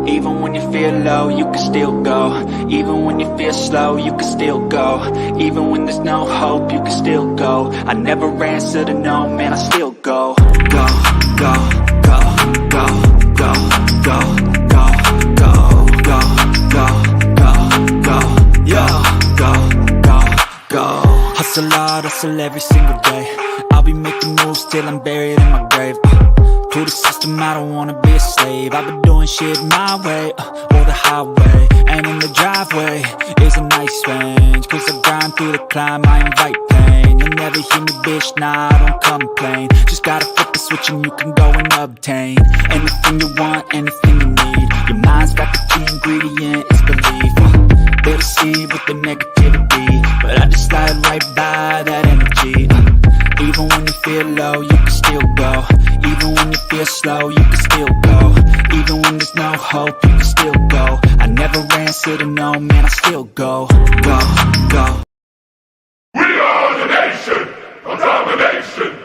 Even when you feel low, you can still go. Even when you feel slow, you can still go. Even when there's no hope, you can still go. I never answer to no, man, I still go. Go, go, go, go, go, go, go, go, go, go, go, go, yo, go, go, go. Hustle hard, hustle every single day. I'll be making moves till I'm buried in my grave. To the system, I don't wanna be a slave. I've been doing shit my way, or the highway. And in the driveway is a nice range. Cause I grind through the climb, I invite pain. You'll never hear me, bitch, nah, I don't complain. Just gotta flip the switch and you can go and obtain anything you want, anything you need. Your mind's got the key ingredient, it's belief. They'll deceive with the negativity, but I just slide right by that energy. Even when you feel low, you can still go. Even when you feel slow, you can still go. Even when there's no hope, you can still go. I never answer to no, man, I still go. Go, go. We are the nation of domination.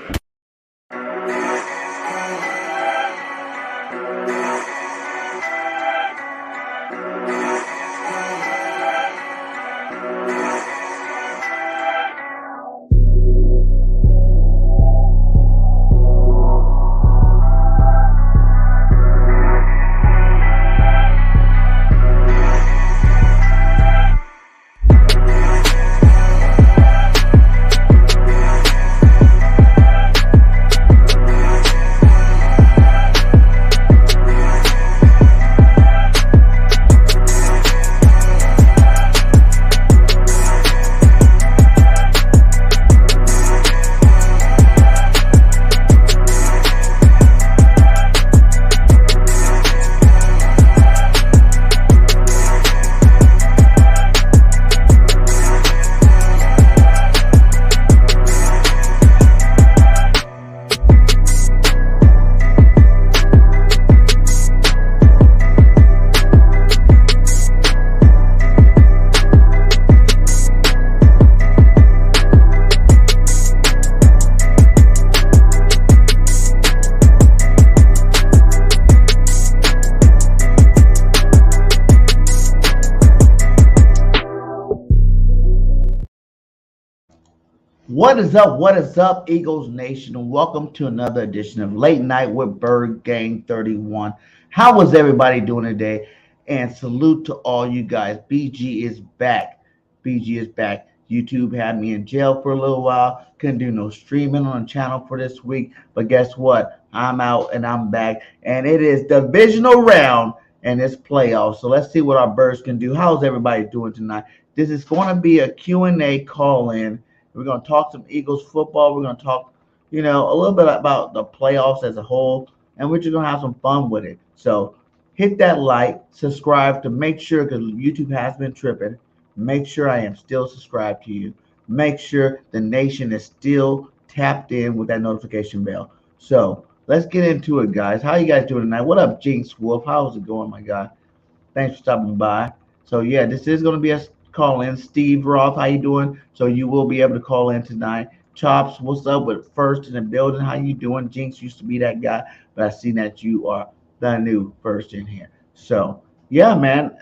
What is up? What is up, Eagles Nation? And welcome to another edition of Late Night with Bird Gang 31. How was everybody doing today? And salute to all you guys. BG is back. BG is back. YouTube had me in jail for a little while. Couldn't do no streaming on the channel for this week. But guess what? I'm out and I'm back. And it is divisional round and it's playoffs. So let's see what our Birds can do. How's everybody doing tonight? This is going to be a Q&A call-in. We're going to talk some Eagles football. We're going to talk, a little bit about the playoffs as a whole, and we're just going to have some fun with it. So hit that like, subscribe to make sure, because YouTube has been tripping, make sure I am still subscribed to you. Make sure the nation is still tapped in with that notification bell. So let's get into it, guys. How you guys doing tonight? What up, Jinx Wolf? How's it going, my guy? Thanks for stopping by. So, yeah, this is going to be a call in. Steve Roth, how you doing? So you will be able to call in tonight. Chops, what's up with First in the building? How you doing? Jinx used to be that guy, but I see that you are the new First in here. So yeah, man,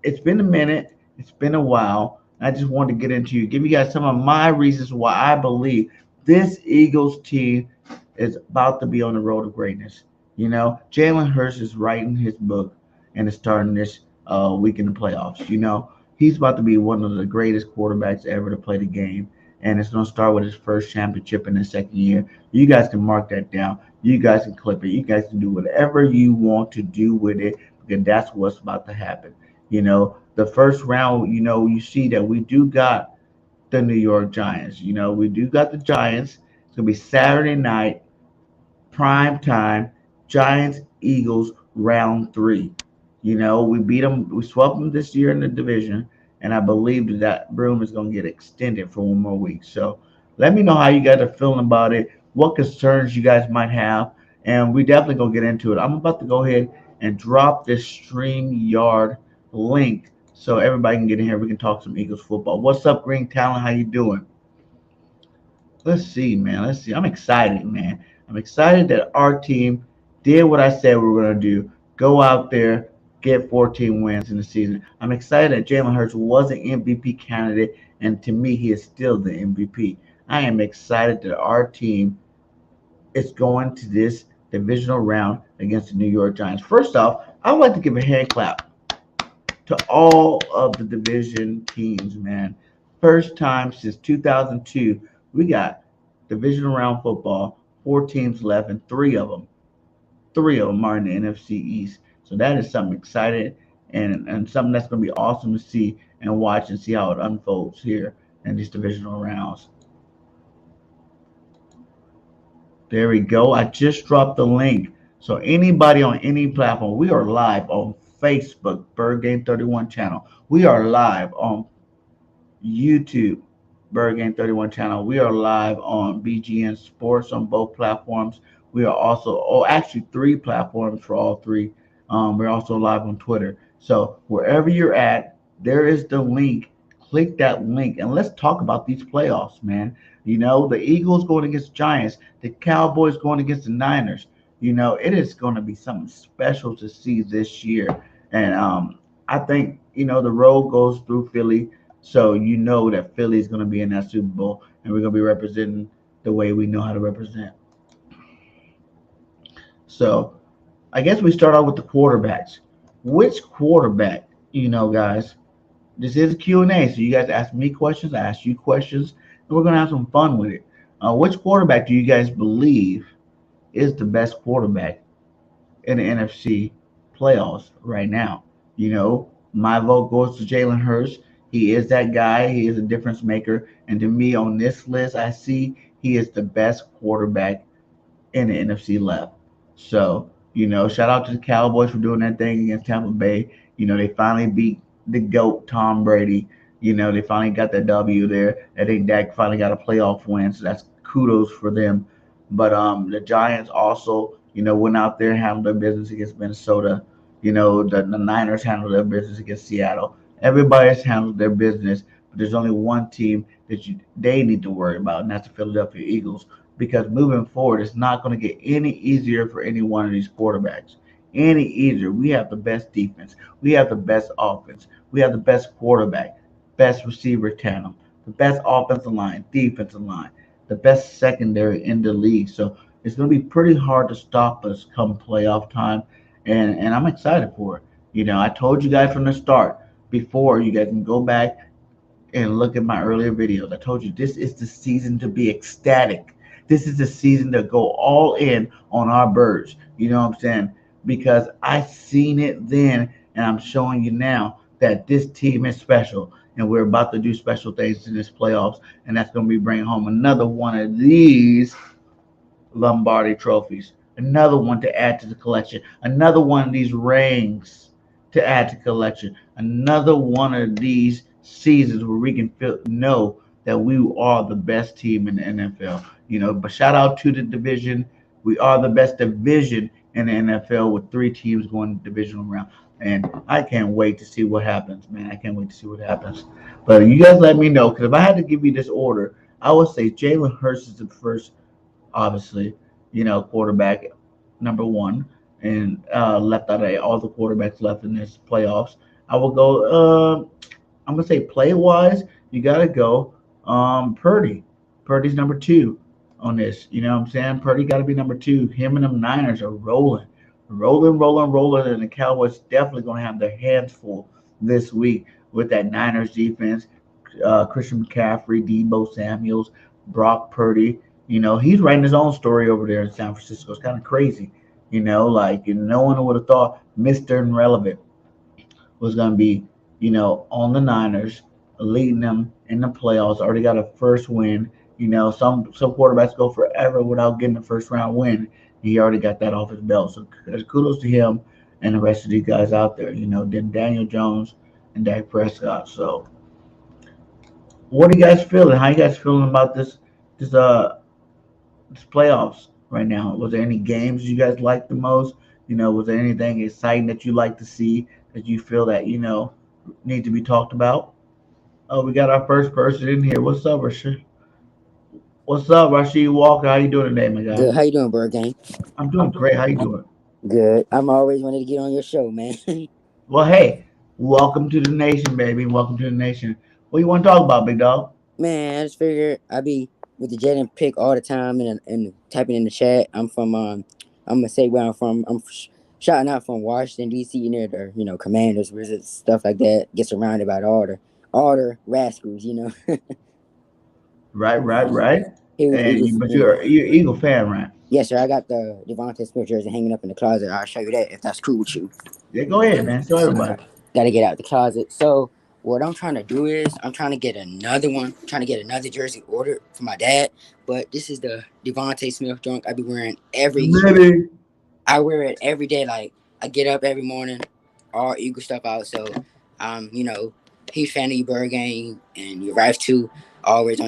it's been a minute. It's been a while. I just wanted to get into you, give you guys some of my reasons why I believe this Eagles team is about to be on the road to greatness. Jalen Hurts is writing his book and is starting this week in the playoffs. He's about to be one of the greatest quarterbacks ever to play the game, and it's going to start with his first championship in his second year. You guys can mark that down. You guys can clip it. You guys can do whatever you want to do with it, because that's what's about to happen. The first round, you see that we do got the New York Giants. We do got the Giants. It's going to be Saturday night, prime time, Giants, Eagles, round 3. We beat them. We swept them this year in the division, and I believe that broom is going to get extended for one more week. So let me know how you guys are feeling about it, what concerns you guys might have, and we definitely going to get into it. I'm about to go ahead and drop this StreamYard link so everybody can get in here. We can talk some Eagles football. What's up, Green Talent? How you doing? Let's see, man. Let's see. I'm excited, man. I'm excited that our team did what I said we were going to do. Go out there, get 14 wins in the season. I'm excited that Jalen Hurts was an MVP candidate, and to me, he is still the MVP. I am excited that our team is going to this divisional round against the New York Giants. First off, I would like to give a hand clap to all of the division teams, man. First time since 2002, we got divisional round football, 4 teams left, and three of them are in the NFC East. So that is something exciting and something that's going to be awesome to see and watch and see how it unfolds here in these divisional rounds. There we go. I just dropped the link. So anybody on any platform, we are live on Facebook, Bird Game 31 channel. We are live on YouTube, Bird Game 31 channel. We are live on BGN Sports on both platforms. We are also, actually, three platforms for all three. We're also live on Twitter. So wherever you're at, there is the link. Click that link and let's talk about these playoffs, man. The Eagles going against Giants, the Cowboys going against the Niners. It is going to be something special to see this year. And I think, the road goes through Philly. So that Philly is going to be in that Super Bowl, and we're going to be representing the way we know how to represent. So I guess we start out with the quarterbacks. Which quarterback, guys? This is a Q&A, so you guys ask me questions, I ask you questions, and we're going to have some fun with it. Which quarterback do you guys believe is the best quarterback in the NFC playoffs right now? My vote goes to Jalen Hurts. He is that guy. He is a difference maker. And to me, on this list, I see he is the best quarterback in the NFC left. So, shout out to the Cowboys for doing that thing against Tampa Bay. They finally beat the GOAT, Tom Brady. They finally got that W there. I think Dak finally got a playoff win. So that's kudos for them. But the Giants also, went out there and handled their business against Minnesota. The Niners handled their business against Seattle. Everybody's handled their business, but there's only one team that they need to worry about, and that's the Philadelphia Eagles. Because moving forward, it's not going to get any easier for any one of these quarterbacks. Any easier. We have the best defense. We have the best offense. We have the best quarterback, best receiver tandem, the best offensive line, defensive line, the best secondary in the league. So it's going to be pretty hard to stop us come playoff time, and I'm excited for it. I told you guys from the start, before you guys can go back and look at my earlier videos. I told you this is the season to be ecstatic. This is the season to go all in on our birds. You know what I'm saying? Because I seen it then, and I'm showing you now that this team is special, and we're about to do special things in this playoffs, and that's going to be bringing home another one of these Lombardi trophies, another one to add to the collection, another one of these rings to add to the collection, another one of these seasons where we can know that we are the best team in the NFL. But shout out to the division. We are the best division in the NFL with 3 teams going to divisional round. And I can't wait to see what happens, man. I can't wait to see what happens. But you guys let me know, because if I had to give you this order, I would say Jalen Hurts is the first, obviously, quarterback number one, and left out of all the quarterbacks left in this playoffs. I will go. I'm gonna say play wise, you gotta go. Purdy. Purdy's number 2 on this. You know what I'm saying? Purdy got to be number 2. Him and them Niners are rolling, and the Cowboys definitely gonna have their hands full this week with that Niners defense. Christian McCaffrey, Debo Samuels, Brock Purdy. He's writing his own story over there in San Francisco. It's kind of crazy. No one would have thought Mr. Irrelevant was going to be, on the Niners, leading them in the playoffs. Already got a first win. Some quarterbacks go forever without getting a first round win. He already got that off his belt. So kudos to him and the rest of these guys out there. Then Daniel Jones and Dak Prescott. So, what are you guys feeling? How you guys feeling about this playoffs right now? Was there any games you guys liked the most? Was there anything exciting that you like to see that you feel that need to be talked about? Oh, we got our first person in here. What's up, Rashid? What's up, Rashid Walker? How you doing today, my guy? Good. How you doing, Bird Gang? I'm doing great. How you doing? Good. I'm always wanted to get on your show, man. Well, hey, welcome to the nation, baby. Welcome to the nation. What you want to talk about, big dog? Man, I just figured I be with the Jalen pick all the time and typing in the chat. I'm gonna say where I'm from. Shouting out from Washington D.C. near the Commanders, Wizards, stuff like that. Get surrounded by all the rascals. Right, right, right. Huge And Eagles. but you're an Eagle fan, right? Yes, sir. I got the Devontae Smith jersey hanging up in the closet. I'll show you that if that's cool with you. Yeah, go ahead, man. Show everybody. Gotta get out the closet. So what I'm trying to do is I'm trying to get another one, trying to get another jersey ordered for my dad. But this is the Devontae Smith junk I be wearing Ready? I wear it every day. Like I get up every morning, all Eagle stuff out. So huge fan of your bird game and your wife too. Always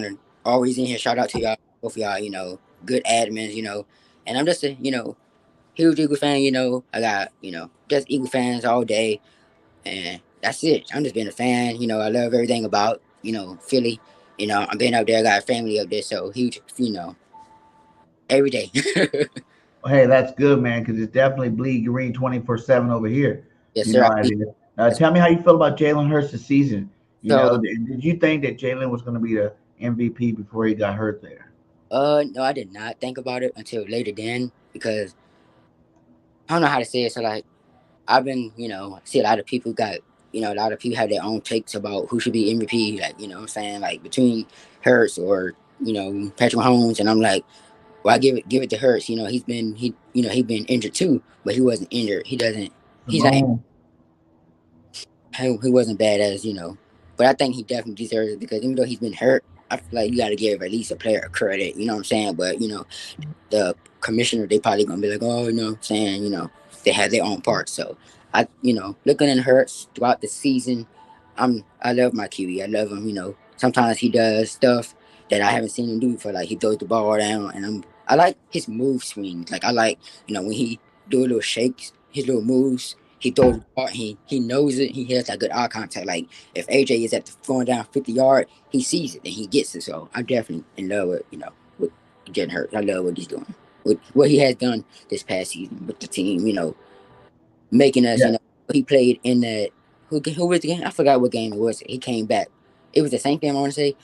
always in here. Shout out to y'all, both of y'all, good admins, And I'm just a, huge Eagle fan, I got, just Eagle fans all day and that's it. I'm just being a fan. I love everything about Philly. I'm being up there. I got a family up there, so huge. Every day. Well, hey, that's good, man, because it's definitely bleed green 24/7 over here. Yes, You sir. know how it is. Tell me how you feel about Jalen Hurts this season. So, Did you think that Jalen was going to be the MVP before he got hurt there? no, I did not think about it until later then because I don't know how to say it. So, like, I've been, see a lot of people got, a lot of people have their own takes about who should be MVP. Like, what I'm saying, like between Hurts or Patrick Mahomes, and I'm like. Well, I give it to Hurts. He been injured too, but he wasn't injured. He doesn't. He's not. Simone. He wasn't bad as but I think he definitely deserves it because even though he's been hurt, I feel like you got to give at least a player credit. You know what I'm saying? But the commissioner they probably gonna be like, oh, saying they have their own parts. So looking at Hurts throughout the season, I love my QB. I love him. Sometimes he does stuff that I haven't seen him do before. Like he throws the ball down, and I like his move swings. Like I like when he do a little shakes, his little moves. He throws the ball. He knows it. He has that good eye contact. Like if AJ is at the going down 50 yard, he sees it and he gets it. So I'm definitely in love with getting hurt. I love what he's doing. With what he has done this past season with the team. Making us. Yeah. He played in that. Who was the game? I forgot what game it was. He came back. It was the same game. I want to say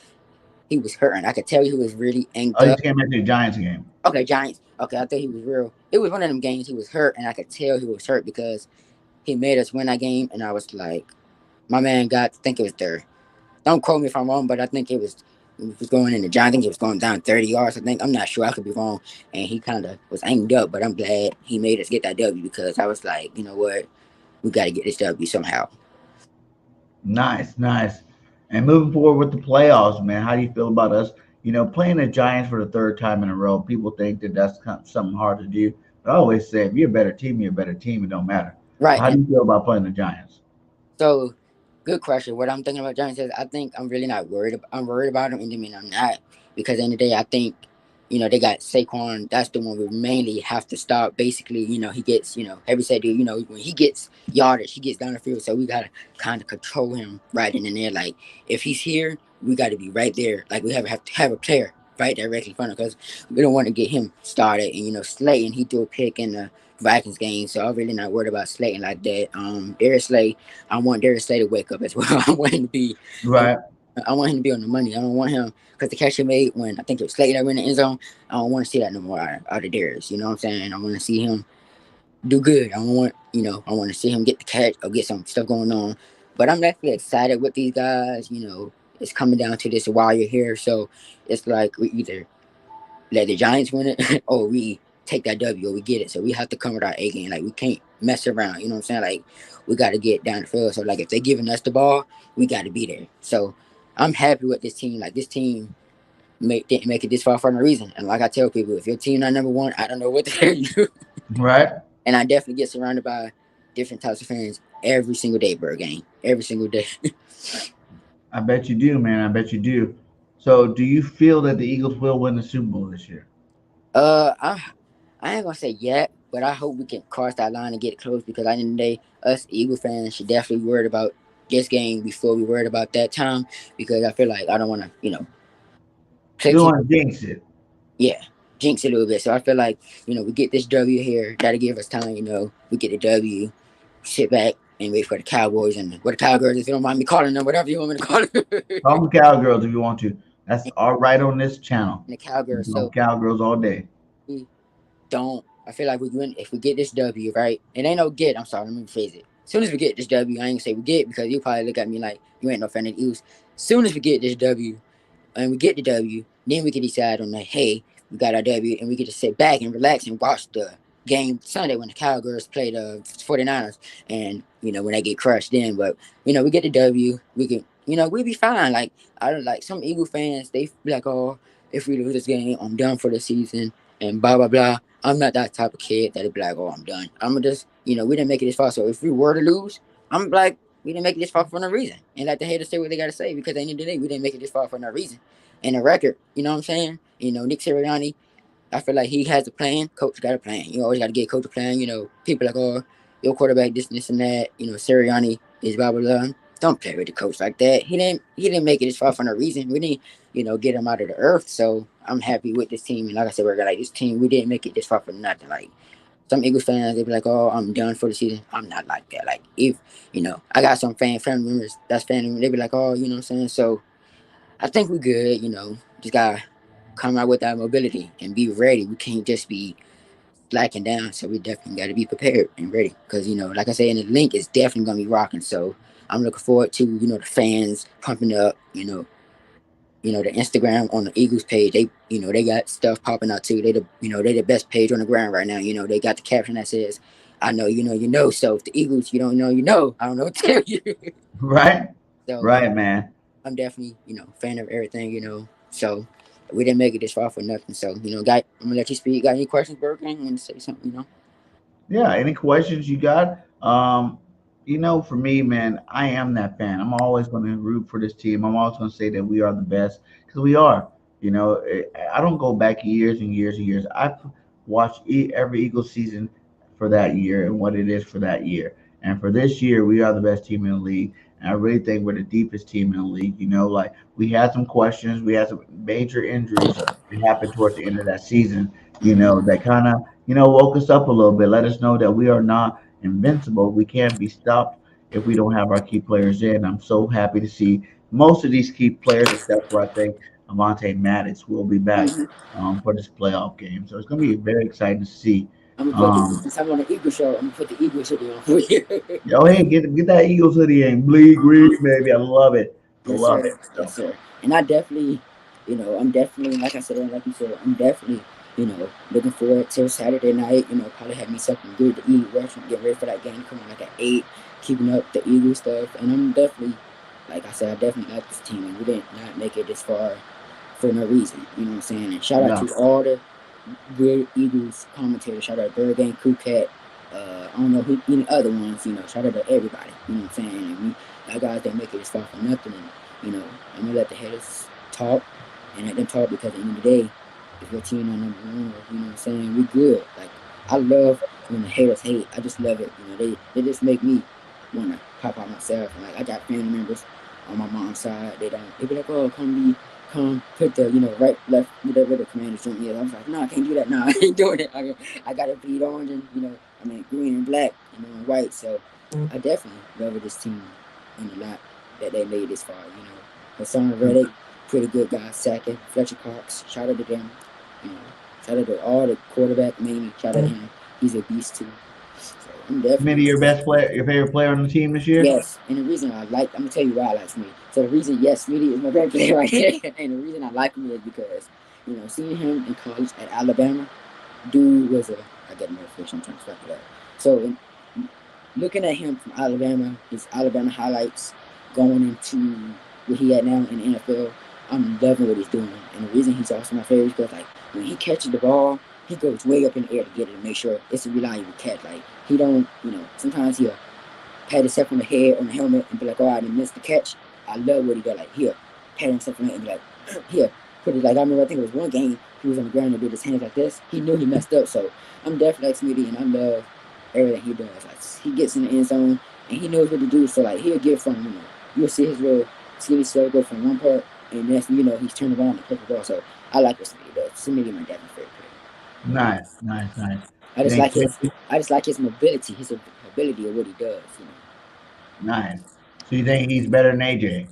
he was hurting. I could tell he was really Oh, anked he up. came back to the Giants game. Okay, Giants. Okay, I thought he was real. It was one of them games he was hurt, and I could tell he was hurt because he made us win that game, and I was like, my man got. I think it was third. Don't quote me if I'm wrong, but I think it was going in the Giants. I think it was going down 30 yards. I think I'm not sure. I could be wrong, and he kind of was anged up, but I'm glad he made us get that W because I was like, you know what, we got to get this W somehow. Nice, nice. And moving forward with the playoffs, man, how do you feel about us? Playing the Giants for the third time in a row. People think that that's something hard to do, but I always say if you're a better team, you're a better team. It don't matter. So Right, how and do you feel about playing the Giants? so, good question. What I'm thinking about Giants is I think I'm really not worried. I'm worried about them, and I mean I'm not because at the end of the day, I think they got Saquon. That's the one we mainly have to stop. Basically, he gets every said when he gets yardage, he gets down the field. So we gotta kind of control him right in there. Like if he's here, we got to be right there. Like we have to have a player right directly in front of us. We don't want to get him started. And Slayton, he threw a pick in the Vikings game, so I'm really not worried about Slayton like that. Darius Slay, I want Darius Slay to wake up as well. I want him to be, I, Right. I want him to be on the money. I don't want him because the catch he made when I think it was Slayton that went in the end zone. I don't want to see that no more out of Darius. You know what I'm saying? I want to see him do good. I don't want I want to see him get the catch or get some stuff going on. But I'm definitely excited with these guys. It's coming down to this while you're here, so it's like we either let the Giants win it or we take that W or we get it. So we have to come with our A game. Like we can't mess around. You know what I'm saying? Like we got to get down the field. So like if they're giving us the ball, we got to be there. So I'm happy with this team. Like this team didn't make it this far for no reason. And like I tell people, if your team not number one, I don't know what to tell you. Right. And I definitely get surrounded by different types of fans every single day, Bird Game. Every single day. I bet you do, man. I bet you do. So do you feel that the Eagles will win the Super Bowl this year? I ain't gonna say yet, but I hope we can cross that line and get it close because at the end of the day, us Eagle fans should definitely be worried about this game before we worried about that time because I feel like I don't want to, You click don't it, want to jinx it. yeah, jinx it a little bit. So I feel like we get this W here, that'll give us time. We get the W, sit back. and wait for the Cowboys and what the Cowgirls, if you don't mind me calling them, whatever you want me to call them. Call them cowgirls if you want to. That's all right on this channel. And the Cowgirls. Call them So cowgirls all day. we don't. I feel like we win if we get this W, right? It ain't no get. I'm sorry, let me rephrase it. As soon as we get this W, I ain't gonna say we get because you probably look at me like you ain't no fan of the Eagles. As soon as we get this W, and we get the W, then we can decide on the hey, we got our W, and we get to sit back and relax and watch the game Sunday when the Cowgirls play the 49ers, and when they get crushed then. But we get the W, we can we'll be fine. Like I don't like some Eagle fans, they be like, oh, if we lose this game, I'm done for the season and blah blah blah. I'm not that type of kid that'd be like, oh, I'm done. I'm gonna just we didn't make it this far. So if we were to lose, I'm like, we didn't make it this far for no reason. And let the haters say what they gotta say because at the end of the day, we didn't make it this far for no reason. And the record, you know what I'm saying? Nick Sirianni, I feel like he has a plan. Coach got a plan. You always got to get coach a plan. People like, oh, your quarterback this and that. Sirianni is blah blah blah. Don't play with the coach like that. He didn't make it this far for no reason. We didn't get him out of the earth. So I'm happy with this team. And like I said, we're like this team. We didn't make it this far for nothing. Like some Eagles fans, they be like, oh, I'm done for the season. I'm not like that. Like if I got some family members that's fan. They be like, oh, what I'm saying. So I think we good. Just gotta come out with that mobility and be ready. We can't just be slacking down. So we definitely got to be prepared and ready. Because like I said, in the link is definitely gonna be rocking. So I'm looking forward to the fans pumping up. The Instagram on the Eagles page. They got stuff popping out too. They the best page on the ground right now. They got the caption that says, "I know you know you know." So if the Eagles you don't know you know, I don't know what to tell you. Right? So Right, man. I'm definitely, fan of everything, So we didn't make it this far for nothing. So, guy, I'm gonna let you speak. Got any questions, Burger King? And say something. Yeah, any questions you got? For me, man, I am that fan. I'm always going to root for this team. I'm always going to say that we are the best because we are. I don't go back years and years and years. I've watched every Eagles season for that year and what it is for that year. And for this year, we are the best team in the league. And I really think we're the deepest team in the league. Like we had some questions, we had some major injuries that happened towards the end of that season. That kind of woke us up a little bit. Let us know that we are not invincible. We can't be stopped if we don't have our key players in. I'm so happy to see most of these key players, except for I think Avante Maddox, will be back Mm-hmm. for this playoff game. So it's going to be very exciting to see. I'm gonna put Um, since I'm on the Eagle show. I'm gonna put the Eagle city on for you. Yo, hey, get that Eagles hoodie and bleed green, baby. I love it. I Yes, love sir. it. Yes, So sir. And I definitely, I'm definitely, like I said, like you said, I'm definitely, looking forward to Saturday night. Probably have me something good to eat, get ready for that game. Come on, like at 8, keeping up the Eagle stuff. And I'm definitely, like I said, I definitely like this team. And we did not make it this far for no reason. You know what I'm saying? And shout out yeah, to all the good Eagles commentators. Shout out to Bergen, Crew Cat. I don't know who any other ones. Shout out to everybody. You know what I'm saying? And our guys that make it this far for nothing. And I'm gonna let the haters talk and let them talk because at the end of the day, if your team on number one, you know what I'm saying, we good. Like I love when the haters hate. I just love it. They just make me wanna pop out myself. And like I got family members on my mom's side. They be like, oh, come put the right left whatever the commander's doing. Yeah, I was like, no, I can't do that. No, I ain't doing it. I gotta bleed orange and green and black, and white. So I definitely love this team and a lot that they made this far. Hassan Reddick, pretty good guy. Sackett, Fletcher Cox, shout out to them. You know, shout out to all the quarterback, mainly. Shout out to him. He's a beast too. So I'm Smitty, definitely your best player, your favorite player on the team this year? yes. And the reason I'm gonna tell you why I like Smitty. So the reason, yes, Smitty is my favorite player right here. And the reason I like him is because, seeing him in college at Alabama, dude was I get a notification, I'm trying to stop that. So looking at him from Alabama, his Alabama highlights going into where he at now in the NFL, I'm loving what he's doing. And the reason he's also my favorite is because like when he catches the ball, he goes way up in the air to get it and make sure it's a reliable catch. Like he don't, sometimes he'll pat himself on the head on the helmet and be like, oh, I didn't miss the catch. I love what he did. Like here, pat himself on the head and be like, here, put it like I remember I think it was one game he was on the ground and did his hands like this. He knew he messed up. So I'm definitely like Smitty and I love everything he does. Like he gets in the end zone and he knows what to do. So like he'll get from you'll see his little skinny slow go from one part and next he's turned around and pick the ball. So I like what Smitty does. Smitty my dad's favorite player. Nice, nice, nice. I You just think like his Smitty? I just like his mobility, his ability of what he does. Nice. So you think he's better than AJ?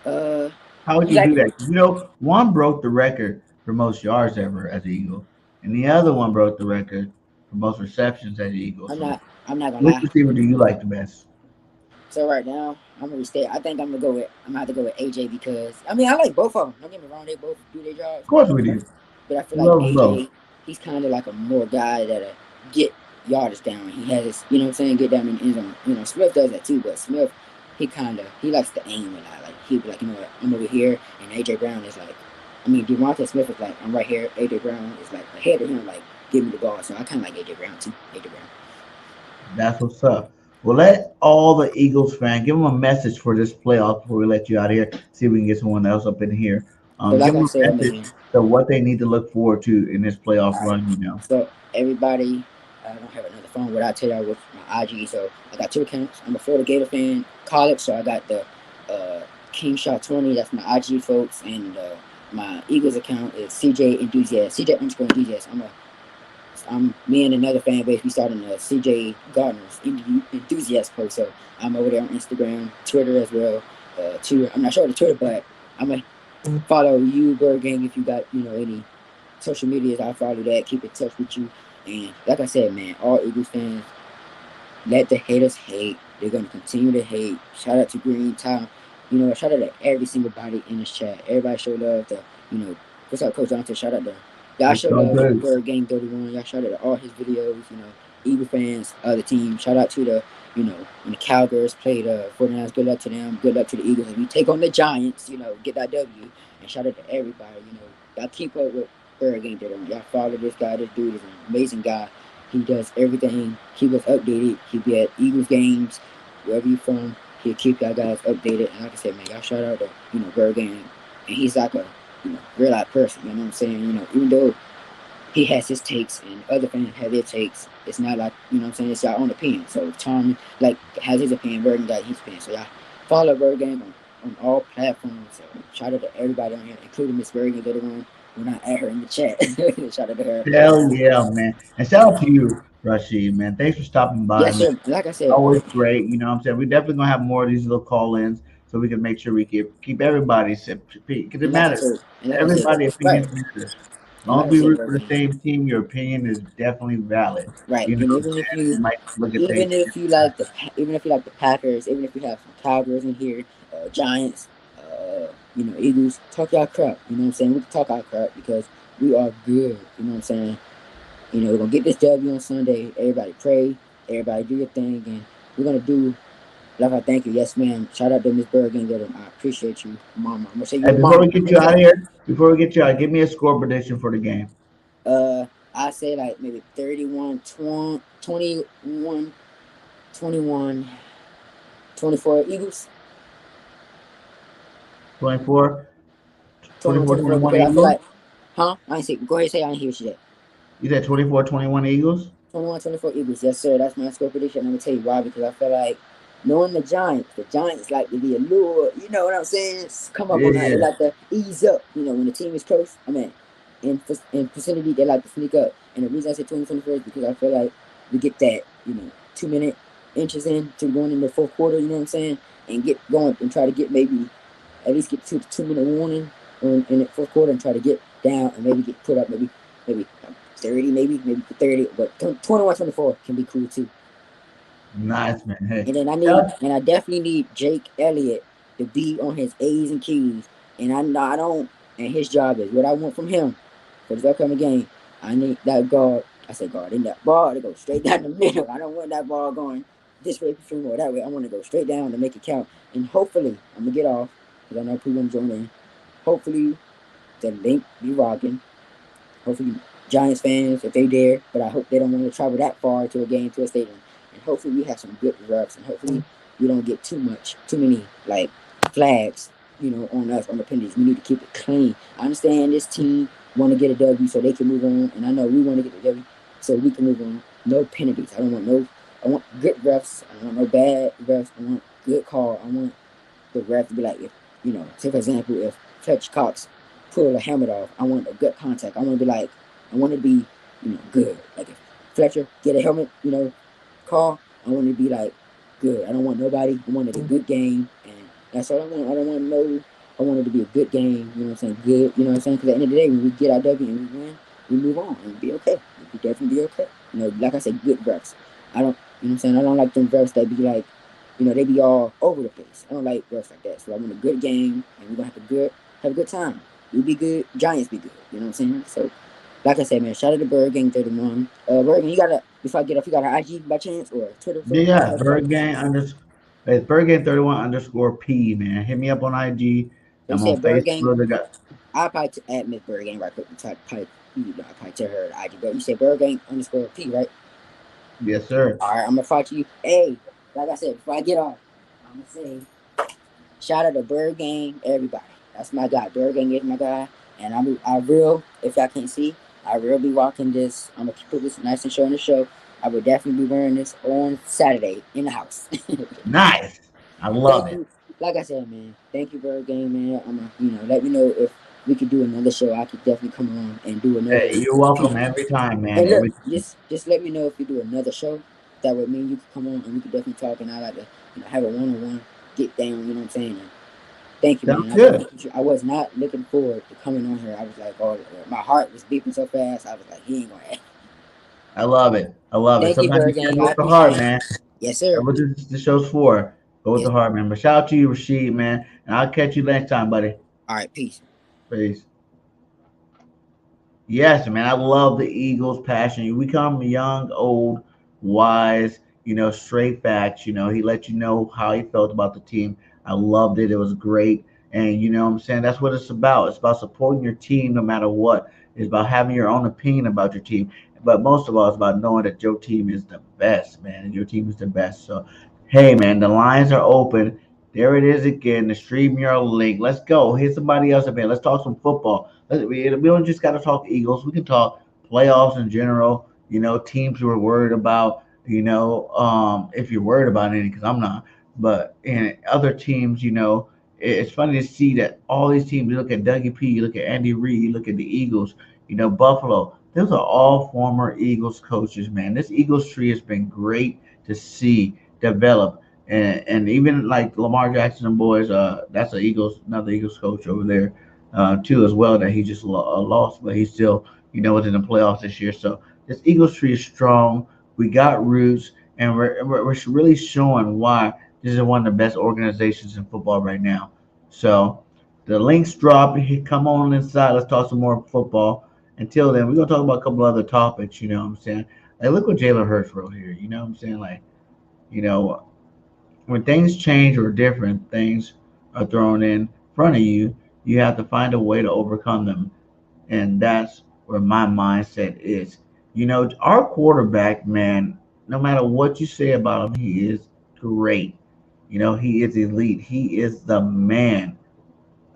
Uh, How would he's you do like that? You know, one broke the record for most yards ever as an Eagle, and the other one broke the record for most receptions as an Eagle. I'm So, not I'm not gonna which lie. receiver do you like the best? So right now, I'm gonna stay. I think I'm gonna have to go with AJ because I mean I like both of them. Don't get me wrong, they both do their jobs, Of course we do. but I feel We like love them both. AJ, he's kind of like a more guy that get yardage down. He has his, you know what I'm saying, get down in the end zone. You know, Smith does that too, but Smith, he likes to aim a lot. Like he'd be like, you know what, I'm over here, and AJ Brown is like, I mean, Devontae Smith is like, I'm right here. AJ Brown is like ahead of him, like give me the ball. So I kind of like AJ Brown too. AJ Brown. That's what's up. Well, let all the Eagles fans give them a message for this playoff before we let you out of here. See if we can get someone else up in here. So Give like I them a said, message man. of what they need to look forward to in this playoff All right. run. You know, So everybody, I don't have another phone, but I tell y'all with my IG. So I got two accounts. I'm a Florida Gator fan, college. So I got the King Shot 20. That's my IG folks, and my Eagles account is CJ Enthusiast. CJ underscore Enthusiast. I'm me and another fan base. We started a CJ Gardner's Enthusiast post. So I'm over there on Instagram, Twitter as well. Twitter. I'm not sure the Twitter, but I'm gonna follow you, Bird Gang, if you got any social medias. I'll follow that, keep in touch with you. And like I said, man, all Eagles fans, let the haters hate. They're gonna continue to hate. Shout out to Green Town. Shout out to every single body in this chat. Everybody show love to, what's up, Coach Johnson? Shout out to y'all it's show all love to good. Bird Gang 31. Y'all shout out to all his videos, Eagle fans, other teams. Shout out to the, when the Cowgirls played 49ers, good luck to them. Good luck to the Eagles. If you take on the Giants, get that W. And shout out to everybody, y'all keep up with Bird Gang 31. Y'all follow this guy. This dude is an amazing guy. He does everything. Keep us updated. He'll be at Eagles games, wherever you from. He'll keep y'all guys updated. And like I said, man, y'all shout out to, Bird Gang. And he's like a, real life person. You know what I'm saying? Even though he has his takes and other fans have their takes, it's not like, it's y'all own opinion. So Tom, like, has his opinion. Bird Gang got his opinion. So y'all follow Bird Gang on all platforms. So shout out to everybody on here, including Miss Bird Gang, the other one. When I add her in the chat, shout out to her. Hell yeah, man. And shout out to you, Rashid, man. Thanks for stopping by, Yes, man. sir. Like I said, Always great. You know what I'm saying? We're definitely gonna have more of these little call-ins so we can make sure we keep everybody because it and like I matters. said, and like I said, Everybody right, opinions matter. As and long like as I we said, root for the Virgin, same team, your opinion is definitely valid. right. You know And what I'm saying? We might look at things. even if you like the Packers, even if you have some Cowgirls in here, Giants, Eagles, talk y'all crap. You know what I'm saying? We can talk our crap because we are good. You know what I'm saying? We're gonna get this W on Sunday. Everybody pray, everybody do your thing, and we're gonna do. Like I thank you, yes, ma'am. Shout out to Miss Bergen. I appreciate you, Mama. I'm gonna say you Hey, a before mama. we I'm get gonna you out say, of here, before we get you out, give me a score prediction for the game. I say like maybe 31, 20, 21, 21, 24 Eagles. 24, 21, 24, 24 21 because I feel Eagles. like, huh? I ain't say, go ahead and say I ain't hear what you said. You said 24, 21 Eagles. 21, 24 Eagles. Yes, sir. That's my score prediction. I'm going to tell you why. Because I feel like knowing the Giants like to be a lure. You know what I'm saying? Come up on that. They Yeah. like to ease up. When the team is close, in vicinity, they like to sneak up. And the reason I say 20, 24 is because I feel like we get that, 2 minute inches in to going in the fourth quarter, you know what I'm saying? And get going and try to get maybe at least get to the 2 minute warning in the fourth quarter and try to get down and maybe get put up maybe 30, maybe 30, but 21, 24 can be cool too. Nice, man. Hey. And then Yeah. I definitely need Jake Elliott to be on his A's and Q's. And I don't, and his job is what I want from him for this upcoming game. I need that guard. I say guard in that ball to go straight down the middle. I don't want that ball going this way or that way. I want to go straight down to make it count. And hopefully, I'm gonna get off because I know people gonna join in. Hopefully, the link be rocking. Hopefully, Giants fans, if they dare, but I hope they don't want to travel that far to a game, to a stadium. And hopefully, we have some good refs, and hopefully, we don't get too many like flags, on us on the penalties. We need to keep it clean. I understand this team want to get a W so they can move on, and I know we want to get a W so we can move on. No penalties. I don't want no. I want good refs. I don't want no bad refs. I want good call. I want the ref to be like, if say for example, if Fletch Cox pull a helmet off, I want a good contact. I want to be like, I want to be, good. Like if Fletcher get a helmet, call, I want to be like, good. I don't want nobody. I wanted a good game, and that's all I want. I don't want no. I want it to be a good game. You know what I'm saying? Good. You know what I'm saying? Because at the end of the day, when we get our W and we win, we move on and be okay. We definitely be okay. You know, like I said, good refs. I don't. You know what I'm saying? I don't like them refs that be like, they be all over the place. I don't like refs like that. So I want a good game, and we're gonna have a good time. We be good. Giants be good. You know what I'm saying? So like I said, man, shout out to Bird Gang 31. Bird Gang, you got before I get off, you got an IG by chance or Twitter for me? Yeah, it's Bergen 31 underscore P, man. Hit me up on IG. So you I'm on said Bird Gang. Facebook. I got I'll probably add Miss Bird Gang right quick and I'll probably tell her the IG. But you said Bird Gang underscore P, right? yes, sir. All right, I'm gonna follow you. Hey, like I said, before I get off, I'm gonna say shout out to Bird Gang, everybody. That's my guy. Bird Gang is my guy. And I real, if y'all can't see, I will be rocking this. I'm gonna put this nice and showing the show. I will definitely be wearing this on Saturday in the house. Nice. I love Thank it. you. Like I said, man. Thank you, Bird Gang, man. I'm gonna, let me know if we could do another show. I could definitely come on and do another. Hey, you're welcome every time, man. And look, Every just let me know if you do another show. That way, me and you could come on and we could definitely talk. And I like to, have a one-on-one, get down. You know what I'm saying? And thank you, sounds man. good. I was not looking forward to coming on here. I was like, oh, my heart was beating so fast. I was like, he ain't gonna. I love it. I love it. Thank you, Sometimes you Bird gotta Gang. go I with the appreciate heart, it. man. Yes, That's sir. what the show's for. Go with Yes. the heart, man. But shout out to you, Rashid, man. And I'll catch you next time, buddy. All right, peace. Peace. Yes, man. I love the Eagles' passion. You become young, old, wise, straight facts. He let you know how he felt about the team. I loved it. It was great. And what I'm saying? That's what it's about. It's about supporting your team no matter what. It's about having your own opinion about your team. But most of all, it's about knowing that your team is the best, man. And your team is the best. So, hey, man, the lines are open. There it is again, the StreamYard link. Let's go. Hit somebody else up, man. Let's talk some football. We don't just got to talk Eagles. We can talk playoffs in general. Teams we're worried about. If you're worried about any, because I'm not. But in other teams, it's funny to see that all these teams. You look at Dougie P. You look at Andy Reid. You look at the Eagles. Buffalo. Those are all former Eagles coaches, man. This Eagles tree has been great to see develop. And even like Lamar Jackson and boys, that's another Eagles coach over there too as well that he just lost, but he still was in the playoffs this year. So this Eagles tree is strong. We got roots, and we're really showing why this is one of the best organizations in football right now. So the links drop. Come on inside. Let's talk some more football. Until then, we're gonna talk about a couple other topics. You know what I'm saying? Like look what Jalen Hurts wrote here. You know what I'm saying? Like you know when things change or different things are thrown in front of you, you have to find a way to overcome them. And that's where my mindset is. Our quarterback, man, no matter what you say about him, he is great. He is elite. He is the man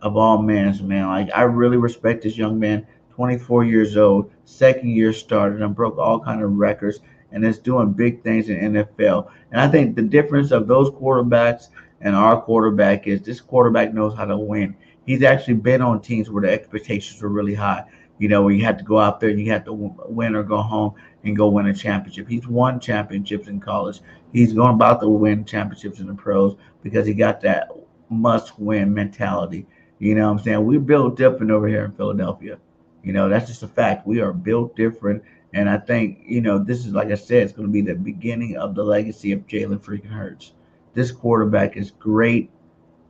of all men, man. Like I really respect this young man, 24 years old, second year started, and broke all kind of records, and is doing big things in NFL. And I think the difference of those quarterbacks and our quarterback is this quarterback knows how to win. He's actually been on teams where the expectations were really high. Where you had to go out there and you had to win or go home and go win a championship. He's won championships in college. He's going about to win championships in the pros because he got that must-win mentality. What I'm saying? We're built different over here in Philadelphia. That's just a fact. We are built different. And I think, this is, like I said, it's going to be the beginning of the legacy of Jalen freaking Hurts. This quarterback is great.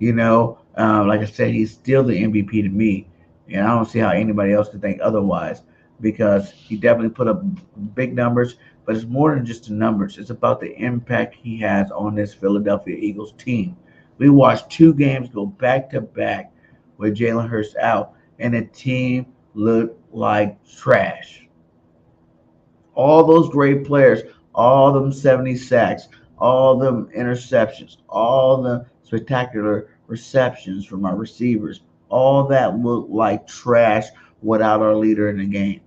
Like I said, he's still the MVP to me. And I don't see how anybody else could think otherwise because he definitely put up big numbers. But it's more than just the numbers, it's about the impact he has on this Philadelphia Eagles team. We watched two games go back to back with Jalen Hurts out, and the team looked like trash. All those great players, all them 70 sacks, all them interceptions, all the spectacular receptions from our receivers, all that looked like trash without our leader in the game.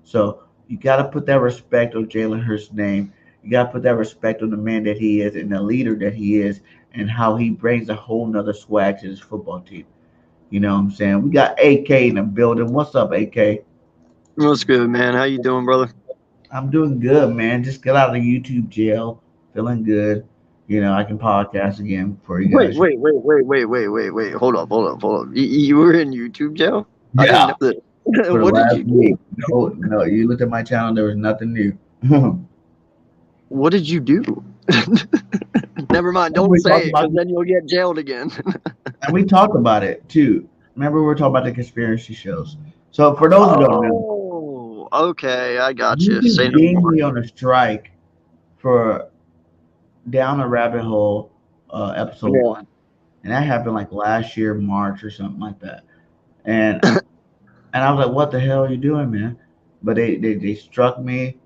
So you got to put that respect on Jalen Hurts' name. You got to put that respect on the man that he is and the leader that he is and how he brings a whole nother swag to this football team. You know what I'm saying? We got AK in the building. What's up, AK? What's good, man? How you doing, brother? I'm doing good, man. Just got out of YouTube jail, feeling good. I can podcast again for you Wait, guys. wait, wait, wait, wait, wait, wait, wait. Hold up, hold up, hold up. You were in YouTube jail? I didn't Yeah, know that. for the What did last you week. do? No, no, you looked at my channel. There was nothing new. What did you do? Never mind. Don't we say talked it, about because then you'll get jailed again. and we talked about it too. Remember, we were talking about the conspiracy shows. So for those who don't know, Oh, okay. I got you. Say YouTube no deemed more. me on a strike for Down a Rabbit Hole episode Yeah. one, and that happened like last year, March or something like that. And I was like, "What the hell are you doing, man?" But they struck me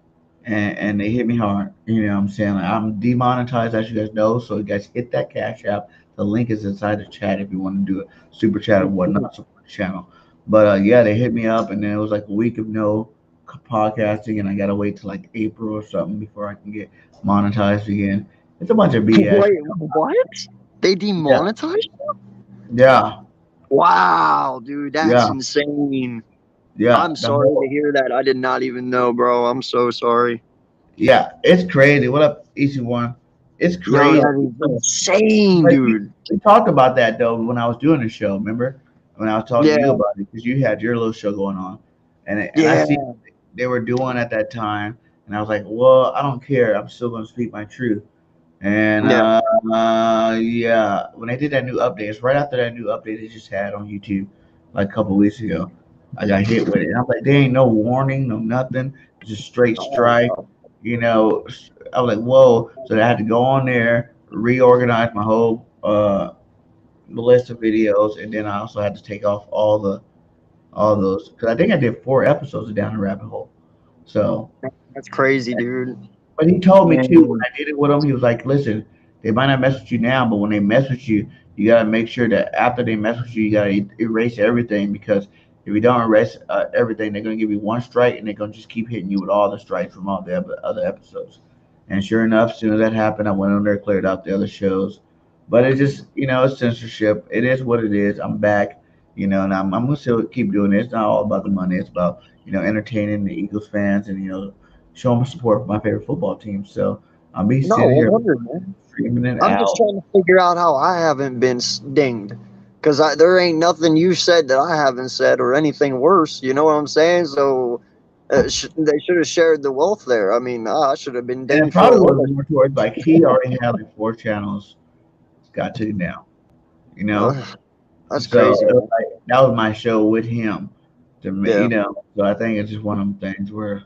and they hit me hard. You know what I'm saying? Like, I'm demonetized, as you guys know. So you guys hit that cash app. The link is inside the chat if you want to do it, super chat or whatnot, support the channel. But yeah, they hit me up, and then it was like a week of no podcasting, and I gotta wait till like April or something before I can get monetized again. It's a bunch of BS. Wait, what? They Yeah, demonetized? yeah, Wow, dude, that's yeah, insane. yeah. I'm The sorry to whole hear that. I did not even know, bro. I'm so sorry. yeah, it's crazy. What up, EC1? It's Yo, crazy. that is insane, But dude. we talked about that though when I was doing the show. Remember when I was talking to Yeah, you about it because you had your little show going on, and I yeah, see they were doing at that time, and I was like, well, I don't care. I'm still going to speak my truth. And yeah. yeah, when they did that new update, it's right after that new update they just had on YouTube like a couple weeks ago. I got hit with it, and I was like, there ain't no warning, no nothing, just straight strike. You know, I was like, whoa. So I had to go on there, reorganize my whole list of videos, and then I also had to take off all those because I think I did 4 episodes of Down the Rabbit Hole. So, That's crazy, dude. but he told me too when Man. I did it with him, he was like, listen, they might not mess with you now, but when they mess with you, you gotta make sure that after they mess with you, you gotta erase everything because if you don't erase everything, they're gonna give you one strike and they're gonna just keep hitting you with all the strikes from all the other episodes. And sure enough, as soon as that happened, I went on there, cleared out the other shows. But it just, it's censorship. It is what it is. I'm back, and I'm gonna still keep doing it. It's not all about the money. It's about, entertaining the Eagles fans and, showing my support for my favorite football team. So I'll be No, sitting here 100, man. streaming it I'm just out. trying to figure out how I haven't been dinged. Because there ain't nothing you said that I haven't said or anything worse. You know what I'm saying? So they should have shared the wealth there. I mean, I should have been And it dinged for a probably was while. more towards like he already had like 4 channels got taken down, you know? That's So crazy, it was man. like, that was my show with him to me, Yeah. So I think it's just one of them things where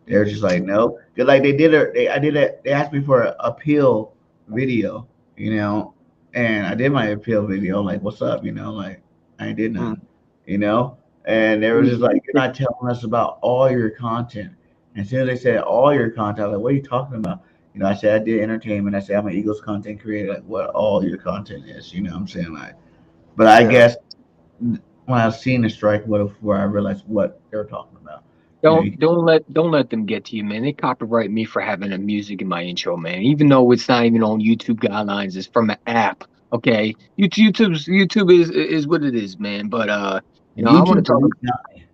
they're just like, no, because like they did it. I did it. They asked me for an appeal video, and I did my appeal video. Like, what's up? Like I ain't did Mm. nothing, and they were just like, you're not telling us about all your content. And as soon as they said all your content, I was like, what are you talking about? I said I did entertainment. I said I'm an Eagles content creator. Like, what all your content is? You know what I'm saying? Like, but I Yeah. guess when I seen the strike, where I realized what they were talking about. You Don't let them get to you, man. They copyright me for having a music in my intro, man. Even though it's not even on YouTube guidelines, it's from an app. Okay, YouTube is what it is, man. But I want to YouTube talk. police got me.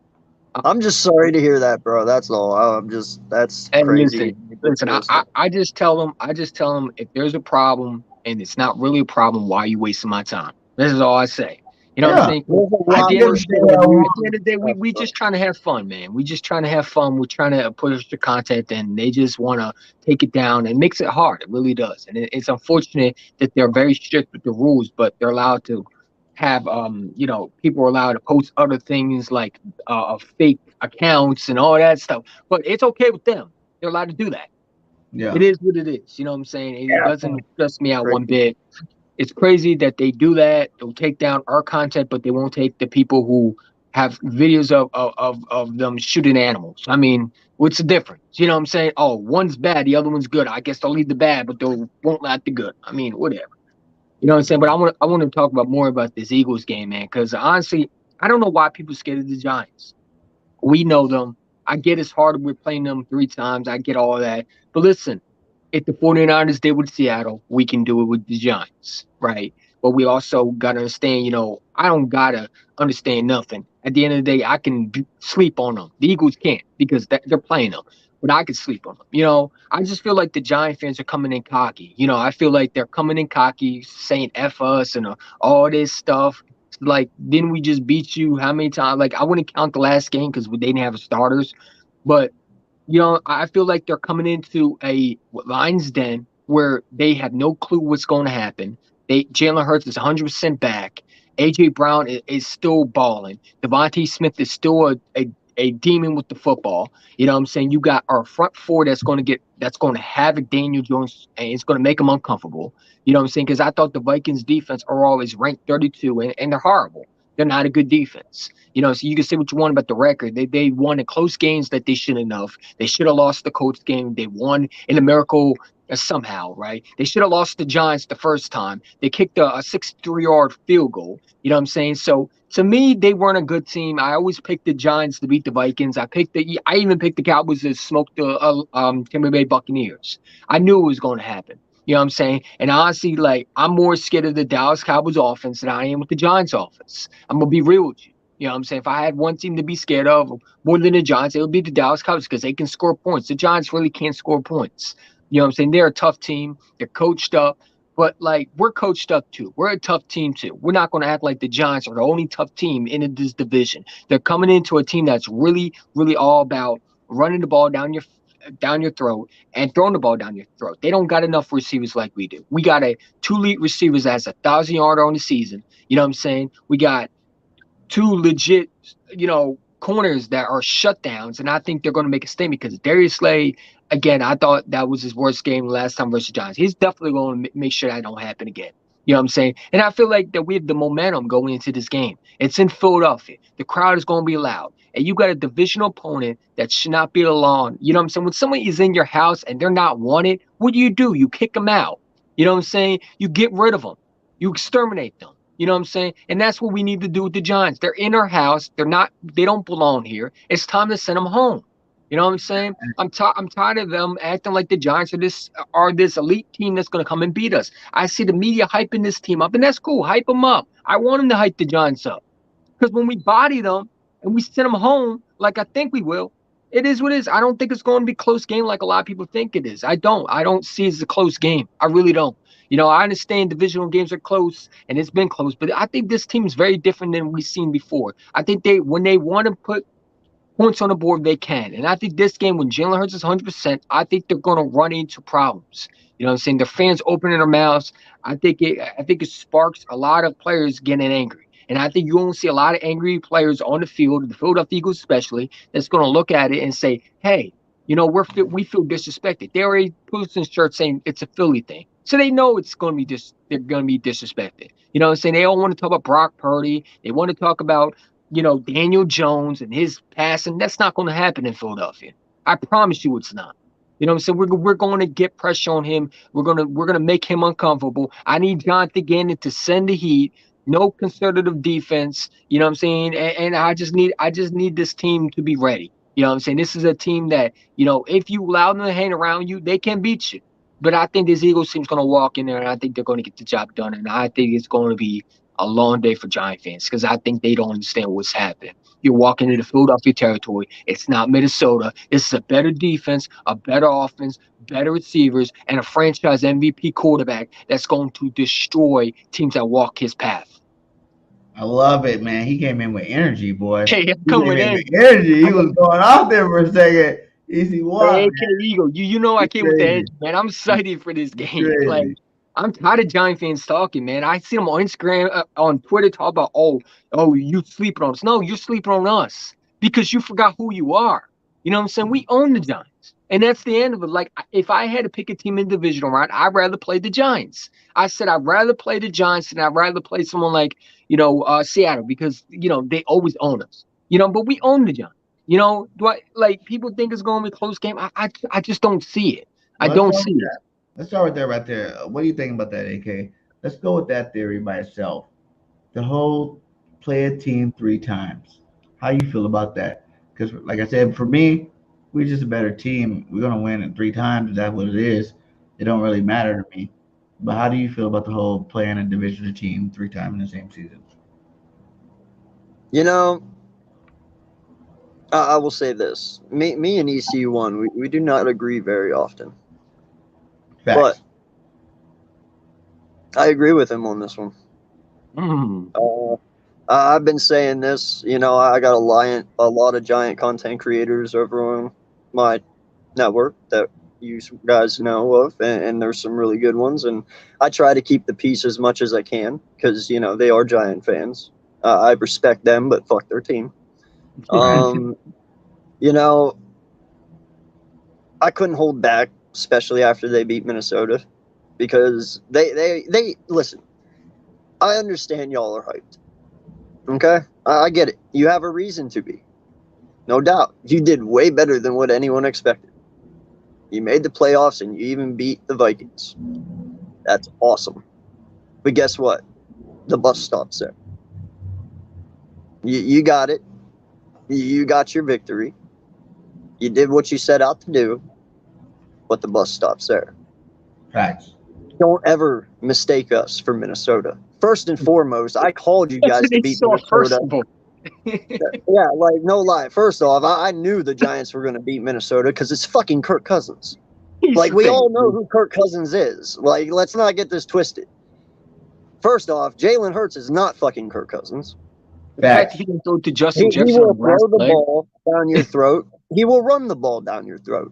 I'm just sorry to hear that, bro. That's all. That's And crazy. listen. I, Ridiculous. I I just tell them. I just tell them if there's a problem and it's not really a problem, why are you wasting my time? This is all I say. You know what I'm Yeah, saying? There's a I At lot the give end a of more the shit day, shit on how at YouTube the end of the day, stuff, we bro. just trying to have fun, man. We just trying to have fun. We're trying to push the content, and they just want to take it down. It makes it hard. It really does, and it's unfortunate that they're very strict with the rules, but they're allowed to have people are allowed to post other things like fake accounts and all that stuff. But it's okay with them. They're allowed to do that. It yeah, is what it is. You know what I'm saying? It doesn't stress me out one Crazy. bit. It's crazy that they do that. They'll take down our content, but they won't take the people who have videos of them shooting animals. I mean, what's the difference? You know what I'm saying? Oh, one's bad, the other one's good. I guess they'll leave the bad, but they won't let the good. I mean, whatever. You know what I'm saying? But I want to talk about more about this Eagles game, man, because honestly, I don't know why people scared of the Giants. We know them. I get it's hard. We're playing them 3 times. I get all that. But listen, if the 49ers did with Seattle, we can do it with the Giants, right? But we also got to understand, I don't got to understand nothing. At the end of the day, I can sleep on them. The Eagles can't because they're playing them. but I could sleep on them. I just feel like the Giant fans are coming in cocky. I feel like they're coming in cocky, saying "F us" and all this stuff. Like, didn't we just beat you? How many times? Like, I wouldn't count the last game because they didn't have starters, but I feel like they're coming into a Lions den where they have no clue what's going to happen. Jalen Hurts is 100% back. AJ Brown is still balling. Devontae Smith is still a demon with the football. You know what I'm saying? You got our front four that's going to havoc Daniel Jones, and it's going to make him uncomfortable. You know what I'm saying? Because I thought the Vikings defense are always ranked 32, and they're horrible. They're not a good defense. So you can say what you want about the record. They won in close games that they shouldn't have. They should have lost the Colts game. They won in a miracle somehow, right? They should have lost the Giants the first time. They kicked a 63-yard field goal. You know what I'm saying? So to me, they weren't a good team. I always picked the Giants to beat the Vikings. I even picked the Cowboys to smoke the Tampa Bay Buccaneers. I knew it was going to happen. You know what I'm saying? And honestly, like, I'm more scared of the Dallas Cowboys offense than I am with the Giants offense. I'm gonna be real with you. You know what I'm saying? If I had one team to be scared of more than the Giants, it would be the Dallas Cowboys because they can score points. The Giants really can't score points. You know what I'm saying? They're a tough team. They're coached up. But, like, we're coached up too. We're a tough team too. We're not going to act like the Giants are the only tough team in this division. They're coming into a team that's really, really all about running the ball down your throat and throwing the ball down your throat. They don't got enough receivers like we do. We got two elite receivers that's 1,000-yarder on the season. You know what I'm saying? We got two legit, corners that are shutdowns, and I think they're going to make a statement because Darius Slay, again, I thought that was his worst game last time versus Giants. He's definitely going to make sure that don't happen again. You know what I'm saying? And I feel like that we have the momentum going into this game. It's in Philadelphia. The crowd is going to be loud. And you got a divisional opponent that should not be alone. You know what I'm saying? When somebody is in your house and they're not wanted, what do? You kick them out. You know what I'm saying? You get rid of them. You exterminate them. You know what I'm saying? And that's what we need to do with the Giants. They're in our house. They don't belong here. It's time to send them home. You know what I'm saying? I'm tired of them acting like the Giants are this elite team that's going to come and beat us. I see the media hyping this team up, and that's cool. Hype them up. I want them to hype the Giants up because when we body them and we send them home, like I think we will, it is what it is. I don't think it's going to be a close game like a lot of people think it is. I don't. I don't see it as a close game. I really don't. I understand divisional games are close and it's been close, but I think this team is very different than we've seen before. I think when they want to put points on the board, they can. And I think this game, when Jalen Hurts is 100%, I think they're going to run into problems. You know what I'm saying? Their fans opening their mouths. I think it sparks a lot of players getting angry. And I think you won't see a lot of angry players on the field, the Philadelphia Eagles especially, that's going to look at it and say, hey, we feel disrespected. They already posted shirts saying it's a Philly thing. So they know it's going to be they're going to be disrespected. You know what I'm saying? They all want to talk about Brock Purdy. They want to talk about Daniel Jones and his passing. That's not going to happen in Philadelphia. I promise you it's not. You know what I'm saying? We're going to get pressure on him. We're gonna make him uncomfortable. I need Jonathan Gannon to send the heat. No conservative defense. You know what I'm saying? And I just need this team to be ready. You know what I'm saying? This is a team that, if you allow them to hang around you, they can beat you. But I think this Eagles team's going to walk in there, and I think they're going to get the job done. And I think it's going to be a long day for Giant fans because I think they don't understand what's happening. You're walking into Philadelphia territory. It's not Minnesota. This is a better defense, a better offense, better receivers, and a franchise MVP quarterback that's going to destroy teams that walk his path. I love it, man. He came in with energy, boy. Hey, I'm He came coming in in. with energy. He was going out there for a second. Easy walk, AK man. Eagle, you know I He's came with the crazy. edge, man. I'm excited for this He's game. Like, crazy. I'm tired of Giant fans talking, man. I see them on Instagram, on Twitter, talk about, you sleeping on us. No, you're sleeping on us because you forgot who you are. You know what I'm saying? We own the Giants, and that's the end of it. Like, if I had to pick a team in divisional round, I'd rather play the Giants. I said I'd rather play the Giants than I'd rather play someone like, Seattle because they always own us. But we own the Giants. Do I like people think it's going to be a close game? I just don't see it. I Well, let's don't start see with it. that. Let's start with that right there. What do you think about that, AK? Let's go with that theory by itself. The whole play a team three times. How you feel about that? Because, like I said, for me, we're just a better team. We're gonna win it three times. If that's what it is. It don't really matter to me. But how do you feel about the whole playing a divisional team three times in the same season? You know, I will say this: me and EC1, we do not agree very often, but Facts. I agree with him on this one. Mm. I've been saying this. I got a lot of giant content creators over on my network that you guys know of, and there's some really good ones. And I try to keep the peace as much as I can because they are Giant fans. I respect them, but fuck their team. You know, I couldn't hold back, especially after they beat Minnesota, because they listen. I understand y'all are hyped. Okay, I get it. You have a reason to be, no doubt. You did way better than what anyone expected. You made the playoffs and you even beat the Vikings. That's awesome. But guess what? The bus stops there. You got it. You got your victory. You did what you set out to do, but the bus stops there. Facts. Don't ever mistake us for Minnesota. First and foremost, I called you That's guys what to they beat saw first Minnesota. of all. Yeah, like no lie. First off, I knew the Giants were going to beat Minnesota because it's fucking Kirk Cousins. He's Like the we thing, all know dude. who Kirk Cousins is. Like let's not get this twisted. First off, Jalen Hurts is not fucking Kirk Cousins. The fact Facts. that he can throw to Justin He Jefferson will on the last throw the play. ball down your throat. He will run the ball down your throat.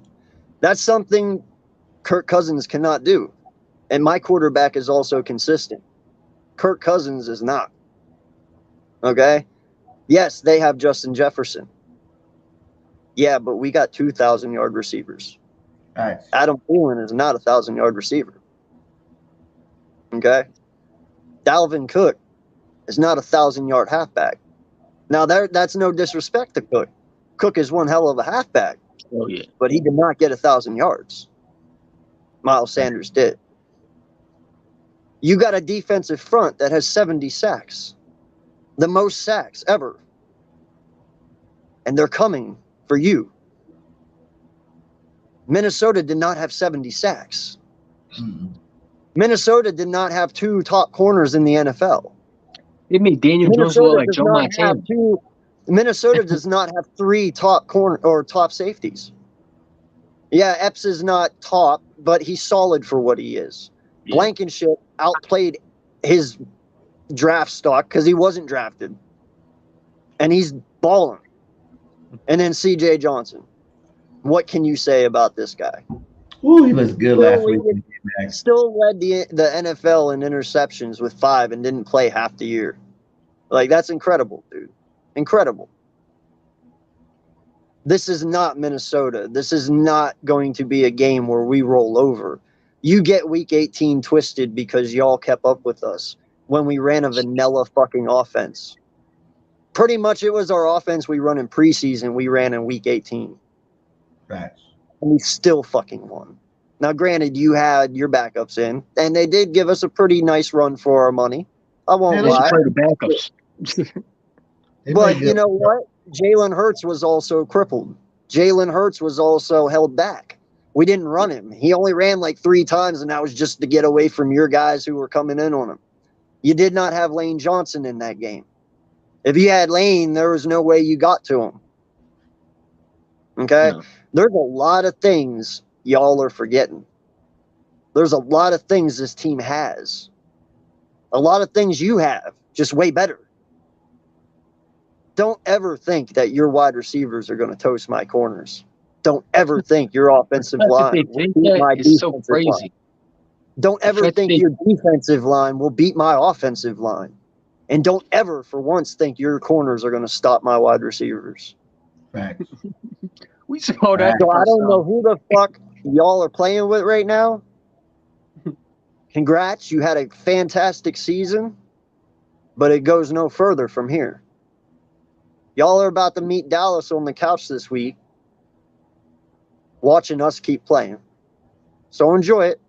That's something Kirk Cousins cannot do. And my quarterback is also consistent. Kirk Cousins is not. Okay? Yes, they have Justin Jefferson. Yeah, but we got 2,000-yard receivers. Facts. Adam Thielen is not a 1,000-yard receiver. Okay? Dalvin Cook is not a 1,000-yard halfback. Now, that's no disrespect to Cook. Cook is one hell of a halfback, Oh yeah. but he did not get 1,000 yards. Miles Sanders did. You got a defensive front that has 70 sacks, the most sacks ever. And they're coming for you. Minnesota did not have 70 sacks. Mm-mm. Minnesota did not have two top corners in the NFL. They made Daniel Jones look like Joe Montana. Minnesota does not have three top corner or top safeties. Yeah, Epps is not top, but he's solid for what he is. Yeah. Blankenship outplayed his draft stock because he wasn't drafted. And he's balling. And then CJ Johnson. What can you say about this guy? Ooh, he was good last week. Still led the NFL in interceptions with 5 and didn't play half the year. Like, that's incredible, dude. Incredible. This is not Minnesota. This is not going to be a game where we roll over. You get week 18 twisted because y'all kept up with us when we ran a vanilla fucking offense. Pretty much it was our offense we run in preseason, we ran in week 18. Facts. And we still fucking won. Now, granted, you had your backups in, and they did give us a pretty nice run for our money. I won't They should lie. play the backups. They But played you good. know what? Jalen Hurts was also crippled. Jalen Hurts was also held back. We didn't run him. He only ran like 3 times, and that was just to get away from your guys who were coming in on him. You did not have Lane Johnson in that game. If you had Lane, there was no way you got to him. Okay? No. There's a lot of things y'all are forgetting. There's a lot of things this team has. A lot of things you have, just way better. Don't ever think that your wide receivers are going to toast my corners. Don't ever think your offensive The fact that they line will think beat that my is so defensive line. crazy. Don't The ever fact that think they- your defensive line will beat my offensive line. And don't ever, for once, think your corners are going to stop my wide receivers. Facts. We saw that. So I first don't know time. who the fuck y'all are playing with right now. Congrats, you had a fantastic season, but it goes no further from here. Y'all are about to meet Dallas on the couch this week, watching us keep playing. So enjoy it.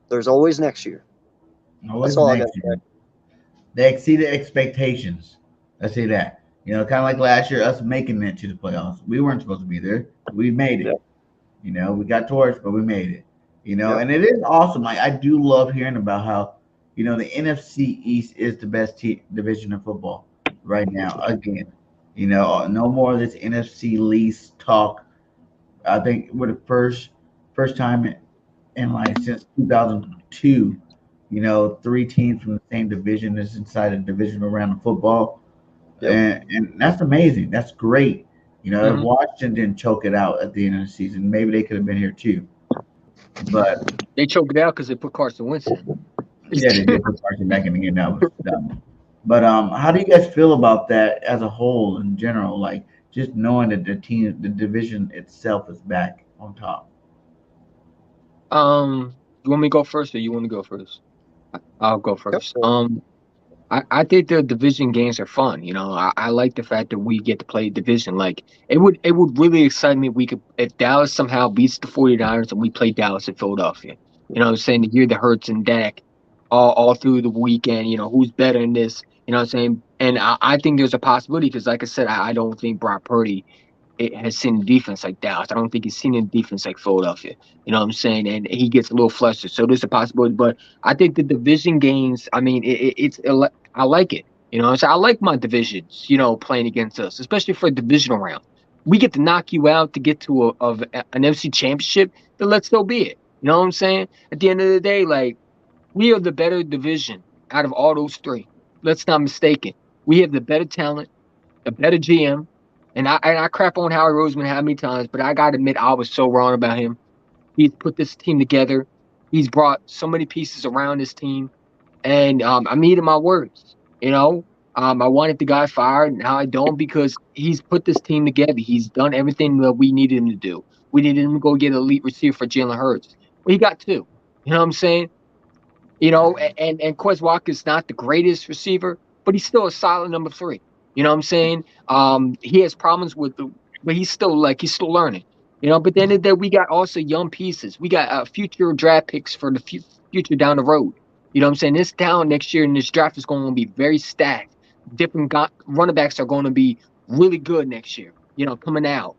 There's always next year. Always That's all I next got. year. They exceeded expectations. Let's say that. Kind of like last year, us making it to the playoffs. We weren't supposed to be there. We made it. Yeah. We got torched, but we made it. Yeah. And it is awesome. Like I do love hearing about how, the NFC East is the best division of football right now. Again, No more of this NFC lease talk. I think we're the first time in like since 2002. Three teams from the same division is inside a divisional round of football, Yep. and that's amazing. That's great. If Hmm. Washington didn't choke it out at the end of the season, maybe they could have been here too. But They choked it out because they put Carson Wentz in. yeah, they did put Carson back in the game. That was dumb. But how do you guys feel about that as a whole in general? Like just knowing that the division itself is back on top. You want me to go first, or you want to go first? I'll go Go first. for it. I think the division games are fun. I like the fact that we get to play division. Like it would really excite me if we could if Dallas somehow beats the 49ers and we play Dallas at Philadelphia. What I'm saying? To hear the Hurts and Dak all through the weekend, who's better in this, what I'm saying? And I think there's a possibility because like I said, I don't think Brock Purdy it has seen defense like Dallas. I don't think he's seen a defense like Philadelphia. You know what I'm saying? And he gets a little flustered. So there's a possibility. But I think the division games, I mean, I like it. So I like my divisions, playing against us, especially for a divisional round. We get to knock you out to get to an NFC championship, then let's so be it. You know what I'm saying? At the end of the day, like, we are the better division out of all those three. Let's not mistake it. We have the better talent, a better GM. And I crap on Howie Roseman how many times, but I gotta admit I was so wrong about him. He's put this team together. He's brought so many pieces around this team, and I'm eating my words. I wanted the guy fired, and now I don't because he's put this team together. He's done everything that we needed him to do. We needed him to go get an elite receiver for Jalen Hurts. Well, he got two. You know what I'm saying? And Quez Walker's not the greatest receiver, but he's still a solid number three. You know what I'm saying? He has problems but he's still learning. But then we got also young pieces. We got future draft picks for the future down the road. You know what I'm saying? This talent next year in this draft is going to be very stacked. Different running backs are going to be really good next year. Coming out.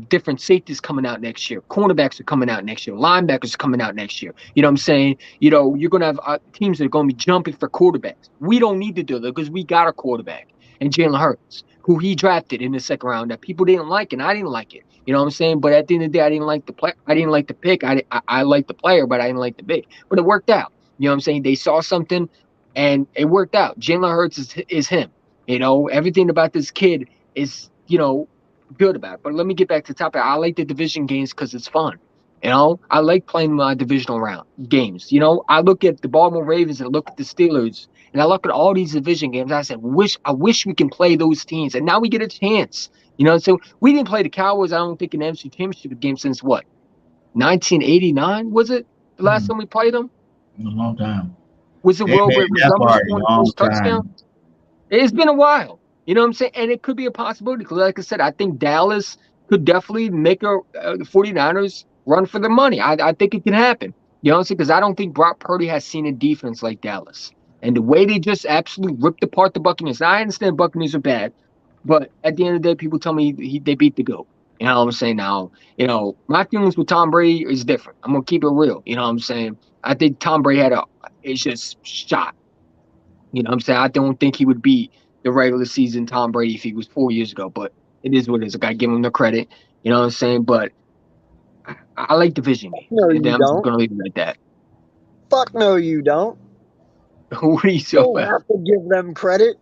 Different safeties coming out next year. Cornerbacks are coming out next year. Linebackers are coming out next year. You know what I'm saying? You're going to have teams that are going to be jumping for quarterbacks. We don't need to do that because we got a quarterback and Jalen Hurts, who he drafted in the second round that people didn't like, and I didn't like it. You know what I'm saying? But at the end of the day, I didn't like the play. I didn't like the pick. I liked the player, but I didn't like the pick. But it worked out. You know what I'm saying? They saw something, and it worked out. Jalen Hurts is him. Everything about this kid is good about it. But let me get back to the topic. I like the division games because it's fun. I like playing my divisional round games. I look at the Baltimore Ravens and look at the Steelers, and I look at all these division games. I said, I wish we can play those teams, and now we get a chance. So we didn't play the Cowboys. I don't think in the NFC Championship game since what, 1989 was it the last Hmm, time we played them? a long time. Was it They Will made it that Montgomery far a scoring the long first touchdown? time. It's been a while. You know what I'm saying? And it could be a possibility because, like I said, I think Dallas could definitely make the 49ers run for their money. I think it can happen. You know what I'm saying? Because I don't think Brock Purdy has seen a defense like Dallas. And the way they just absolutely ripped apart the Buccaneers. Now, I understand Buccaneers are bad, but at the end of the day, people tell me they beat the GOAT. You know what I'm saying? Now, my feelings with Tom Brady is different. I'm going to keep it real. You know what I'm saying? I think Tom Brady it's just shot. You know what I'm saying? I don't think he would beat the regular season Tom Brady if he was 4 years ago, but it is what it is. I got to give him the credit. You know what I'm saying? But I like division games. No, And you I'm just don't. going to leave it like that. Fuck no, you don't. What are you You so don't about? have to give them credit.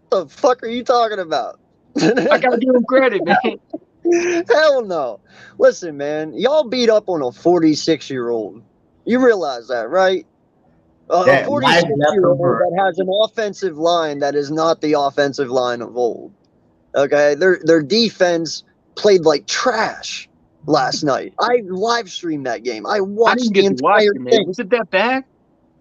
The fuck are you talking about? I got to give him credit, man. Hell no. Listen, man, y'all beat up on a 46-year-old. You realize that, right? A That life left from 46-year-old her. that has an offensive line that is not the offensive line of old. Okay, their defense played like trash last night. I live streamed that game. I I watched didn't the get to watch entire it, man. thing. Was it that bad?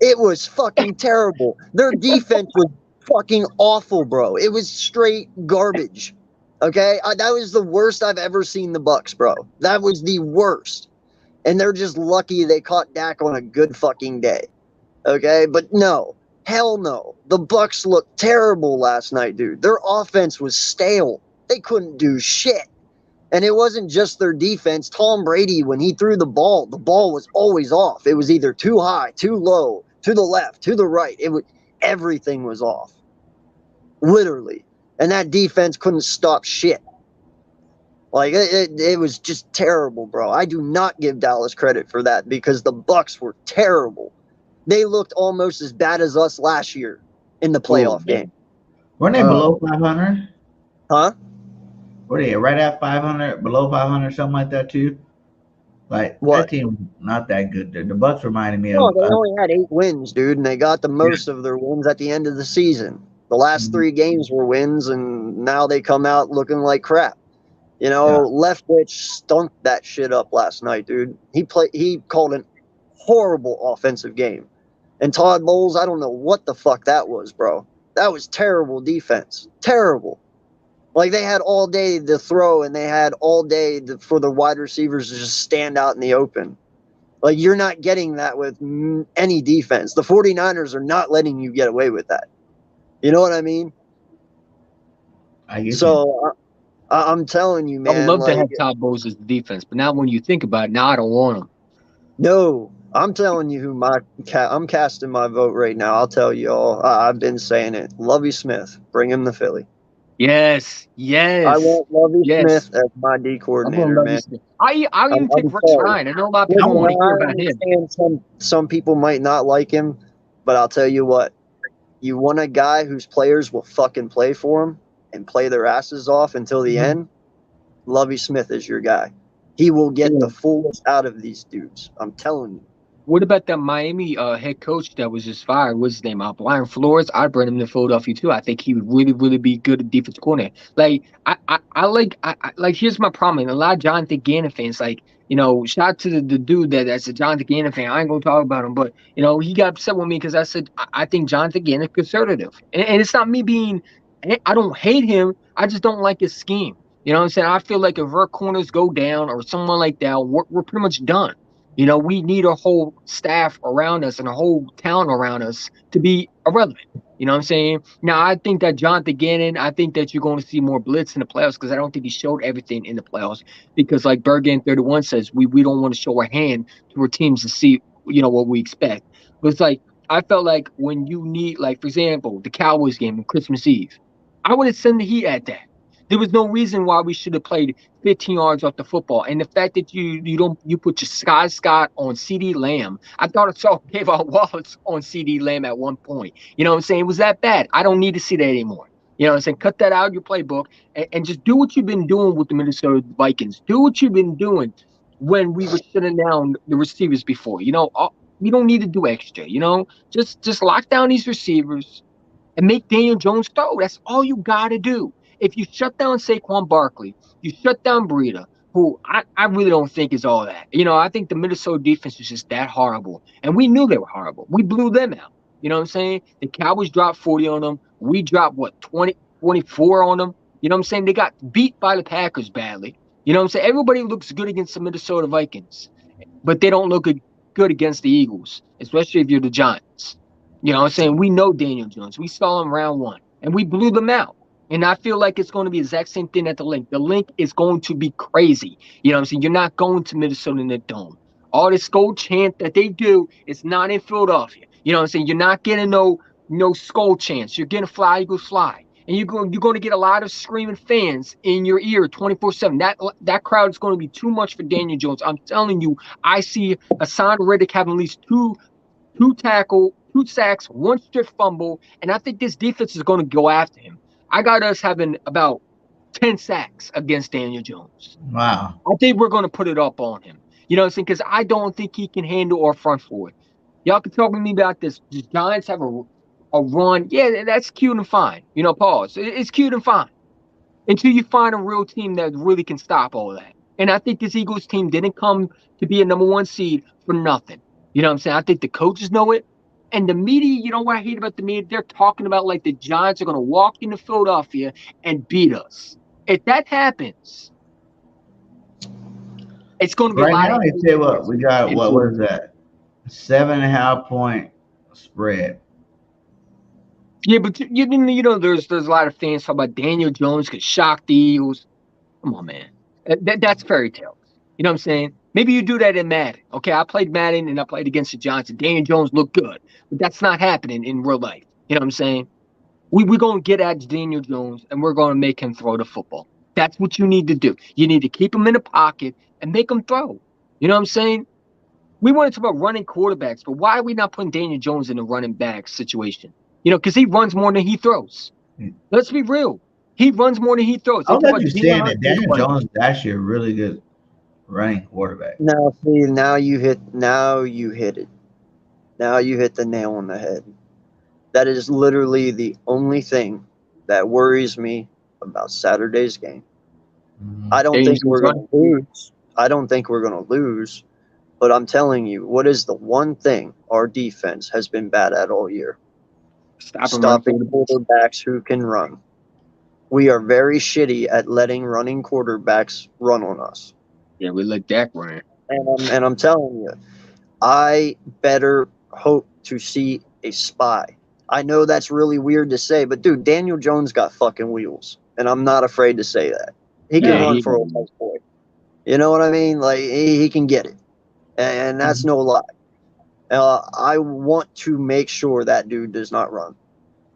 It was fucking terrible. Their defense was fucking awful, bro. It was straight garbage. Okay, that was the worst I've ever seen the Bucks, bro. That was the worst, and they're just lucky they caught Dak on a good fucking day. Okay, but no, hell no. The Bucks looked terrible last night, dude. Their offense was stale. They couldn't do shit. And it wasn't just their defense. Tom Brady, when he threw the ball was always off. It was either too high, too low, to the left, to the right. Everything was off. Literally. and that defense couldn't stop shit. Like it was just terrible, bro. I do not give Dallas credit for that because the Bucs were terrible. They looked almost as bad as us last year in the playoff game. Weren't they below 500? Huh? Were they right at 500, below 500, something like that too? Like What? that team, not that good. The Bucks reminded me No, of. they only had 8 wins, dude, and they got the most of their wins at the end of the season. The last 3 games were wins, and now they come out looking like crap. You know, Leftwich stunk that shit up last night, dude. He called an horrible offensive game. And Todd Bowles, I don't know what the fuck that was, bro. That was terrible defense. Terrible. Like, they had all day to throw, and they had all day for the wide receivers to just stand out in the open. Like, you're not getting that with any defense. The 49ers are not letting you get away with that. You know what I mean? I get so, I'm telling you, man. I would love like, to have Todd Bowles as the defense, but now when you think about it, now I don't want him. No, I'm telling you who I'm casting my vote right now. I'll tell you all. I've been saying it. Lovie Smith. Bring him to Philly. Yes. I want Lovie Smith as my D coordinator, man. I'll even take Rex Ryan. I know a lot of people Listen, want to hear I about him. understand some people might not like him, but I'll tell you what. You want a guy whose players will fucking play for him and play their asses off until the end? Lovie Smith is your guy. He will get the fullest out of these dudes. I'm telling you. What about that Miami head coach that was just fired? What's his name? Brian Flores. I'd bring him to Philadelphia too. I think he would really, really be good at defense coordinator. Like I like. Here's my problem. And a lot of Jonathan Gannon fans, like, you know, shout out to the dude that's a Jonathan Gannon fan. I ain't gonna talk about him, but you know, he got upset with me because I said I think Jonathan Gannon is conservative, and it's not me being. I don't hate him. I just don't like his scheme. You know what I'm saying? I feel like if our corners go down or someone like that, we're pretty much done. You know, we need a whole staff around us and a whole town around us to be irrelevant. You know what I'm saying? Now, I think that Jonathan Gannon, I think that you're going to see more blitz in the playoffs because I don't think he showed everything in the playoffs. Because like Bergen 31 says, we don't want to show our hand to our teams to see, you know, what we expect. But it's like, I felt like when you need, like, for example, the Cowboys game on Christmas Eve, I would have sent the Heat at that. There was no reason why we should have played 15 yards off the football. And the fact that you put your Sky Scott on CD Lamb, I thought it all gave out Wallace on CD Lamb at one point. You know what I'm saying? Was that bad? I don't need to see that anymore. You know what I'm saying? Cut that out of your playbook and just do what you've been doing with the Minnesota Vikings. Do what you've been doing when we were shutting down the receivers before. You know, we don't need to do extra. You know, just lock down these receivers and make Daniel Jones throw. That's all you got to do. If you shut down Saquon Barkley, you shut down Breida, who I really don't think is all that. You know, I think the Minnesota defense is just that horrible. And we knew they were horrible. We blew them out. You know what I'm saying? The Cowboys dropped 40 on them. We dropped, 20, 24 on them? You know what I'm saying? They got beat by the Packers badly. You know what I'm saying? Everybody looks good against the Minnesota Vikings, but they don't look good against the Eagles, especially if you're the Giants. You know what I'm saying? We know Daniel Jones. We saw him round 1, and we blew them out. And I feel like it's going to be the exact same thing at the Link. The Link is going to be crazy. You know what I'm saying? You're not going to Minnesota in the Dome. All this skull chant that they do is not in Philadelphia. You know what I'm saying? You're not getting no skull chants. You're getting Fly Eagles Fly. And you're going to get a lot of screaming fans in your ear 24/7. That crowd is going to be too much for Daniel Jones. I'm telling you, I see Hassan Reddick having at least two sacks, 1 strip fumble, and I think this defense is going to go after him. I got us having about 10 sacks against Daniel Jones. Wow. I think we're going to put it up on him. You know what I'm saying? Because I don't think he can handle our front forward. Y'all can talk to me about this. The Giants have a run. Yeah, that's cute and fine. You know, pause. It's cute and fine. Until you find a real team that really can stop all that. And I think this Eagles team didn't come to be a number 1 seed for nothing. You know what I'm saying? I think the coaches know it. And the media, you know what I hate about the media? They're talking about like the Giants are going to walk into Philadelphia and beat us. If that happens, it's going to be right a lot now. of. They say what we got. What is that? 7.5 point spread. Yeah, but you know, there's a lot of fans talk about Daniel Jones could shock the Eagles. Come on, man. That's fairy tales. You know what I'm saying? Maybe you do that in Madden. Okay, I played Madden and I played against the Giants, and Daniel Jones looked good. But that's not happening in real life. You know what I'm saying? We're going to get at Daniel Jones and we're going to make him throw the football. That's what you need to do. You need to keep him in the pocket and make him throw. You know what I'm saying? We want to talk about running quarterbacks, but why are we not putting Daniel Jones in a running back situation? Because he runs more than he throws. Let's be real. He runs more than he throws. I They was talk about actually Jalen saying that Hurts. Daniel Jones is actually a really good running quarterback. Now, see, now you hit it. Now you hit the nail on the head. That is literally the only thing that worries me about Saturday's game. I don't think we're going to lose. I don't think we're going to lose. But I'm telling you, what is the one thing our defense has been bad at all year? Stopping quarterbacks who can run. We are very shitty at letting running quarterbacks run on us. Yeah, we let Dak run. And I'm telling you, I better hope to see a spy. I know that's really weird to say, but dude, Daniel Jones got fucking wheels, and I'm not afraid to say that. He can run for a nice boy. You know what I mean? Like he can get it, and that's no lie. I want to make sure that dude does not run.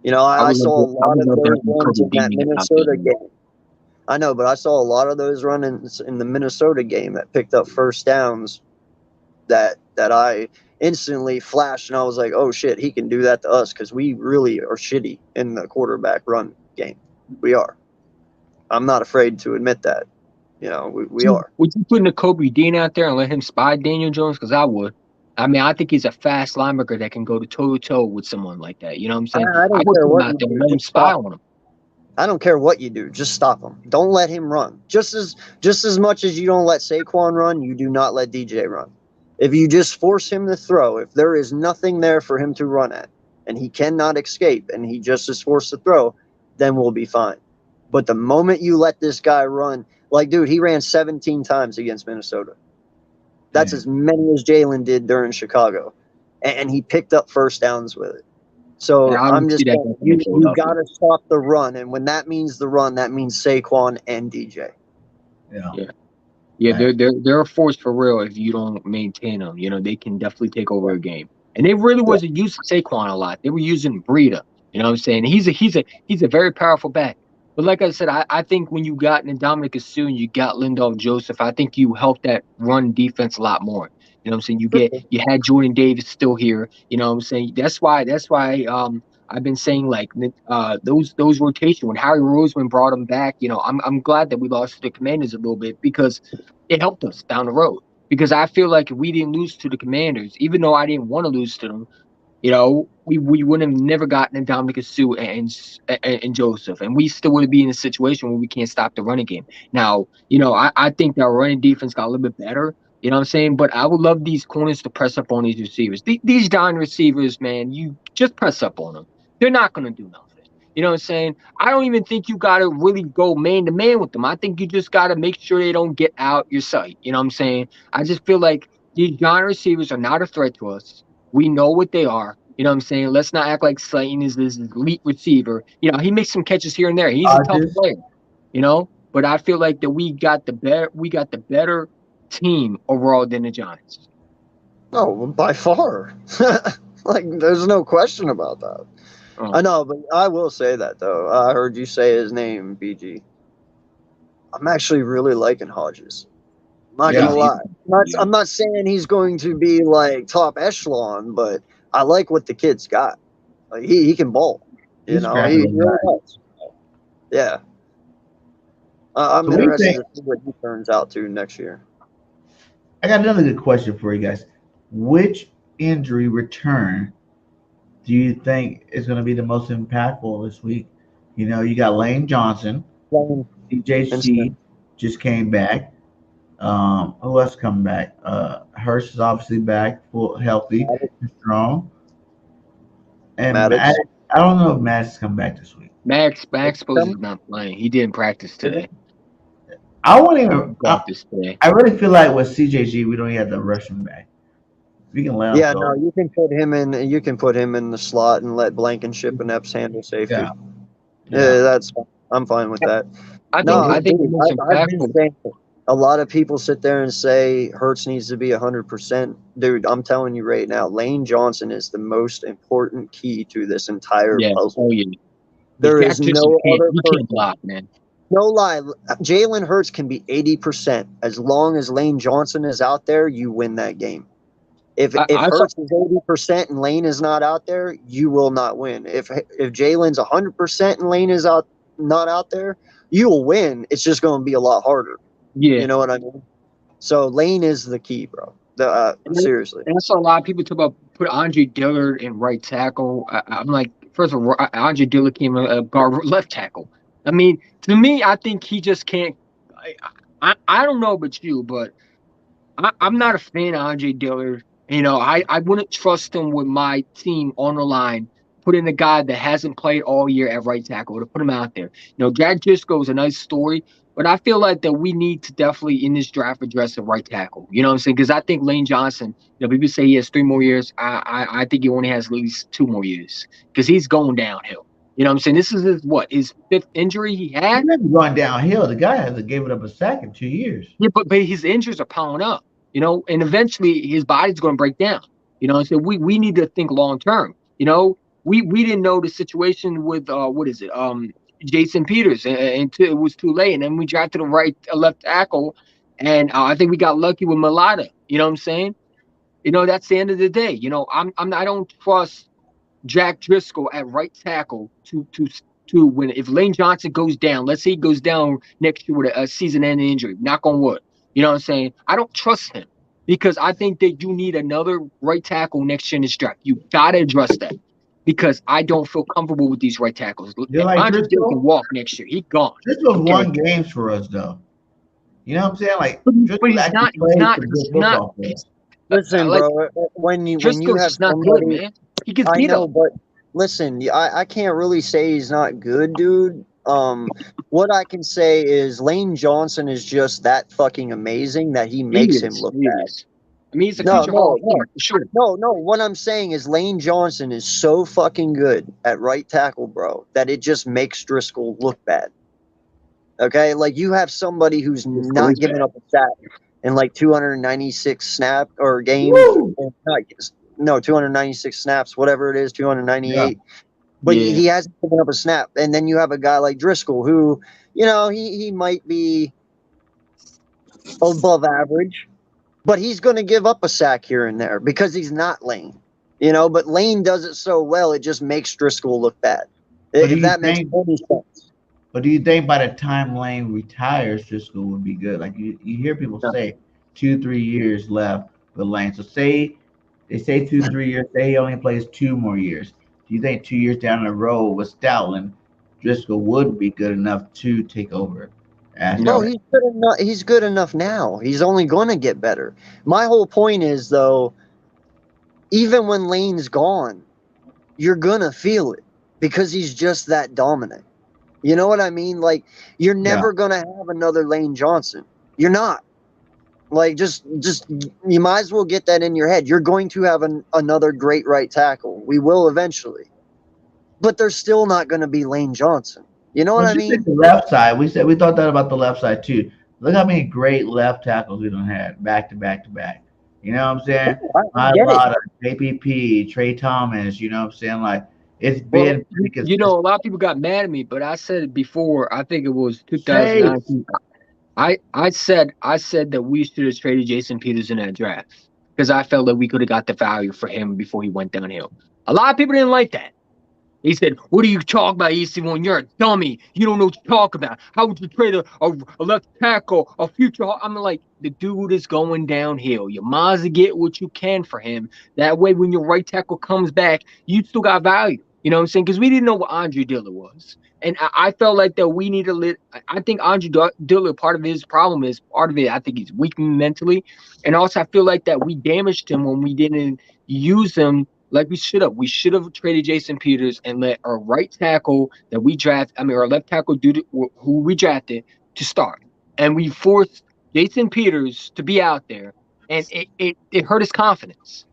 I saw a lot of those runs in that Minnesota game. I know, but I saw a lot of those runs in the Minnesota game that picked up first downs that I instantly flashed, and I was like, oh shit, he can do that to us because we really are shitty in the quarterback run game. We are. I'm not afraid to admit that. We are. Would you put Kobe Dean out there and let him spy Daniel Jones? Because I would. I mean, I think he's a fast linebacker that can go to toe-to-toe with someone like that. You know what I'm saying? I don't would care put him what out you there and do, let him just spy stop on him. I don't care what you do. Just stop him. Don't let him run. Just as much as you don't let Saquon run, you do not let DJ run. If you just force him to throw, if there is nothing there for him to run at, and he cannot escape, and he just is forced to throw, then we'll be fine. But the moment you let this guy run, like, dude, he ran 17 times against Minnesota. That's as many as Jalen did during Chicago. And he picked up first downs with it. So I'm just saying, you got to stop the run. And when that means the run, that means Saquon and DJ. Yeah, they're a force for real if you don't maintain them. They can definitely take over a game. And they really wasn't using Saquon a lot. They were using Breida. You know what I'm saying? He's a very powerful back. But like I said, I think when you got Ndamukong Suh and you got Linval Joseph, I think you helped that run defense a lot more. You know what I'm saying? You had Jordan Davis still here. You know what I'm saying? That's why I've been saying like those rotation when Harry Roseman brought him back. I'm glad that we lost to the Commanders a little bit because it helped us down the road. Because I feel like if we didn't lose to the Commanders, even though I didn't want to lose to them, we would have never gotten Ndamukong Suh and Joseph, and we still would be in a situation where we can't stop the running game. Now, I think that our running defense got a little bit better. You know what I'm saying? But I would love these corners to press up on these receivers. These giant receivers, man, you just press up on them. They're not going to do nothing. You know what I'm saying? I don't even think you got to really go man-to-man with them. I think you just got to make sure they don't get out your sight. You know what I'm saying? I just feel like these giant receivers are not a threat to us. We know what they are. You know what I'm saying? Let's not act like Slayton is this elite receiver. He makes some catches here and there. He's a tough player, But I feel like that we got the better team overall than the Giants. Oh, by far. Like, there's no question about that. Oh. I know, but I will say that, though. I heard you say his name, BG. I'm actually really liking Hodges. I'm not going to lie. I'm not saying he's going to be, like, top echelon, but I like what the kid's got. Like, he can bowl. He really does. Yeah. I'm interested to see what he turns out to next year. I got another good question for you guys. Which injury return do you think is going to be the most impactful this week? You got Lane Johnson, DJC just came back. Who else coming back? Hurst is obviously back, full, healthy, and strong. And Maddox, I don't know if Maddox is coming back this week. Max supposed to not playing. He didn't practice today. I won't even practice today. I really feel like with CJG, we don't even have to rush him back. We can let him go. No, you can put him in. You can put him in the slot and let Blankenship and Epps handle safety. Yeah, that's. I'm fine with that. I think I've been saying, a lot of people sit there and say Hurts needs to be 100%. Dude, I'm telling you right now, Lane Johnson is the most important key to this entire puzzle. There Jack is just no can't. other He can't person. block, man. No lie, Jalen Hurts can be 80%. As long as Lane Johnson is out there, you win that game. If I saw. Hurts is 80% and Lane is not out there, you will not win. If Jalen's 100% and Lane is not out there, you will win. It's just going to be a lot harder. Yeah. You know what I mean? So Lane is the key, bro. Seriously. And I saw a lot of people talk about put Andre Dillard in right tackle. I'm like, first of all, Andre Dillard came a guard left tackle. I mean, to me, I think he just can't. I don't know about you, but I'm not a fan of Andre Dillard. I wouldn't trust him with my team on the line. Put in a guy that hasn't played all year at right tackle to put him out there. Jack Driscoll is a nice story, but I feel like that we need to definitely in this draft address the right tackle. You know what I'm saying? Because I think Lane Johnson. People say he has 3 more years. I think he only has at least 2 more years because he's going downhill. You know what I'm saying? This is his fifth injury he He's had. never going downhill. The guy hasn't given up a sack in 2 years. Yeah, but his injuries are piling up, and eventually his body's going to break down. So we need to think long term. We didn't know the situation with what is it, Jason Peters, and it was too late, and then we drafted a left tackle, and I think we got lucky with Mulata. You know what I'm saying? That's the end of the day. I don't trust Jack Driscoll at right tackle to when if Lane Johnson goes down, let's say he goes down next year with a season-ending injury, knock on wood. You know what I'm saying? I don't trust him because I think that you need another right tackle next year in this draft. You gotta address that because I don't feel comfortable with these right tackles. You like Andre Dillard can Driscoll? walk next year. He gone. This was Okay, won games for us, though. You know what I'm saying? Like but Driscoll he's actually not. He's played not. some good He's not. football for us. Listen, Like bro, when you Driscoll's have just not good, somebody, man. He gets I beat know, up. but listen, I can't really say he's not good, dude. What I can say is Lane Johnson is just that fucking amazing that he He makes him is. look He bad. is. I mean, he's a No, future Hall no, of no, Famer for sure. no. What I'm saying is Lane Johnson is so fucking good at right tackle, bro, that it just makes Driscoll look bad. Okay, like you have somebody who's Driscoll not is giving bad. up a sack in like 296 snap or games. Woo! No, 296 snaps, whatever it is, Yeah. 298. But Yeah. he hasn't given up a snap. And then you have a guy like Driscoll who, he might be above average, but he's going to give up a sack here and there because he's not Lane. But Lane does it so well, it just makes Driscoll look bad. But do If you that makes think? any sense. But do you think by the time Lane retires, Driscoll would be good? Like you hear people say, 2-3 years left with Lane. So say they say 2-3 years. Say he only plays 2 more years. Do you think 2 years down the road with Stoutland, Driscoll would be good enough to take over? Bro, No. After he's good enough. He's good enough now. He's only going to get better. My whole point is, though, even when Lane's gone, you're going to feel it because he's just that dominant. You know what I mean? Like, you're yeah, never going to have another Lane Johnson. You're not. Like, just you might as well get that in your head. You're going to have another great right tackle. We will eventually. But there's still not going to be Lane Johnson. You know what well, I just like mean? the left side, we thought that about the left side too. Look how many great left tackles we don't had back to back to back. You know what I'm saying? I get it. Mailata, JPP, Trey Thomas. You know what I'm saying? Like it's Well, been pretty a consistent. lot of people got mad at me, but I said it before. I think it was Say 2019. I said that we should have traded Jason Peters in that draft because I felt that we could have got the value for him before he went downhill. A lot of people didn't like that. He said, "What are you talking about, EC1? You're a dummy. You don't know what you're talking about. How would you trade a left tackle, a future?" I'm like, the dude is going downhill. You might as well get what you can for him. That way, when your right tackle comes back, you still got value. You know what I'm saying? Because we didn't know what Andre Dillard was. And I felt like that we need to let. I think Andre Dillard, part of his problem is part of it. I think he's weak mentally. And also, I feel like that we damaged him when we didn't use him like we should have. We should have traded Jason Peters and let our right tackle that we draft, our left tackle dude who we drafted to start. And we forced Jason Peters to be out there, and it hurt his confidence.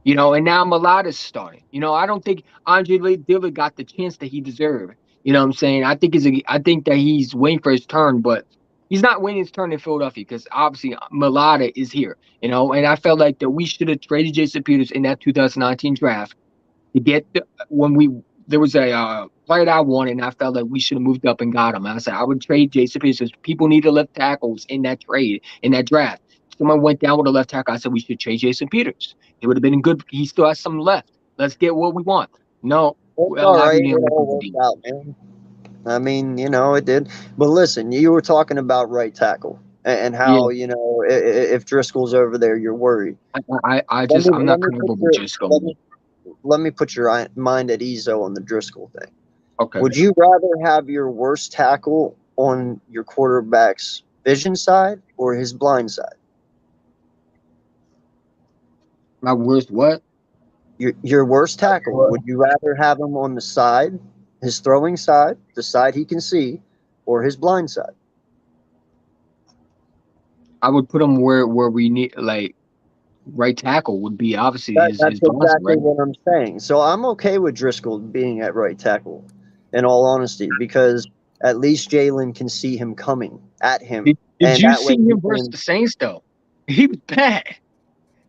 And now Mulata's starting. I don't think Andre Dillard got the chance that he deserved. You know what I'm saying? I think that he's waiting for his turn, but he's not waiting his turn in Philadelphia because obviously Mulata is here. And I felt like that we should have traded Jason Peters in that 2019 draft to get when we there was a player that I wanted, and I felt like we should have moved up and got him. I said I would trade Jason Peters. People needed left tackles in that trade, in that draft. Someone went down with a left tackle. I said we should trade Jason Peters. It would have been good. He still has some left. Let's get what we want. No, It's well, all right. Lavi It didn't like all his worked deal. out, man. I mean, it did. But listen, you were talking about right tackle and Yeah, how, if Driscoll's over there, you're worried. I'm not comfortable with Driscoll. Let me put your mind at ease though on the Driscoll thing. Okay. Would you rather have your worst tackle on your quarterback's vision side or his blind side? My worst what? Your worst tackle. Would you rather have him on the side, his throwing side, the side he can see, or his blind side? I would put him where we need, like, right tackle would be obviously his That's blind side, exactly right? what I'm saying. So I'm okay with Driscoll being at right tackle, in all honesty, because at least Jalen can see him coming at him. Did and you that way see he him versus can- the Saints though? He was bad.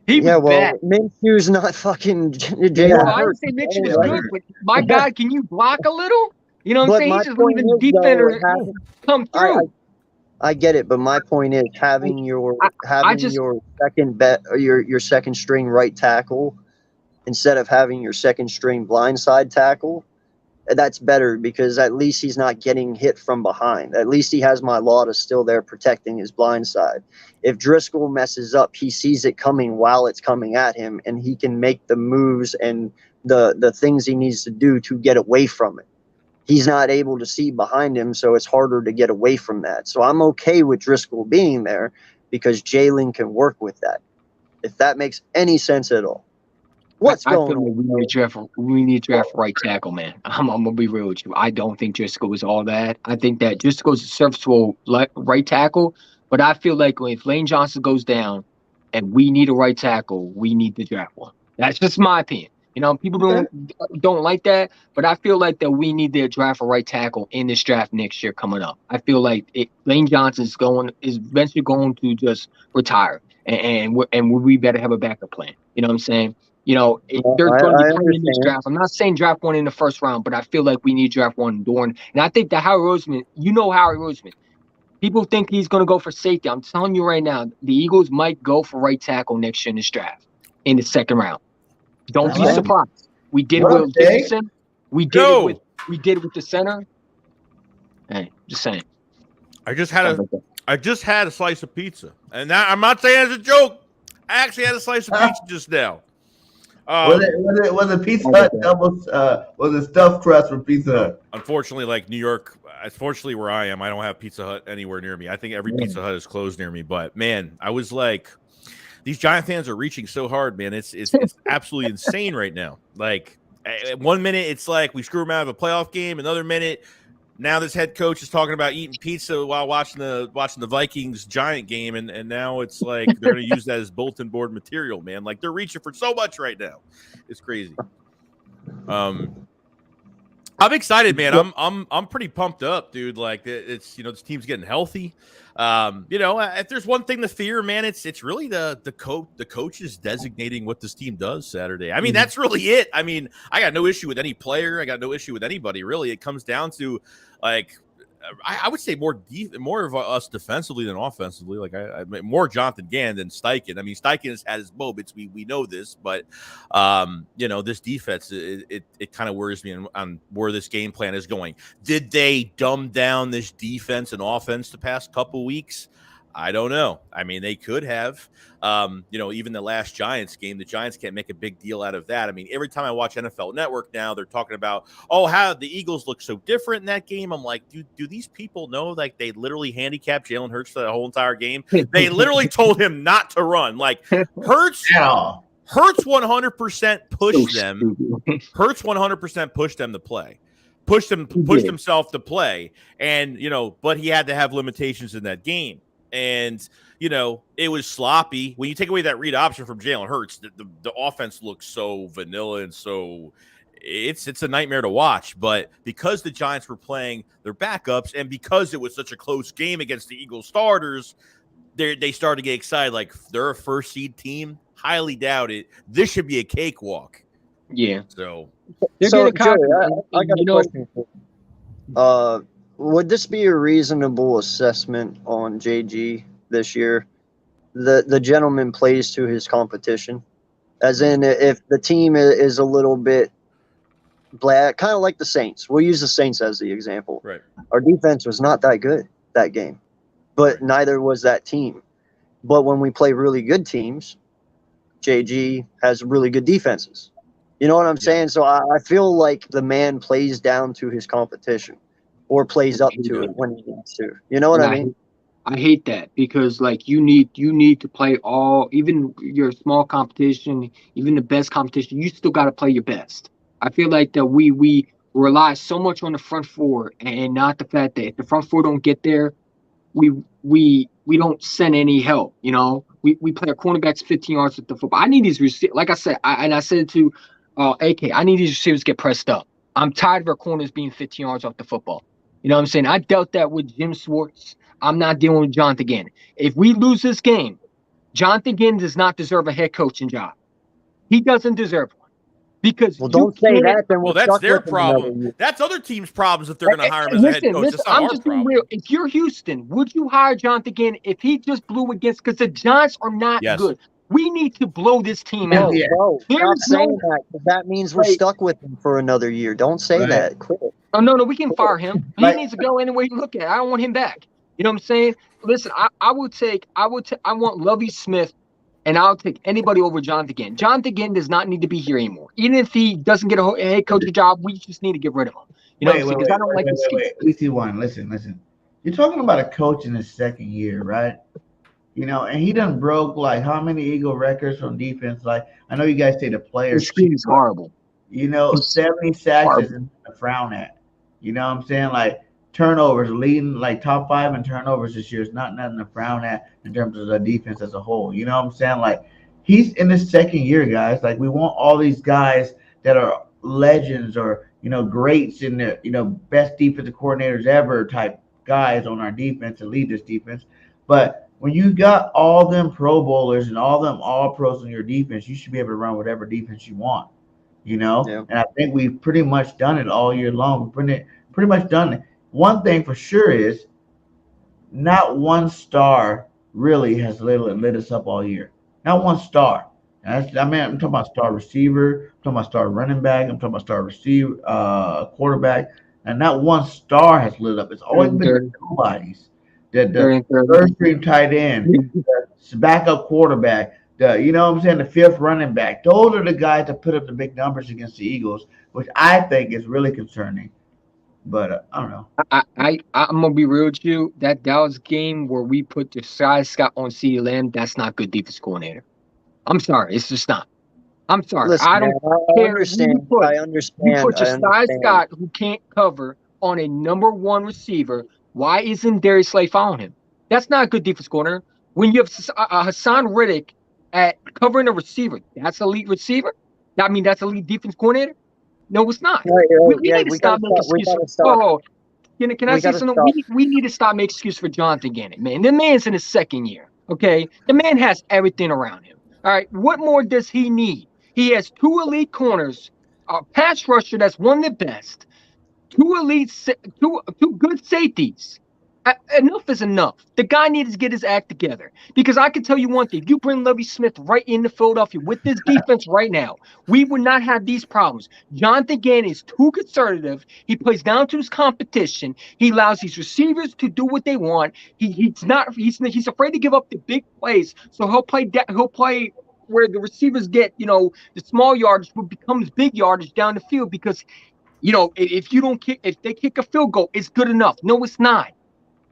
He Yeah, was well, bad. Minshew's not fucking Well, Jalen I didn't Hurts. say Mitch was Anyway. good, but my God, can you block a little? You know what I'm But saying? my He's just point leaving the is, though, defender come I, through. I get it, but my point is having your second bet or your second string right tackle instead of having your second string blindside tackle. That's better because at least he's not getting hit from behind. At least he has Mailata still there protecting his blind side. If Driscoll messes up, he sees it coming while it's coming at him, and he can make the moves and the things he needs to do to get away from it. He's not able to see behind him, so it's harder to get away from that. So I'm okay with Driscoll being there because Jalen can work with that. If that makes any sense at all. What's I going feel like on? we need to draft right tackle, man. I'm gonna be real with you. I don't think Driscoll is all that. I think that Driscoll's a serviceable right tackle, but I feel like if Lane Johnson goes down and we need a right tackle, we need to draft one. That's just my opinion. People don't like that, but I feel like that we need to draft a right tackle in this draft next year coming up. I feel like Lane Johnson is eventually going to just retire, and we better have a backup plan. You know what I'm saying? There's going to be I plenty in this understand. draft. I'm not saying draft one in the first round, but I feel like we need draft one during. And I think that Harry Roseman, Harry Roseman, people think he's going to go for safety. I'm telling you right now, the Eagles might go for right tackle next year in this draft in the second round. Don't be surprised. We did it with Dickinson. We did it with the center. Hey, just saying. I just had a slice of pizza, and now, I'm not saying it's a joke. I actually had a slice of pizza just now. Was it Pizza Hut? Was it stuffed crust from Pizza Hut? Unfortunately, like New York, unfortunately where I am, I don't have Pizza Hut anywhere near me. I think every Pizza Hut is closed near me. But man, I was like, these Giant fans are reaching so hard, man. It's absolutely insane right now. Like 1 minute it's like we screw them out of a playoff game. Another minute, now this head coach is talking about eating pizza while watching the Vikings Giant game, and now it's like they're going to use that as bulletin board material, man. Like they're reaching for so much right now. It's crazy. I'm excited, man. I'm pretty pumped up, dude. Like it's this team's getting healthy. If there's one thing to fear, man, it's really the coaches designating what this team does Saturday. I mean, that's really it. I mean, I got no issue with any player. I got no issue with anybody. Really, it comes down to like I would say more of us defensively than offensively. Like I more Jonathan Gann than Steichen. I mean, Steichen has had his moments. We know this, but this defense it kind of worries me on where this game plan is going. Did they dumb down this defense and offense the past couple weeks? I don't know. I mean, they could have. Even the last Giants game, the Giants can't make a big deal out of that. I mean, every time I watch NFL Network now, they're talking about, how the Eagles look so different in that game. I'm like, do these people know like they literally handicapped Jalen Hurts for the whole entire game? They literally told him not to run. Like Hurts 100% pushed them. Hurts 100% pushed them to play. Pushed himself to play. And, but he had to have limitations in that game. And, it was sloppy. When you take away that read option from Jalen Hurts, the offense looks so vanilla and so it's a nightmare to watch. But because the Giants were playing their backups and because it was such a close game against the Eagles starters, they started to get excited. Like they're a first seed team. Highly doubt it. This should be a cakewalk. Yeah. So They're So, getting cocky. Joey, I got You a know, question for you. Would this be a reasonable assessment on JG this year? The gentleman plays to his competition, as in if the team is a little bit black, kind of like the Saints. We'll use the Saints as the example. Right. Our defense was not that good that game, but neither was that team. But when we play really good teams, JG has really good defenses. You know what I'm saying? So I feel like the man plays down to his competition or plays up to it when he needs to. You know what I mean? I hate that because like you need to play all, even your small competition, even the best competition, you still got to play your best. I feel like that we rely so much on the front four and not the fact that if the front four don't get there, we don't send any help. You know, we play our cornerbacks 15 yards with the football. I need these receivers. Like I said, I said it to AK. I need these receivers to get pressed up. I'm tired of our corners being 15 yards off the football. You know what I'm saying? I dealt that with Jim Swartz. I'm not dealing with Jonathan Gannon. If we lose this game, Jonathan Gannon does not deserve a head coaching job. He doesn't deserve one because Well, you don't say can't. that. Then Well, we're that's stuck their with him another problem. year. That's other teams' problems if they're going to hire him as a head coach. That's not I'm our just being problem. real. If you're Houston, would you hire Jonathan Gannon if he just blew against? Because the Giants are not Yes. good. We need to blow this team Yeah, out. yeah. Bro, There stop is saying no. that because that means we're Like, stuck with him for another year. Don't say Right. that. Quit it. oh no, we can fire him. He Like- needs to go any way you look at it. I don't want him back. You know what I'm saying? Listen, I want Lovie Smith, and I'll take anybody over Jonathan Gannon. Jonathan Gannon does not need to be here anymore. Even if he doesn't get a head coaching job, we just need to get rid of him. You know what I'm saying? Because I don't like this scheme. EC1, listen. You're talking about a coach in his second year, right? You know, and he done broke like how many Eagle records from defense? Like I know you guys say the This players, scheme is horrible. you know, 70 sacks isn't a frown at. You know what I'm saying? Like turnovers, leading like top 5 in turnovers this year is not nothing to frown at in terms of the defense as a whole. You know what I'm saying? Like he's in his second year, guys. Like we want all these guys that are legends or greats in the best defensive coordinators ever type guys on our defense to lead this defense. But when you got all them Pro Bowlers and all them All Pros on your defense, you should be able to run whatever defense you want. Yeah. And I think we've pretty much done it all year long. We've pretty much done it. One thing for sure is not one star really has lit us up all year. Not one star. I'm talking about star receiver, I'm talking about star running back, I'm talking about star receiver, quarterback, and not one star has lit up. It's always been nobodies. The third string tight end, the backup quarterback, the fifth running back. Those are the guys that put up the big numbers against the Eagles, which I think is really concerning. But I don't know. I'm gonna be real with you. That Dallas game where we put Josiah Scott on CeeDee Lamb, that's not good defense coordinator. I'm sorry, it's just not. I'm sorry. Listen, I don't I care. understand. You put Josiah Scott, who can't cover, on a number one receiver. Why isn't Darius Slay following him? That's not a good defense corner. When you have Hassan Riddick at covering a receiver, that's elite receiver. I mean, that's elite defense coordinator. No, it's not. We need to stop making excuses. Oh, can I say something? We need to stop making excuses for Jonathan Gannon, man. The man's in his second year. Okay, the man has everything around him. All right, what more does he need? He has 2 elite corners, a pass rusher that's one of the best, 2 good safeties. Enough is enough. The guy needs to get his act together. Because I can tell you one thing: if you bring Lovie Smith right into Philadelphia with this defense right now, we would not have these problems. Jonathan Gannon is too conservative. He plays down to his competition. He allows these receivers to do what they want. He's afraid to give up the big plays. So he'll play where the receivers get, the small yardage, but becomes big yardage down the field because, if they kick a field goal, it's good enough. No, it's not.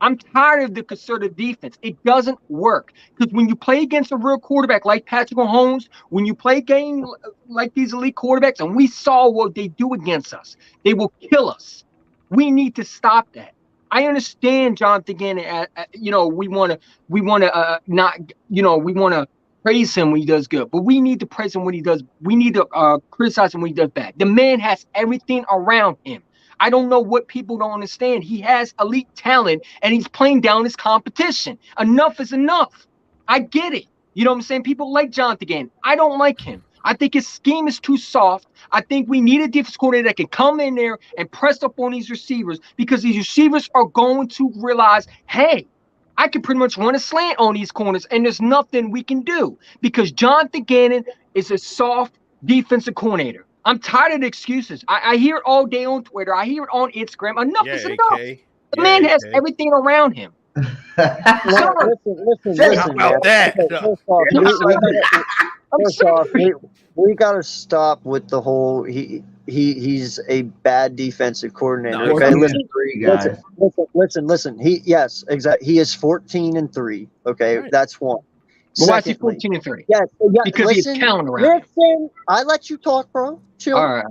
I'm tired of the conservative defense. It doesn't work because when you play against a real quarterback like Patrick Mahomes, when you play a game like these elite quarterbacks, and we saw what they do against us, they will kill us. We need to stop that. I understand, Jonathan Gannon. We want to praise him when he does good, but we need to praise him when he does. We need to criticize him when he does bad. The man has everything around him. I don't know what people don't understand. He has elite talent, and he's playing down his competition. Enough is enough. I get it. You know what I'm saying? People like Jonathan Gannon. I don't like him. I think his scheme is too soft. I think we need a defense coordinator that can come in there and press up on these receivers, because these receivers are going to realize, hey, I can pretty much run a slant on these corners, and there's nothing we can do because Jonathan Gannon is a soft defensive coordinator. I'm tired of the excuses. I hear it all day on Twitter. I hear it on Instagram. Enough is enough. The man has everything around him. Listen, How about man. that? First off, we got to stop with the whole he's a bad defensive coordinator. No, okay, listen. He is 14-3. Okay, right. That's one. But why is he 14-3? Yeah, because he's talent around him. Listen, I let you talk, bro. Chill. All right.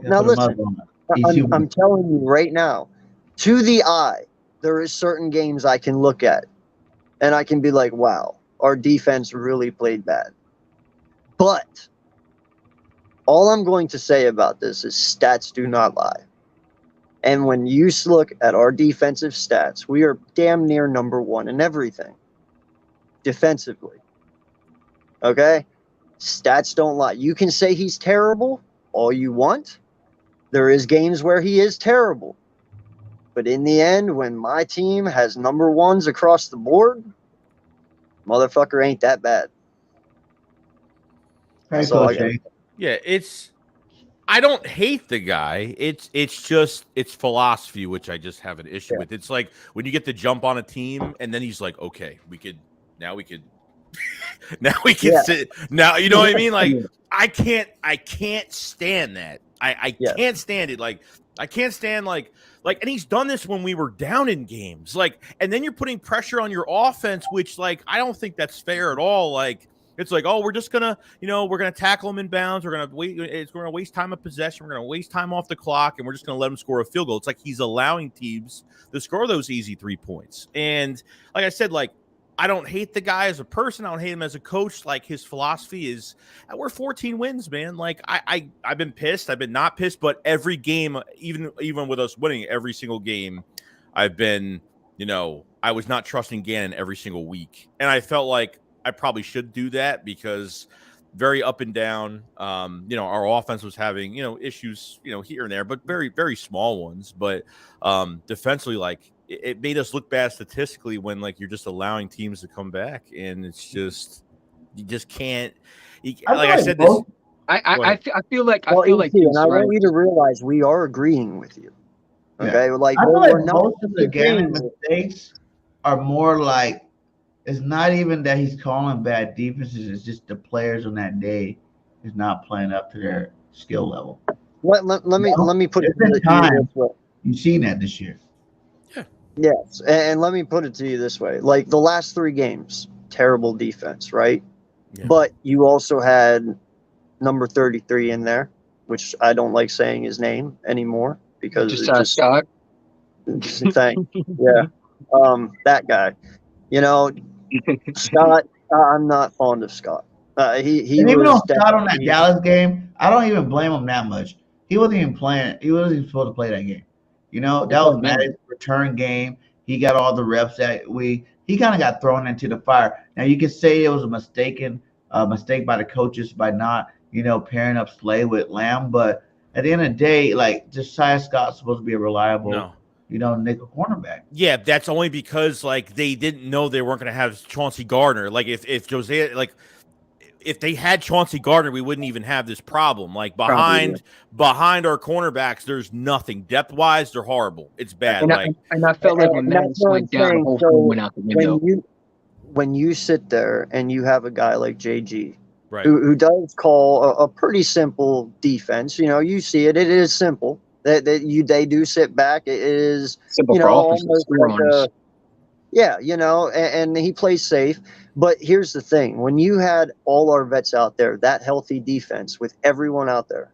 Now listen, I'm telling you right now, to the eye, there is certain games I can look at, and I can be like, wow, our defense really played bad. But all I'm going to say about this is stats do not lie. And when you look at our defensive stats, we are damn near number one in everything defensively. Okay? Stats don't lie. You can say he's terrible all you want. There is games where he is terrible. But in the end, when my team has number ones across the board, motherfucker ain't that bad. That's all yeah, I don't hate the guy. It's just philosophy, which I just have an issue with. It's like when you get the jump on a team and then he's like, okay, we could sit now, you know what I mean? Like I can't stand that. I can't stand it. Like I can't stand like and he's done this when we were down in games. Like, and then you're putting pressure on your offense, which like I don't think that's fair at all. Like it's like, oh, we're just gonna, we're gonna tackle him in bounds. We're gonna waste time of possession. We're gonna waste time off the clock, and we're just gonna let him score a field goal. It's like he's allowing teams to score those easy 3 points. And like I said, like I don't hate the guy as a person. I don't hate him as a coach. Like his philosophy is, we're 14 wins, man. Like I've been pissed. I've been not pissed, but every game, even with us winning every single game, I've been, I was not trusting Gannon every single week, and I felt like I probably should do that because very up and down. Our offense was having, issues, here and there, but very, very small ones. But defensively, like it made us look bad statistically when like you're just allowing teams to come back, and it's just you just can't. I said this. I feel like and I want you to realize we are agreeing with you. Okay, yeah. like I feel we're like not most of the Gannon mistakes are more like it's not even that he's calling bad defenses. It's just the players on that day is not playing up to their skill level. Let me put it to you this way. You've seen that this year. Yeah. Yes, and let me put it to you this way: like the last 3 games, terrible defense, right? Yeah. But you also had number 33 in there, which I don't like saying his name anymore because it's just Scott. Thing, yeah, that guy. Scott, I'm not fond of Scott. He even on Scott on that Dallas game, I don't even blame him that much. He wasn't even playing. He wasn't even supposed to play that game. That was Matt's return game. He got all the reps that he kind of got thrown into the fire. Now you can say it was a mistake by the coaches by not, pairing up Slay with Lamb. But at the end of the day, like Josiah Scott's supposed to be a reliable, nickel cornerback. Yeah, that's only because like they didn't know they weren't going to have Chauncey Gardner. Like if Josiah, like if they had Chauncey Gardner, we wouldn't even have this problem. Like behind our cornerbacks, there's nothing depth wise. They're horrible. It's bad. And I felt like when Matt went down, the whole thing went out the window. When you sit there and you have a guy like JG, right, who does call a pretty simple defense, you see it. It is simple. They do sit back. It is simple almost like and he plays safe. But here's the thing: when you had all our vets out there, that healthy defense with everyone out there,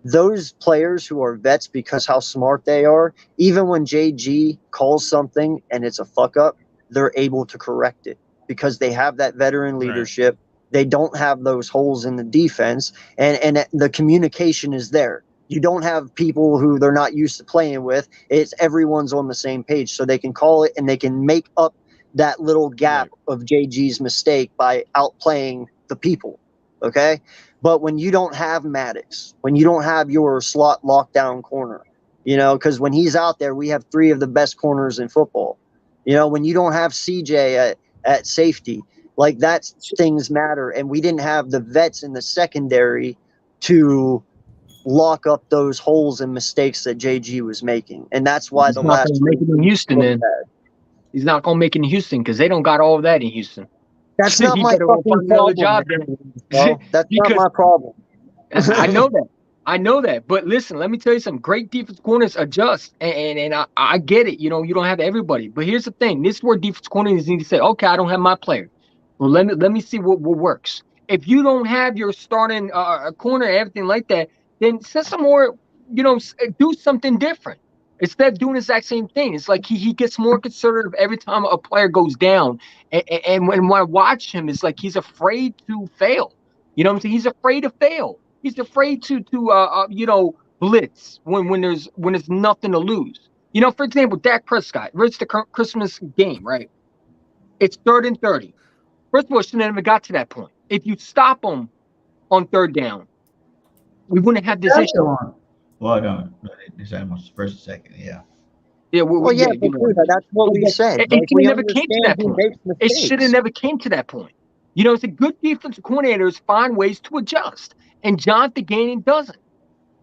those players who are vets because how smart they are, even when JG calls something and it's a fuck up, they're able to correct it because they have that veteran leadership. Right. They don't have those holes in the defense, and the communication is there. You don't have people who they're not used to playing with. It's everyone's on the same page, so they can call it and they can make up that little gap of JG's mistake by outplaying the people. okay? But when you don't have Maddox, when you don't have your slot lockdown corner, you know, because when he's out there, we have 3 of the best corners in football. You know, when you don't have CJ at safety, like that, things matter. And we didn't have the vets in the secondary to lock up those holes and mistakes that JG was making. And that's why He's the not last going to make it in Houston, then. He's not going to make it in Houston because they don't got all of that in Houston. That's not He my better go fucking find another problem. job then. Bro. That's not Because- my problem. I know that. I know that. But listen, let me tell you something. Great defense corners adjust. And I get it. You know, you don't have everybody. But here's the thing. This is where defense corners need to say, okay, I don't have my player. Well, let me see what works. If you don't have your starting corner and everything like that, then set some more, you know, do something different. Instead of doing the exact same thing. It's like he gets more conservative every time a player goes down. And when I watch him, it's like he's afraid to fail. You know what I'm saying? He's afraid to fail. He's afraid to you know, blitz when there's nothing to lose. You know, for example, Dak Prescott. It's the Christmas game, right? It's 3rd and 30. First of all, shouldn't have even got to that point. If you stop him on 3rd down, we wouldn't have this issue. Well, no, this almost first and second, yeah. Yeah, Well, yeah, you know. that's what we said. It Like, should we have never came to that understand he point. makes It mistakes. should have never came to that point. You know, it's a good defensive coordinators find ways to adjust, and Jonathan Gannon doesn't.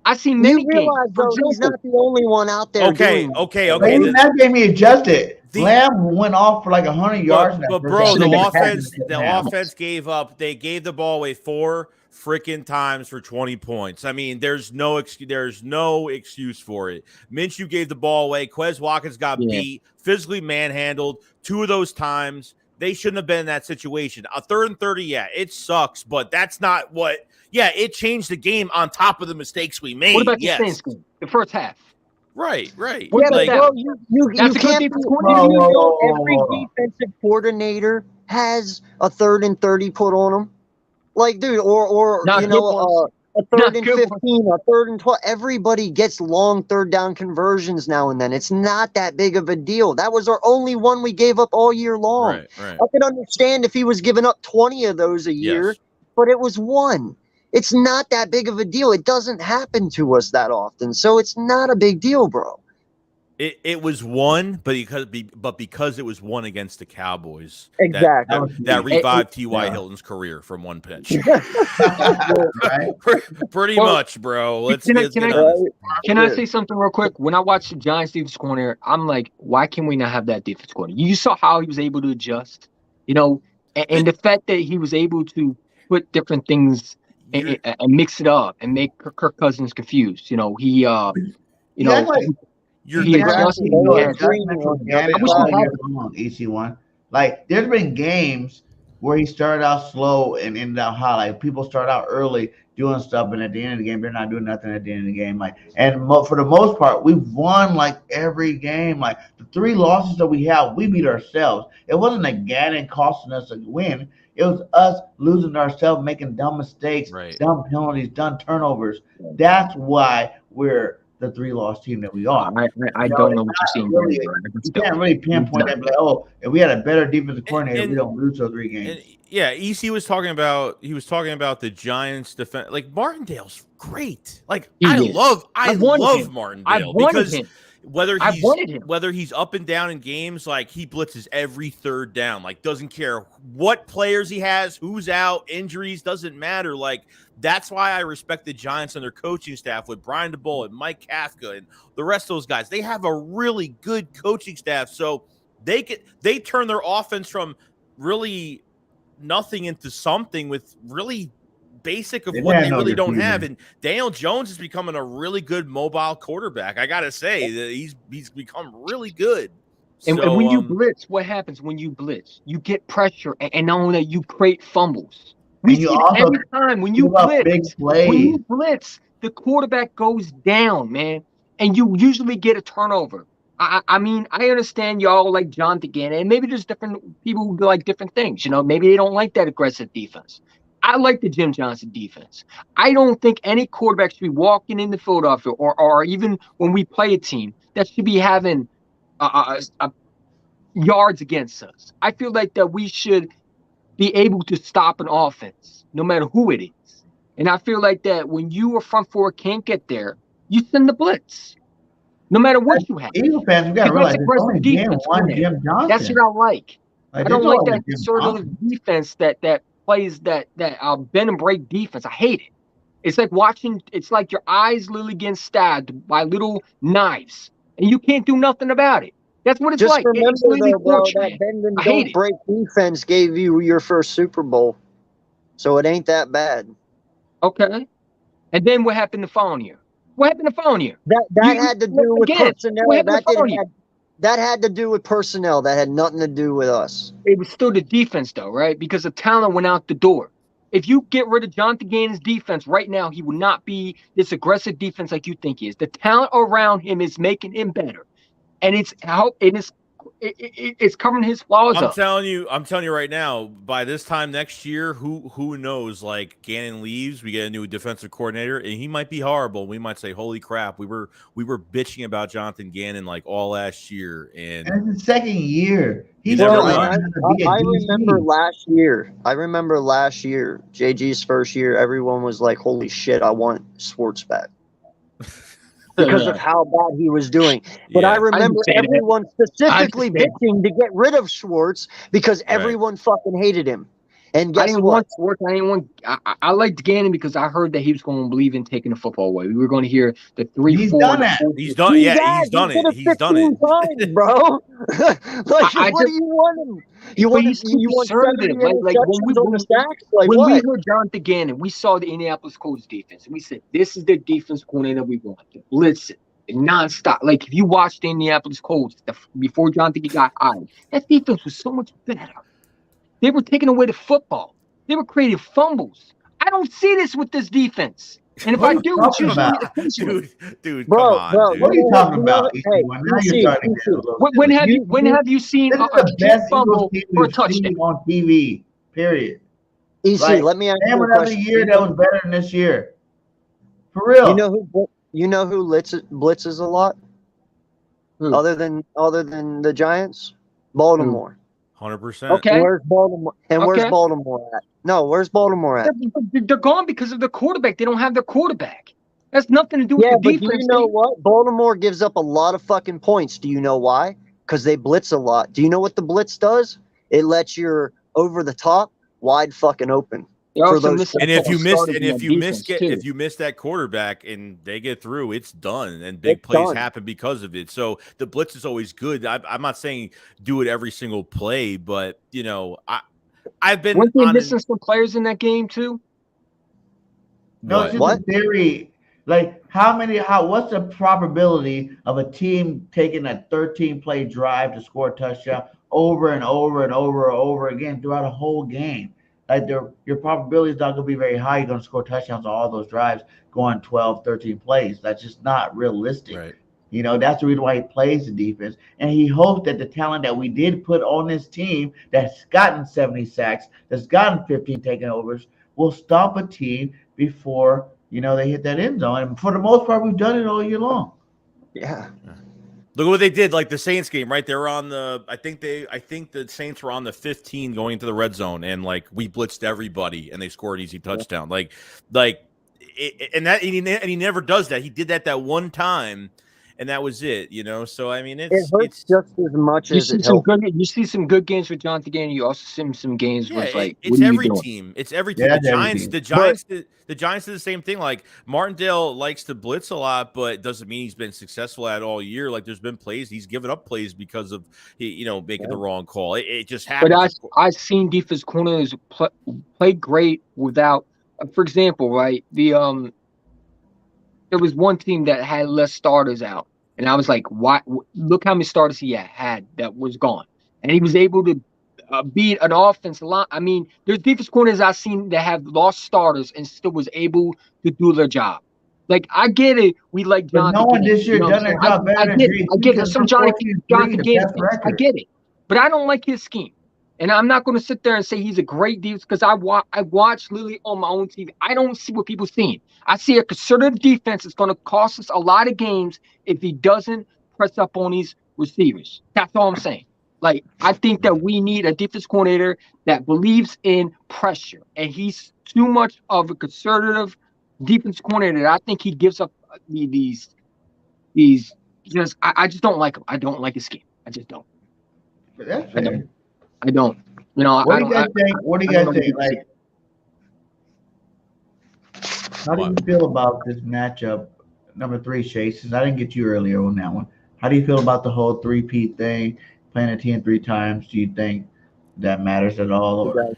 I see many You realize, games. For though, he's example, not the only one out there Okay, doing that. okay, But okay. even that game, he adjusted. The- Lamb went off for like 100 yards. in that But first bro, half. Should've the never offense, happened. the Yeah. offense gave up. They gave the ball away 4 freaking times for 20 points. I mean, there's no excuse for it. Minshew gave the ball away. Quez Watkins got beat, physically manhandled 2 of those times. They shouldn't have been in that situation. A 3rd and 30, yeah, it sucks, but that's not what. Yeah, it changed the game on top of the mistakes we made. What about the yes. Saints game? The first half. Right. What Yeah, about but that? bro, you That's a good can't defense be, coordinator. you know, Whoa. every defensive coordinator has a 3rd and 30 put on them. Like, dude, or Not you good know, ones. a Not 3rd and good 15, a 3rd and 12. Everybody gets long 3rd down conversions now and then. It's not that big of a deal. That was our only one we gave up all year long. Right. I can understand if he was giving up 20 of those a year, Yes. but it was 1. It's not that big of a deal. It doesn't happen to us that often, so it's not a big deal, bro. It was 1, but because it was 1 against the Cowboys, Exactly. that revived T.Y. Hilton's career from 1 pitch. Right? Pretty Well, much, bro. Let's can I- get can I- honest. Can I say something real quick? When I watched the Giants defense coordinator, I'm like, why can we not have that defense coordinator? You saw how he was able to adjust, you know, and the fact that he was able to put different things and mix it up and make Kirk Cousins confused. You know, he, you know, You're he correct. adjusted. Exactly. He had- Gannon I wish all he had year long, EC1. Like, there's been games where he started out slow and ended out high. Like, people start out early doing stuff, and at the end of the game, they're not doing nothing at the end of the game. Like, and for the most part, we've won like every game. Like, the 3 losses that we have, we beat ourselves. It wasn't a Gannon costing us a win. It was us losing ourselves, making dumb mistakes, Right. dumb penalties, dumb turnovers. That's why we're the 3-loss team that we are. I don't know what you're seeing. Really, you can't really pinpoint that. Like, oh, if we had a better defensive coordinator, we don't lose those 3 games. And yeah, EC was talking about the Giants defense. Like, Martindale's great. Like, I love Martindale I've wanted because him. whether he's up and down in games, like, he blitzes every 3rd down. Like, doesn't care what players he has, who's out, injuries, doesn't matter. Like, that's why I respect the Giants and their coaching staff with Brian DeBoer and Mike Kafka and the rest of those guys. They have a really good coaching staff, so they turn their offense from really nothing into something with really basic of what they really don't have. And Daniel Jones is becoming a really good mobile quarterback. I gotta say that he's become really good. And when you blitz, what happens when you blitz? You get pressure, and not only that, you create fumbles. We see it every time when you blitz, the quarterback goes down, man, and you usually get a turnover. I mean, I understand y'all like Jonathan Gannon, and maybe there's different people who like different things. You know, maybe they don't like that aggressive defense. I like the Jim Johnson defense. I don't think any quarterback should be walking into Philadelphia or even when we play a team that should be having yards against us. I feel like that we should be able to stop an offense, no matter who it is. And I feel like that when you or front four can't get there, you send the blitz, no matter what you have. Eagle fans, we got to Because realize that's there's only aggressive been defense. one Jim That's Johnson. what I like. I There's don't like only that Jim conservative Johnson. defense that plays that bend and break defense. I hate it. It's like it's like your eyes literally getting stabbed by little knives, and you can't do nothing about it. That's what it's Just like. remember, It's literally though, bro, that torture. bend and I hate don't it. break defense gave you your first Super Bowl. So it ain't that bad. Okay. And then what happened the following year? What happened the following year? That had to do with again, personnel. what happened the following year? That had to do with personnel. That had nothing to do with us. It was still the defense, though, right? Because the talent went out the door. If you get rid of Jonathan Gannon's defense right now, he will not be this aggressive defense like you think he is. The talent around him is making him better, and it's covering his flaws I'm up. telling you right now, by this time next year, who knows? Like Gannon leaves, we get a new defensive coordinator, and he might be horrible. We might say, "Holy crap, we were bitching about Jonathan Gannon like all last year." And it's his second year. He's never still know. learning how to be a I DC. remember last year, JG's first year. Everyone was like, "Holy shit, I want Schwartz back." Because of how bad he was doing. But I remember everyone specifically bitching to get rid of Schwartz because everyone fucking hated him. And guess I didn't what? want Schwartz. I liked Gannon because I heard that he was going to believe in taking the football away. We were going to hear the 3, He's 4. done that. He's done. Yeah, he's done it. He's done it, times, bro. Like, what do you want him? You want 70 interceptions on the sacks? Like when what? we heard Jonathan Gannon, we saw the Indianapolis Colts defense, and we said, "This is the defense coordinator we want. The blitzing, nonstop." Like if you watched the Indianapolis Colts before Jonathan got hired, that defense was so much better. They were taking away the football. They were creating fumbles. I don't see this with this defense. And if I do, it's usually dude, bro, come on, bro, dude. What are you talking about? Hey, Now you're starting to get a little when have you seen This a is the best fumble Eagles team for a we've touchdown? seen on TV. Period. EC, Like, let me ask name you a another question. year that was better than this year. For real. You know who blitzes a lot? Who? Other than the Giants? Baltimore. 100%. Okay. Where's Baltimore? Where's Baltimore at? No, where's Baltimore at? They're gone because of the quarterback. They don't have their quarterback. That's nothing to do with the but defense. do you know what? Baltimore gives up a lot of fucking points. Do you know why? Because they blitz a lot. Do you know what the blitz does? It lets your over the top wide fucking open. For those, and if you miss that quarterback and they get through, it's done, and big plays happen because of it. So the blitz is always good. I'm not saying do it every single play, but you know, I've been missing some players in that game too. No, it's just a theory. Like what's the probability of a team taking a 13-play drive to score a touchdown over and over and over and over again throughout a whole game? Like your probability is not going to be very high. You're going to score touchdowns on all those drives going 12, 13 plays. That's just not realistic. Right. You know, that's the reason why he plays the defense. And he hopes that the talent that we did put on this team that's gotten 70 sacks, that's gotten 15 takeovers, will stop a team before, you know, they hit that end zone. And for the most part, we've done it all year long. Yeah. Look at what they did, like the Saints game, right? They were on the I think the Saints were on the 15 going into the red zone, and like we blitzed everybody and they scored an easy touchdown. And he never does that. He did that one time, and that was it, you know. So I mean, it's just as much as it helps. You see some good games with Jonathan Gannon. You also see some games with like it's every team. It's every team. Yeah, The Giants did the same thing. Like Martindale likes to blitz a lot, but it doesn't mean he's been successful at all year. Like there's been plays he's given up plays because of making the wrong call. It just happens. But I've seen defense corners play great without. For example, right, there was one team that had less starters out, and I was like, "Why? Look how many starters he had that was gone," and he was able to beat an offense a lot. I mean, there's defense corners I've seen that have lost starters and still was able to do their job. Like I get it, we like Jonathan. But no one this year done their job better than Green. I get it. Some Jonathan Gannon. I get it, but I don't like his scheme. And I'm not going to sit there and say he's a great defense because I watch literally on my own TV. I don't see what people seeing. I see a conservative defense that's going to cost us a lot of games if he doesn't press up on these receivers. That's all I'm saying. Like, I think that we need a defense coordinator that believes in pressure, and he's too much of a conservative defense coordinator. I think he gives up these just. I just don't like him. I don't like his scheme. I just don't. But that's I fair. don't. I don't. You know, What I do you don't. guys think? What do you I guys don't know think? what to Like, how do you feel about this matchup? Number 3, Shay, since I didn't get you earlier on that one. How do you feel about the whole 3-peat thing, playing a team 3 times? Do you think that matters at all? Or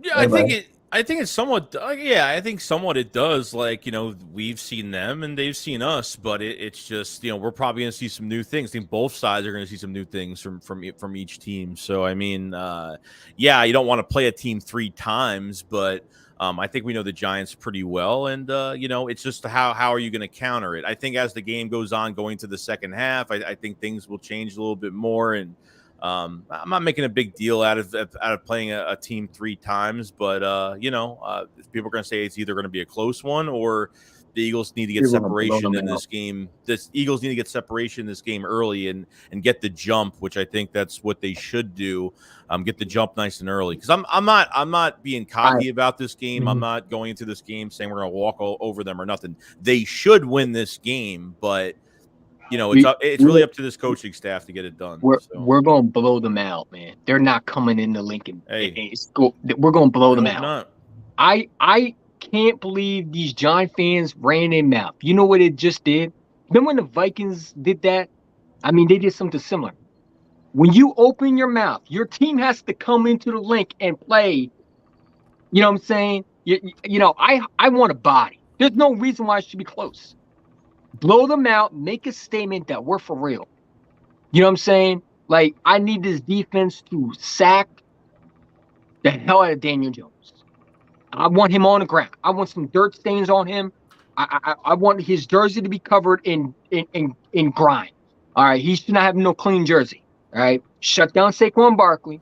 Yeah, everybody? I think it's somewhat. Yeah, I think somewhat it does. Like, you know, we've seen them and they've seen us, but it's just, you know, we're probably going to see some new things. I think both sides are going to see some new things from each team. So I mean, yeah, you don't want to play a team 3 times, but I think we know the Giants pretty well, and you know, it's just how are you going to counter it? I think as the game goes on, going to the second half, I think things will change a little bit more, and I'm not making a big deal out of playing a team 3 times, but you know, people are going to say it's either going to be a close one or the Eagles need to get We're gonna blow separation them in out. this game. This Eagles need to get separation in this game early and get the jump, which I think that's what they should do. Get the jump nice and early, because I'm not being cocky about this game. I'm not going into this game saying we're going to walk over them or nothing. They should win this game, but you know, it's really up to this coaching staff to get it done. We're gonna blow them out, man. They're not coming into Lincoln. Hey, we're gonna blow them out. Not. I can't believe these Giant fans ran their mouth. You know what it just did? Remember when the Vikings did that? I mean, they did something similar. When you open your mouth, your team has to come into the link and play. You know what I'm saying? You know, I want a body. There's no reason why it should be close. Blow them out, make a statement that we're for real. You know what I'm saying? Like, I need this defense to sack the hell out of Daniel Jones. I want him on the ground. I want some dirt stains on him. I want his jersey to be covered in grime. All right, he should not have no clean jersey. All right, shut down Saquon Barkley,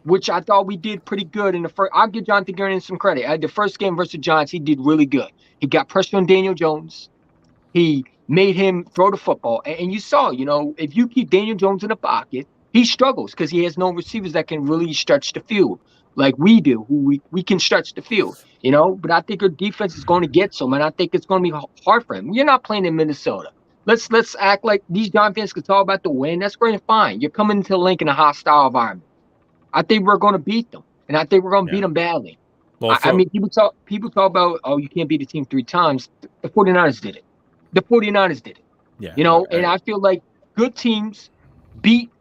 which I thought we did pretty good in the first. I'll give Jonathan Gannon some credit. The first game versus the Giants, he did really good. He got pressure on Daniel Jones. He made him throw the football. And you saw, you know, if you keep Daniel Jones in the pocket, he struggles because he has no receivers that can really stretch the field like we do, who we can stretch the field, you know. But I think our defense is going to get some, and I think it's going to be hard for him. You're not playing in Minnesota. Let's act like these Giant fans can talk about the win. That's great and fine. You're coming into Lincoln in a hostile environment. I think we're going to beat them, and I think we're going to beat them badly. Well, I mean, people talk about, oh, you can't beat a team 3 times. The 49ers did it. The 49ers did it. Yeah. You know, and I feel like good teams beat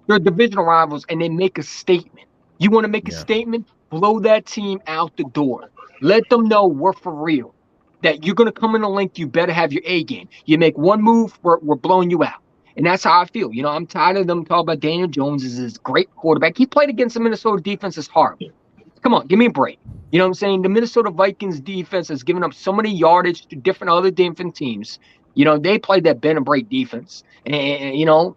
their divisional rivals and they make a statement. You want to make a statement? Blow that team out the door. Let them know we're for real. That you're going to come in the link, you better have your A game. You make one move, we're blowing you out. And that's how I feel. You know, I'm tired of them talking about Daniel Jones as this great quarterback. He played against the Minnesota defense is horrible. Come on, give me a break. You know what I'm saying? The Minnesota Vikings defense has given up so many yardage to different teams. You know, they played that bend and break defense. And you know,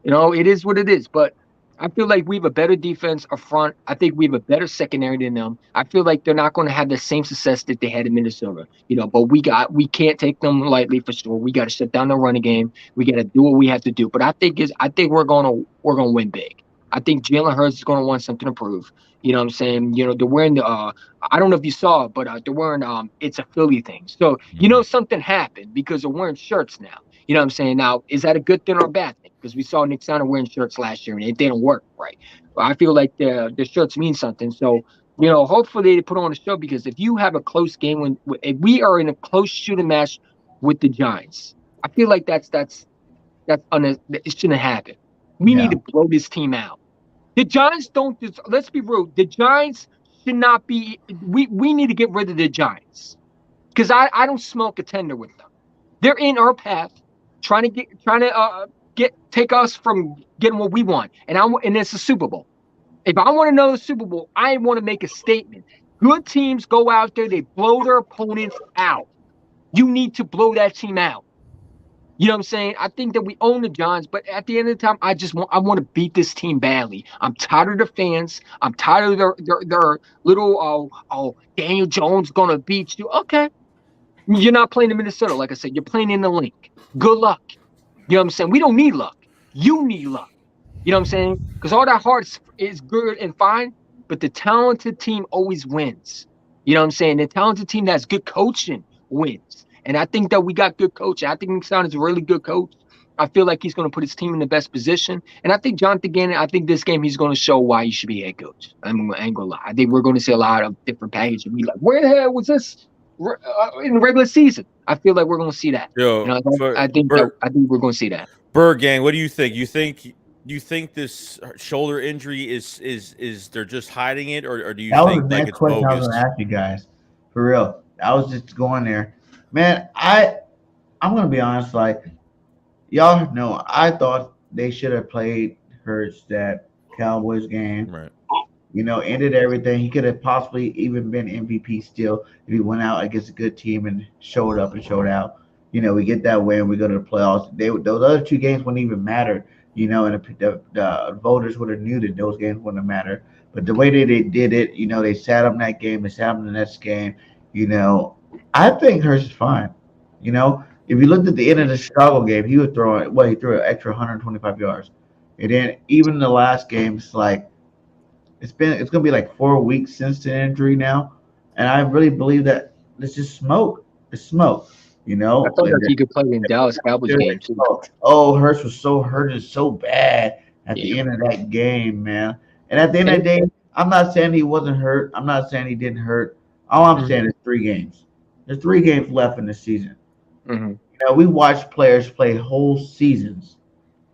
it is what it is. But I feel like we have a better defense up front. I think we have a better secondary than them. I feel like they're not going to have the same success that they had in Minnesota. You know, but we can't take them lightly for sure. We got to shut down the running game. We got to do what we have to do. But I think we're gonna win big. I think Jalen Hurts is going to want something to prove. You know what I'm saying? You know, they're wearing the I don't know if you saw it, but they're wearing it's a Philly thing. So, you know, something happened because they're wearing shirts now. You know what I'm saying? Now, is that a good thing or a bad thing? Because we saw Nick Sanders wearing shirts last year and it didn't work right. But I feel like the shirts mean something. So, you know, hopefully they put on a show, because if you have a close game if we are in a close shooting match with the Giants, I feel like it shouldn't happen. We need to blow this team out. The Giants let's be real. The Giants should not be. We need to get rid of the Giants, because I don't smoke a tender with them. They're in our path, trying to take us from getting what we want, and it's a Super Bowl. If I want to know the Super Bowl, I want to make a statement. Good teams go out there, they blow their opponents out. You need to blow that team out. You know what I'm saying? I think that we own the Giants, but at the end of the time, I want to beat this team badly. I'm tired of the fans. I'm tired of their little Daniel Jones gonna beat you. Okay, you're not playing in Minnesota, like I said. You're playing in the link. Good luck. You know what I'm saying? We don't need luck. You need luck. You know what I'm saying? Because all that heart is good and fine, but the talented team always wins. You know what I'm saying? The talented team that's good coaching wins. And I think that we got good coaching. I think McSown is a really good coach. I feel like he's going to put his team in the best position. And I think Jonathan Gannon, I think this game he's going to show why he should be head coach. I ain't going to lie. I think we're going to see a lot of different packages. We like, where the hell was this in the regular season? I feel like we're going to see that. Yo, You know, I think we're going to see that. Bird Gang, what do you think? You think this shoulder injury is they're just hiding it, or do you That was think the like next it's question I was bogus? gonna ask you guys. For real. I was just going there. Man, I'm gonna be honest, like y'all know, I thought they should have played Hurts that Cowboys game. Right. Ended everything. He could have possibly even been MVP still if he went out against a good team and showed up and showed out. We get that win, we go to the playoffs. Those other two games wouldn't even matter. And the voters would have knew that those games wouldn't have mattered. But the way they did it, they sat him that game, they sat him the next game. I think Hurst is fine. If you looked at the end of the Chicago game, he was throwing. Well, he threw an extra 125 yards, and then even the last game, it's like it's gonna be like 4 weeks since the injury now, and I really believe that it's just smoke. It's smoke. I thought that he could play in Dallas Cowboys game too. Oh, Hurst was so hurt and so bad at the Yeah. end of that game, man. And at the end of the day, I'm not saying he wasn't hurt. I'm not saying he didn't hurt. All I'm saying is 3 games. There's 3 games left in the season. Mm-hmm. We watch players play whole seasons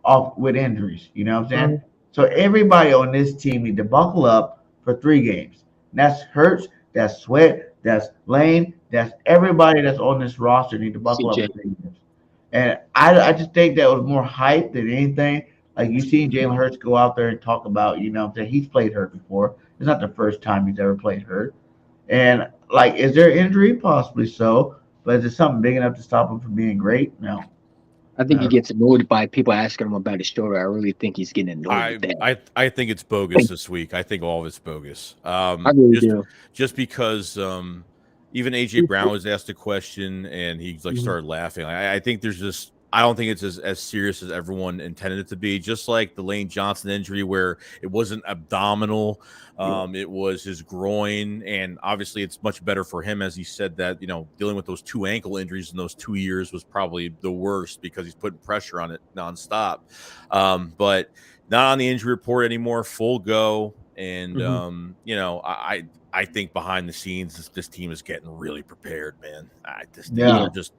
off with injuries. You know what I'm saying? Mm-hmm. So everybody on this team need to buckle up for 3 games. And that's Hurts, that's Sweat, that's Lane, that's everybody that's on this roster need to buckle up for 3 games. And I just think that was more hype than anything. Like you seen Jalen Hurts go out there and talk about, that he's played hurt before. It's not the first time he's ever played hurt. And like, is there injury? Possibly so. But is it something big enough to stop him from being great? No. I think he gets annoyed by people asking him about his shoulder. I really think he's getting annoyed with that. I think it's bogus this week. I think all of it's bogus. I really do. Just because even AJ Brown was asked a question and he started laughing. I think there's just I don't think it's as serious as everyone intended it to be. Just like the Lane Johnson injury, where it wasn't abdominal, it was his groin, and obviously it's much better for him, as he said that dealing with those 2 ankle injuries in those 2 years was probably the worst because he's putting pressure on it nonstop. But not on the injury report anymore. Full go, and I think behind the scenes this team is getting really prepared, man.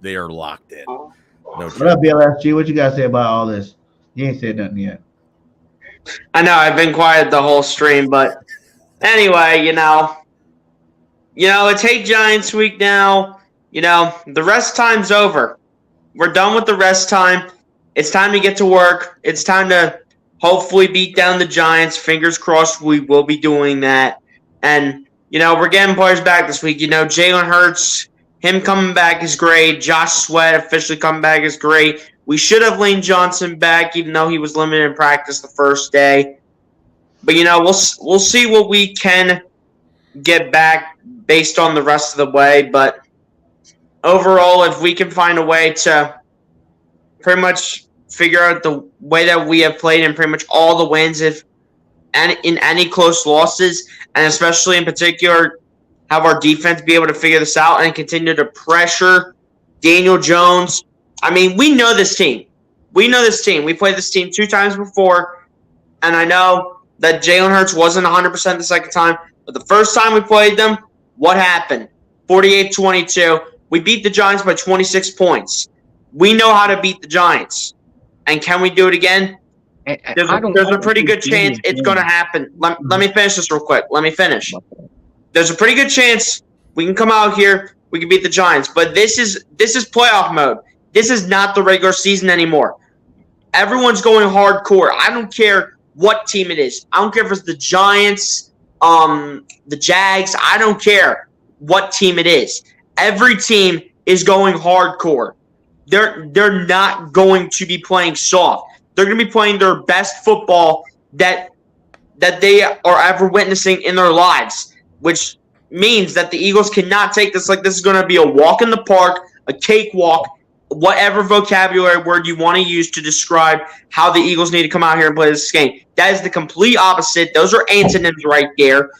They are locked in. No what up, BLSG? What you guys say about all this? You ain't said nothing yet. I know I've been quiet the whole stream, but anyway, it's Hate Giants week now. The rest time's over. We're done with the rest time. It's time to get to work. It's time to hopefully beat down the Giants. Fingers crossed we will be doing that. And, we're getting players back this week. Jalen Hurts, him coming back is great. Josh Sweat officially coming back is great. We should have Lane Johnson back, even though he was limited in practice the first day. But, we'll see what we can get back based on the rest of the way. But overall, if we can find a way to pretty much figure out the way that we have played in pretty much all the wins, in any close losses, and especially in particular have our defense be able to figure this out and continue to pressure Daniel Jones. I mean, we know this team. We played this team 2 times before, and I know that Jalen Hurts wasn't 100% the second time, but the first time we played them, what happened? 48-22. We beat the Giants by 26 points. We know how to beat the Giants. And can we do it again? There's a pretty good chance it's going to happen. Let me finish this real quick. Let me finish. There's a pretty good chance we can come out here, we can beat the Giants. But this is playoff mode. This is not the regular season anymore. Everyone's going hardcore. I don't care what team it is. I don't care if it's the Giants, the Jags. I don't care what team it is. Every team is going hardcore. They're not going to be playing soft. They're going to be playing their best football that they are ever witnessing in their lives, which means that the Eagles cannot take this like this is going to be a walk in the park, a cakewalk, whatever vocabulary word you want to use to describe how the Eagles need to come out here and play this game. That is the complete opposite. Those are antonyms right there.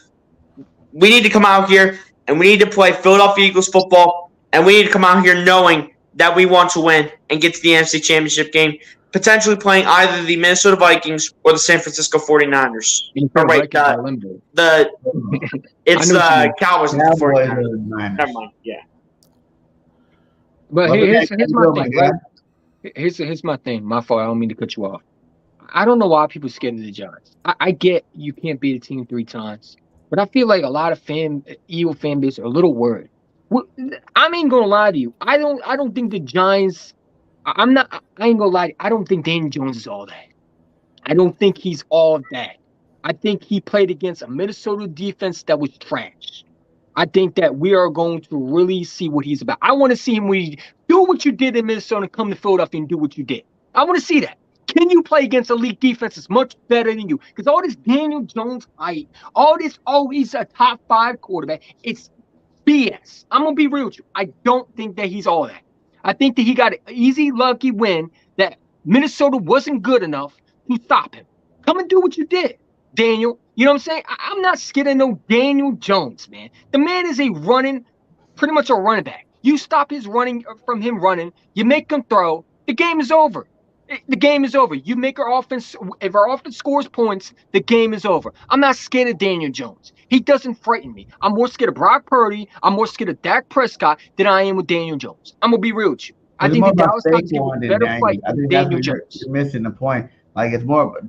We need to come out here and we need to play Philadelphia Eagles football, and we need to come out here knowing that we want to win and get to the NFC Championship game, potentially playing either the Minnesota Vikings or the San Francisco 49ers. Or wait, it's Cowboys and the 49ers. Never mind, yeah. But here's my thing, right? Here's my thing. My fault. I don't mean to cut you off. I don't know why people are scared of the Giants. I get you can't beat a team 3 times, but I feel like a lot of Eagle fan base are a little worried. I ain't gonna lie to you. I don't think the Giants. I ain't gonna lie to you. I don't think Daniel Jones is all that. I don't think he's all that. I think he played against a Minnesota defense that was trash. I think that we are going to really see what he's about. I want to see him do what you did in Minnesota and come to Philadelphia and do what you did. I want to see that. Can you play against elite defenses much better than you? Because all this Daniel Jones hype, he's a top 5 quarterback. It's BS. I'm going to be real with you. I don't think that he's all that. I think that he got an easy, lucky win that Minnesota wasn't good enough to stop him. Come and do what you did, Daniel. You know what I'm saying? I'm not scared of no Daniel Jones, man. The man is pretty much a running back. You stop his running from him running, you make him throw, the game is over. The game is over. You make our offense, if our offense scores points, the game is over. I'm not scared of Daniel Jones. He doesn't frighten me. I'm more scared of Brock Purdy. I'm more scared of Dak Prescott than I am with Daniel Jones. I'm going to be real with you. I think the Dallas Cowboys have a better fight than Daniel Jones. You're missing the point. Like, it's more,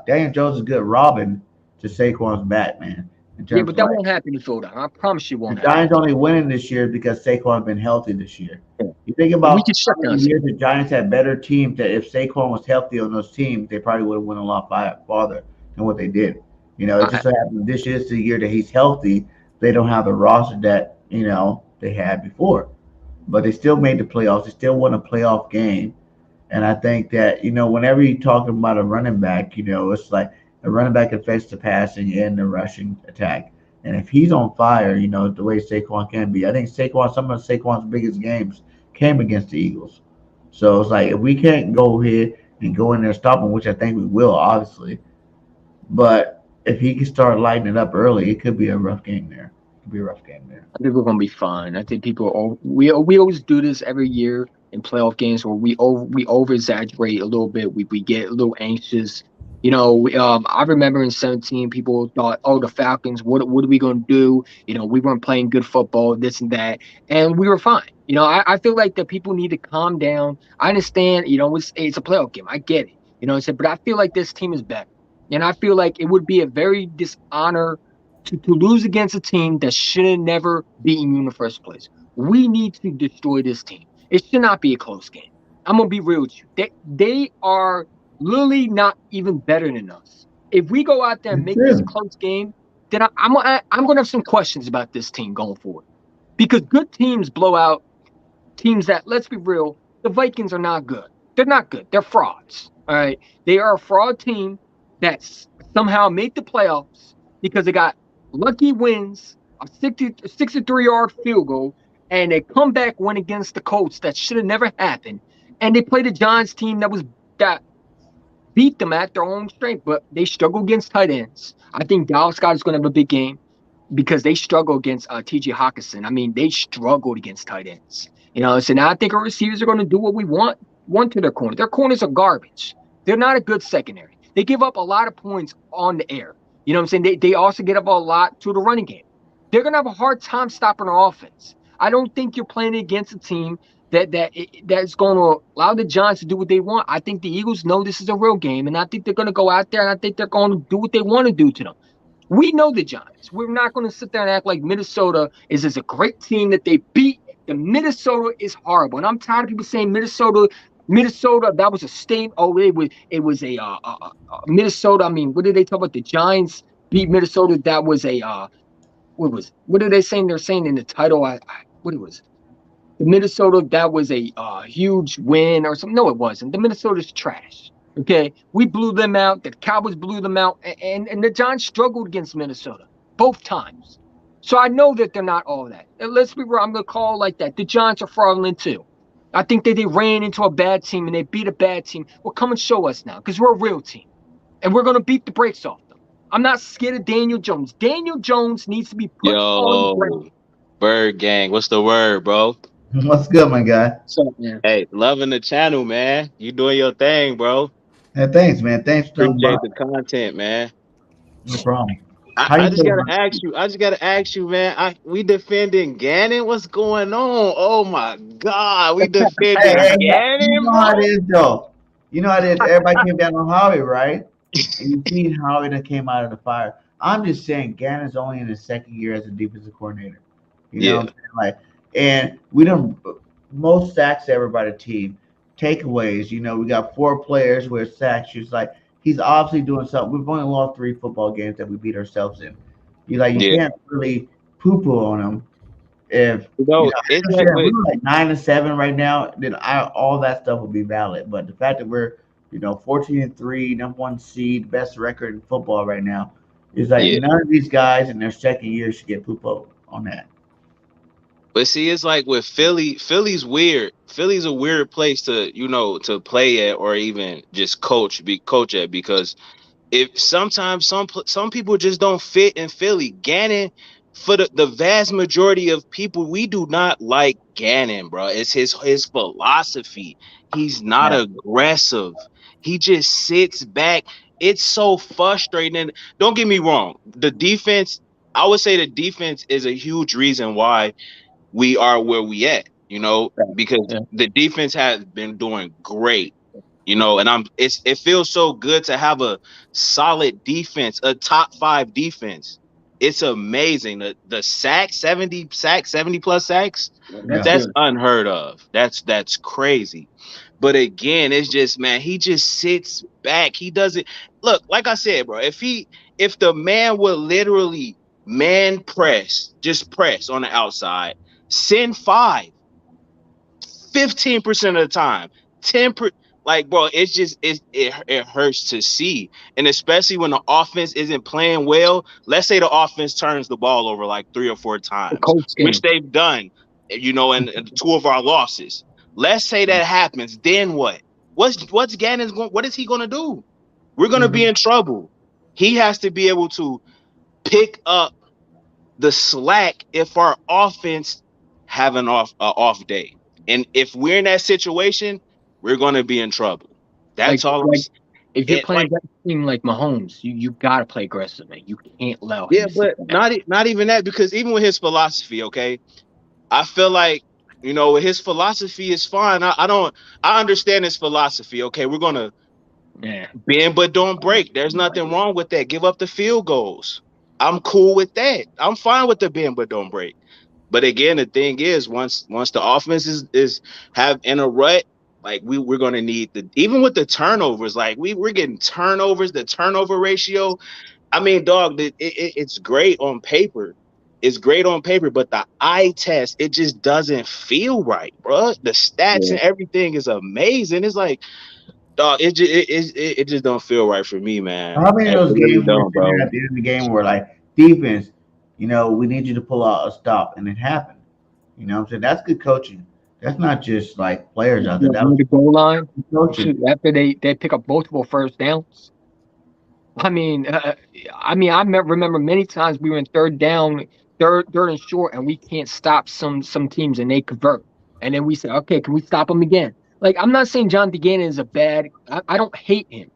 Daniel Jones is good Robin to Saquon's Batman. Yeah, but that won't happen in Philadelphia. I promise you won't happen. The Giants only winning this year because Saquon's been healthy this year. You think about the years the Giants had better teams that if Saquon was healthy on those teams, they probably would have won a lot farther than what they did. You know, it just so happened this is the year that he's healthy. They don't have the roster that, you know, they had before. But they still made the playoffs. They still won a playoff game. And I think that, you know, whenever you're talking about a running back, you know, it's like a running back affects the passing and the rushing attack. And if he's on fire, you know, the way Saquon can be, I think some of Saquon's biggest games came against the Eagles. So it's like if we can't go ahead and go in there and stop him, which I think we will, obviously. But if he can start lighting it up early, it could be a rough game there. I think we're gonna be fine. I think we always do this every year in playoff games where we over exaggerate a little bit. We get a little anxious. You know, I remember in 2017, people thought, "Oh, the Falcons, what are we going to do?" You know, we weren't playing good football, this and that, and we were fine. You know, I feel like that people need to calm down. I understand, you know, it's a playoff game. I get it. You know what I'm saying? But I feel like this team is better, and I feel like it would be a very dishonor to lose against a team that should have never beaten you in the first place. We need to destroy this team. It should not be a close game. I'm gonna be real with you. They are literally not even better than us. If we go out there and make this a close game, then I'm going to have some questions about this team going forward. Because good teams blow out teams that, let's be real, the Vikings are not good. They're not good. They're frauds. All right. They are a fraud team that somehow made the playoffs because they got lucky wins, a 63-yard field goal, and a comeback win against the Colts that should have never happened. And they played a Giants team that beat them at their own strength, but they struggle against tight ends. I think Dallas Scott is going to have a big game because they struggle against T.J. Hawkinson. I mean, they struggled against tight ends. You know, so now I think our receivers are going to do what we want to their corner. Their corners are garbage. They're not a good secondary. They give up a lot of points on the air. You know what I'm saying? They also get up a lot to the running game. They're going to have a hard time stopping our offense. I don't think you're playing against a team that's going to allow the Giants to do what they want. I think the Eagles know this is a real game, and I think they're going to go out there, and I think they're going to do what they want to do to them. We know the Giants. We're not going to sit there and act like Minnesota is a great team that they beat. The Minnesota is horrible, and I'm tired of people saying Minnesota. That was a state. Oh, it was a Minnesota. I mean, what did they talk about? The Giants beat Minnesota. That was a what are they saying? They're saying in the title. What it was. The Minnesota, that was a huge win or something. No, it wasn't. The Minnesota's trash. Okay, we blew them out. The Cowboys blew them out, and the Giants struggled against Minnesota both times. So I know that they're not all that. And let's be real. I'm gonna call it like that. The Giants are fraudulent too. I think that they ran into a bad team and they beat a bad team. Well, come and show us now, because we're a real team. And we're going to beat the brakes off them. I'm not scared of Daniel Jones. Daniel Jones needs to be put on ground. Yo, Bird Gang, what's the word, bro? What's good, my guy? So, man. Hey, loving the channel, man. You doing your thing, bro. Hey, thanks, man. Thanks for stopping by. Appreciate the content, man. No problem. I, How you I just feeling? gotta ask you. I just gotta ask you, man. We defending Gannon. What's going on? Oh my God, we Hey, defending hey, you Gannon, know how it bro. is, though. You know how it is. Everybody came down on Howie, right? And you see Howie that came out of the fire. I'm just saying, Gannon's only in his second year as a defensive coordinator. You know Yeah, what I'm saying? Like, and we don't most sacks ever by the team. Takeaways, you know, we got 4 players with sacks. She's like, he's obviously doing something. We've only lost 3 football games that we beat ourselves in. You yeah. can't really poo-poo on him if You you know, know, it's I like understand if we with were like 9-7 right now, then all that stuff would be valid. But the fact that we're, 14-3, #1 seed, best record in football right now, is like yeah. none of these guys in their second year should get poop on that. But see, it's like with Philly. Philly's weird. Philly's a weird place to to play at or even just coach at because if sometimes some people just don't fit in Philly. Gannon, for the vast majority of people, we do not like Gannon, bro. It's his philosophy. He's not Yeah. aggressive. He just sits back. It's so frustrating. And don't get me wrong, the defense. I would say the defense is a huge reason why we are where we at. Because Yeah. the defense has been doing great. And it feels so good to have a solid defense, a top 5 defense. It's amazing. The 70 plus sacks, That's Yeah. that's good. unheard of. That's crazy. But again, it's just, man, he just sits back. He doesn't look, like I said, bro. If the man would literally man press, just press on the outside, send 5. 15% of the time, 10%. Like, bro, it hurts to see. And especially when the offense isn't playing well. Let's say the offense turns the ball over like 3 or 4 The times, coach which game. they've done, and 2 of our losses. Let's say that happens. Then what? What's Gannon's going? What is he gonna do? We're gonna be in trouble. He has to be able to pick up the slack if our offense have an off day. And if we're in that situation, we're going to be in trouble. Like, That's all. if you're It playing like against a team like Mahomes, you got to play aggressive, man. You can't allow him yeah, to sit but back. not even that, because even with his philosophy, okay, I feel like his philosophy is fine. I understand his philosophy. Okay, we're gonna Yeah. bend but don't break. There's nothing wrong with that. Give up the field goals. I'm cool with that. I'm fine with the bend but don't break. But again, the thing is, once the offense is have in a rut, like we're gonna need even with the turnovers, like we're getting turnovers, the turnover ratio. I mean, dog, it's great on paper. It's great on paper, but the eye test, it just doesn't feel right, bro. The stats Yeah. and everything is amazing. It's like, dog, it just don't feel right for me, man. How many It of those really games were don't, sitting there bro. at the end of the game where like defense, we need you to pull out a stop, and it happened. You know what I'm saying? That's good coaching. That's not just like players out there. Yeah, That near was the goal line, good coaching. after they pick up multiple first downs. Remember many times we were in third down, third and short, and we can't stop some teams, and they convert. And then we say, okay, can we stop them again? Like, I'm not saying John DeGannon is a bad. I don't hate him.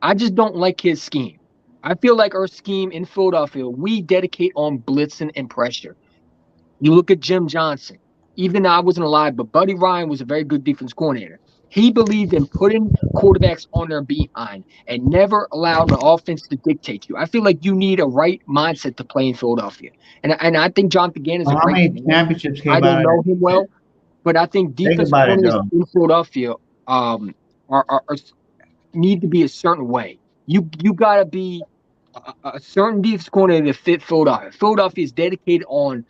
I just don't like his scheme. I feel like our scheme in Philadelphia, we dedicate on blitzing and pressure. You look at Jim Johnson. Even though I wasn't alive, but Buddy Ryan was a very good defense coordinator. He believed in putting quarterbacks on their behind and never allowed the offense to dictate you. I feel like you need a right mindset to play in Philadelphia. And I think John Gannon is a How great many man. championships I came out don't of know him that? well, but I think Think defensive about it coordinators though. in Philadelphia are need to be a certain way. You got to be a certain defense coordinator to fit Philadelphia. Philadelphia is dedicated on,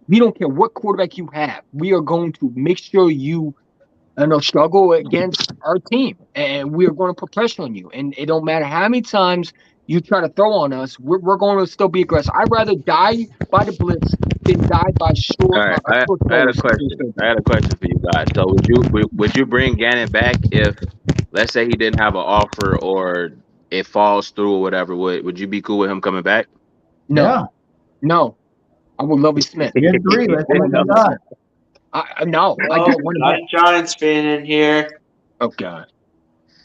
we don't care what quarterback you have. We are going to make sure you struggle against our team, and we are going to put pressure on you. And it don't matter how many times you try to throw on us, we're going to still be aggressive. I'd rather die by the blitz than die by All short right, a short I had a post. question. I had a question for you guys. So would you bring Gannon back if, let's say, he didn't have an offer or it falls through or whatever? Would you be cool with him coming back? Yeah. No. I would Lovie Smith. We agree. Let's see what No. you got. No, I don't want got him. a Giants fan in here. Oh God.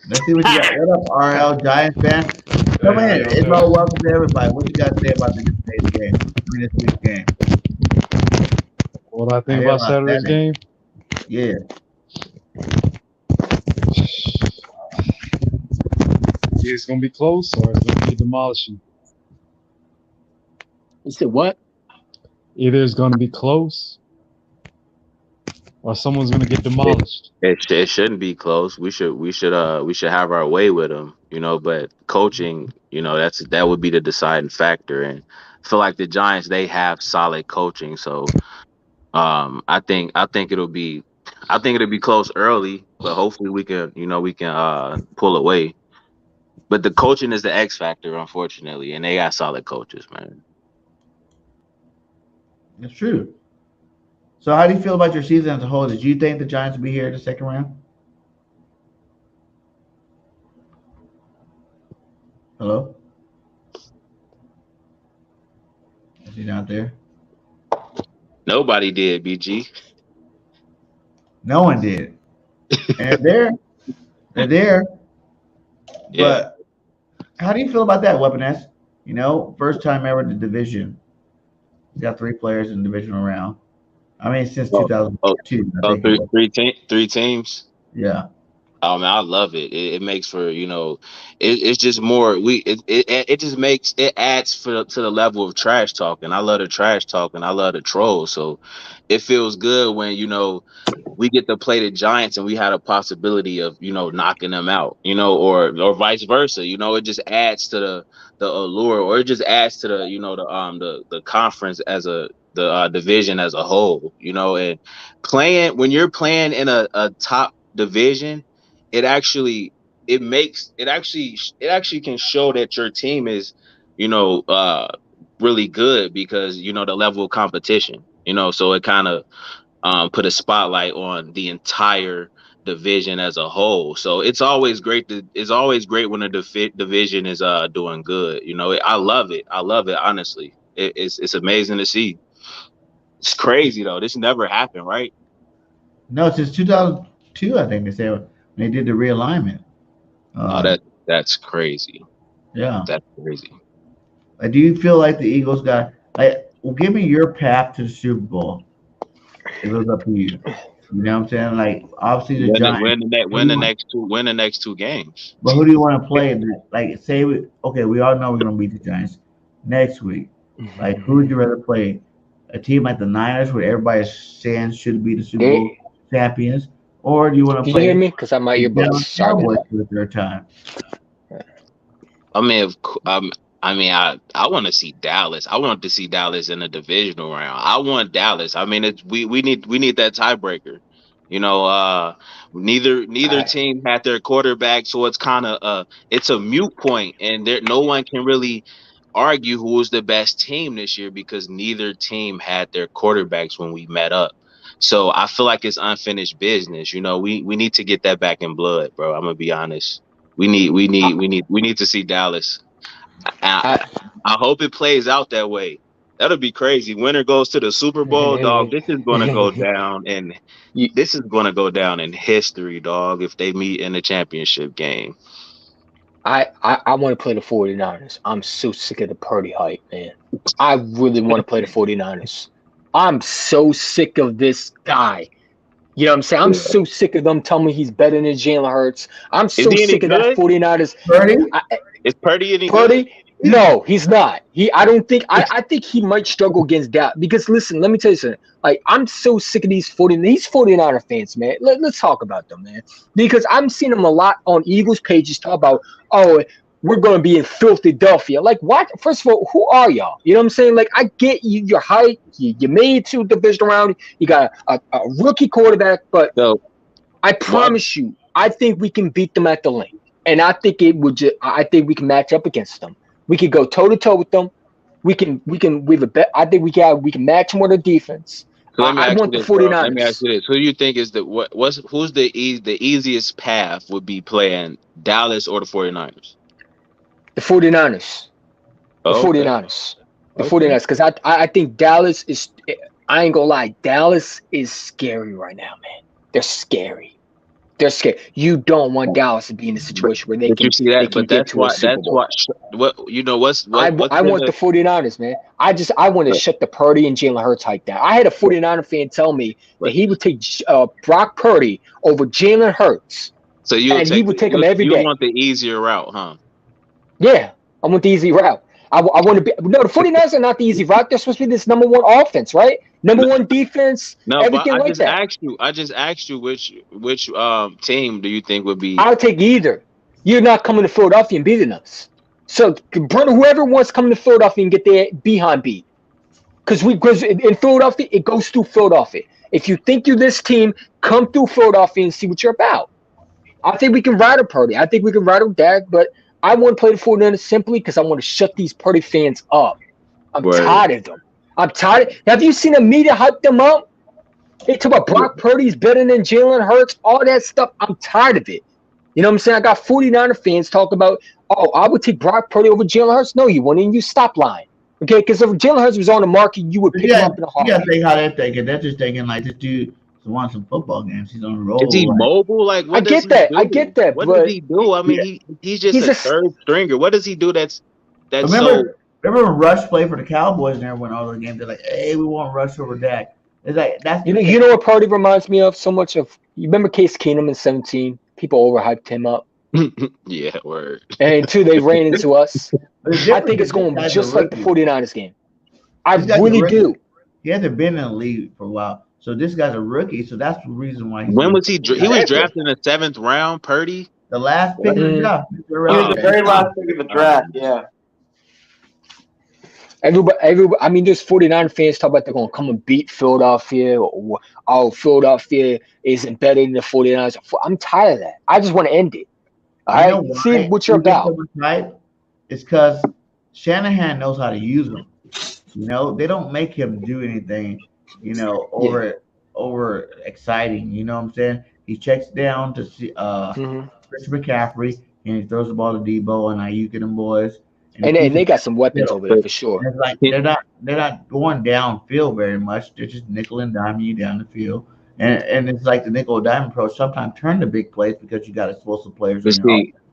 Let's see what you got. What up, RL Giants fan? Come in. It's all welcome to everybody. What you got to say about this game? This week's game. What I think about Saturday's game? Yeah. It's gonna be close or it's gonna be demolishing. You said what? Either it's gonna be close or someone's gonna get demolished. It shouldn't be close. We should have our way with them, but coaching, that would be the deciding factor. And I feel like the Giants, they have solid coaching, so I think it'll be close early, but hopefully we can pull away. But the coaching is the X factor, unfortunately, and they got solid coaches, man. It's true. So how do you feel about your season as a whole? Did you think the Giants would be here in the second round? Hello? Is he not there? Nobody did, BG. No one did. And they're there. Yeah. But how do you feel about that, Weapon S? First time ever in the division. You got 3 players in the divisional round. I mean, since 2002. Three teams. Yeah. Oh man, I love it. It makes for it's just more. It adds to the level of trash talking. I love the trash talking. I love the trolls. So it feels good when we get to play the Giants and we had a possibility of knocking them out, or vice versa. It just adds to the allure, or it just adds to the conference as the division as a whole. And when you're playing in a top division, it actually can show that your team is really good because the level of competition. So it kind of put a spotlight on the entire division as a whole. So it's always great when the division is doing good. I love it. Honestly. It's amazing to see. It's crazy though. This never happened, right? No, since 2002, I think they said when they did the realignment. That's crazy. Yeah. That's crazy. Do you feel like the Eagles got give me your path to the Super Bowl. It was up to you. You know what I'm saying? Obviously the Giants win the next two games. But who do you want to play? Say we all know we're gonna beat the Giants next week. Who would you rather play? A team like the Niners, where everybody's saying should be the Super Bowl champions, or do you want to play? Can you hear me? Because I might earbuds. Cowboys for the third time. I want to see Dallas. I want to see Dallas in the divisional round. I want Dallas. I mean, we need that tiebreaker. Neither team had their quarterback, so it's kind of it's a moot point, and no one can really argue who was the best team this year because neither team had their quarterbacks when we met up. So I feel like it's unfinished business. We need to get that back in blood, bro. I'm gonna be honest. We need to see Dallas. I hope it plays out that way. That'll be crazy. Winner goes to the Super Bowl, dog. This is gonna go down, and this is gonna go down in history, dog. If they meet in the championship game. I want to play the 49ers. I'm so sick of the Purdy hype, man. I really want to play the 49ers. I'm so sick of this guy. You know what I'm saying? I'm so sick of them telling me he's better than Jalen Hurts. I'm so sick of that 49ers. Purdy? Is Purdy any Purdy? good? No, he's not. I think he might struggle against that. Because listen, let me tell you something. I'm so sick of these 49er fans, man. Let's talk about them, man. Because I'm seeing them a lot on Eagles pages talk about, we're going to be in Philadelphia. What? First of all, who are y'all? You know what I'm saying? I get you're hyped. You made it to the division round. You got a rookie quarterback. But I promise you, I think we can beat them at the link. And I think I think we can match up against them. We could go toe to toe with them. We have a bet. I think we can match them with our defense. So let me I ask you want the this, bro. Let me 49ers. ask you this: who do you think is who's the easiest path would be playing Dallas or the 49ers? The 49ers. The Oh, okay. 49ers. The Okay. 49ers. Because I think Dallas is. I ain't gonna lie. Dallas is scary right now, man. They're scary. They're scared. You don't want Dallas to be in a situation where they But can you see that, get that's to a why Super Bowl. what I want the 49ers, man. I want to shut the Purdy and Jalen Hurts hype down. I had a 49er fan tell me that he would take Brock Purdy over Jalen Hurts. So he would take him every day. You want the easier route, huh? Yeah, I want the easy route. I want to be no. The 49ers are not the easy route. They're supposed to be this number one offense, right? Number one defense. No, everything but like that. I just asked you which team do you think would be? I'll take either. You're not coming to Philadelphia and beating us. So, brother, whoever wants to come to Philadelphia and get their behind beat, because in Philadelphia it goes through Philadelphia. If you think you're this team, come through Philadelphia and see what you're about. I think we can ride a Purdy. I think we can ride a Dak, but I want to play the 49ers simply because I want to shut these Purdy fans up. I'm tired of them. I'm tired. Have you seen the media hype them up? They talk about Brock Purdy's better than Jalen Hurts, all that stuff. I'm tired of it. You know what I'm saying? I got 49er fans talk about, oh, I would take Brock Purdy over Jalen Hurts. No, you wouldn't. You stop lying. Okay? Because if Jalen Hurts was on the market, you would pick him up in a heartbeat. You got to think how they're thinking. They're just thinking like this dude won some football games. He's on the road. Is he mobile? Like, what I get that. What does he do? I mean, he's just a third stringer. What does he do that's remember when Rush played for the Cowboys and everyone all the games? They're like, hey, we want Rush over Dak. It's like that's you know what Purdy reminds me of so much of. You remember Case Keenum in 2017? People overhyped him up. Yeah, word. And two, they ran into us. I think it's going just like the 49ers game. I really do. He hasn't been in the league for a while. So this guy's a rookie. So that's the reason why. When was he? He was drafted in the 7th round. Purdy, the last pick of the draft. He was the very last pick of the draft. Yeah. Everybody. I mean, there's 49 fans talk about they're going to come and beat Philadelphia. Or, oh, Philadelphia isn't better than the 49ers. I'm tired of that. I just want to end it. All right, see what you're about. It's because Shanahan knows how to use them. You know, they don't make him do anything. You know, over exciting. You know what I'm saying? He checks down to see Chris McCaffrey, and he throws the ball to Debo and Ayuk and them boys. And they got some weapons over there for sure. It's like they're not going downfield very much. They're just nickel and diming you down the field. And it's like the nickel and dime approach. Sometimes turn the big plays because you got explosive players.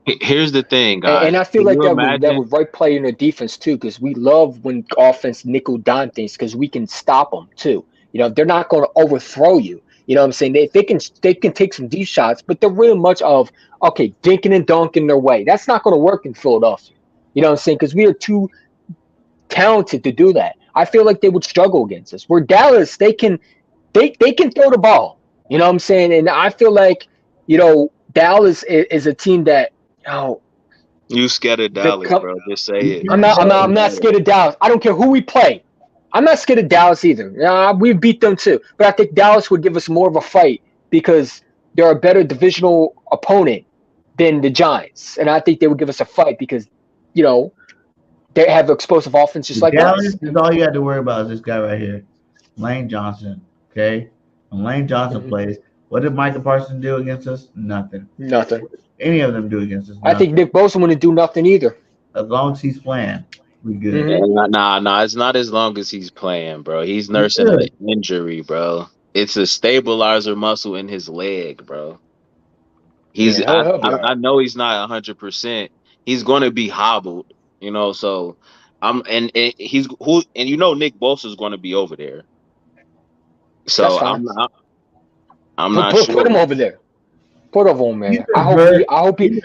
Here's the thing, guys. And I feel like that would right play in the defense too, because we love when offense nickel dime things because we can stop them too. You know, they're not going to overthrow you. You know what I'm saying? They can take some deep shots, but they're really much of dinking and dunking their way. That's not going to work in Philadelphia. You know what I'm saying? Because we are too talented to do that. I feel like they would struggle against us. Where Dallas, they can throw the ball. You know what I'm saying? And I feel like, Dallas is a team that, you scared of Dallas, bro. Just say it. I'm not scared of Dallas. I don't care who we play. I'm not scared of Dallas either. We beat them too. But I think Dallas would give us more of a fight because they're a better divisional opponent than the Giants. And I think they would give us a fight because, they have explosive offense just like Dallas. Is all you have to worry about is this guy right here, Lane Johnson. Okay? When Lane Johnson plays, what did Micah Parsons do against us? Nothing. Any of them do against us? Nothing. I think Nick Bosa wouldn't do nothing either. As long as he's playing, we good. Mm-hmm. Nah. It's not as long as he's playing, bro. He's nursing an injury, bro. It's a stabilizer muscle in his leg, bro. I know he's not 100%. He's going to be hobbled, So Nick Bosa is going to be over there. So I'm not sure. Put him over there. Put him over, man. I hope he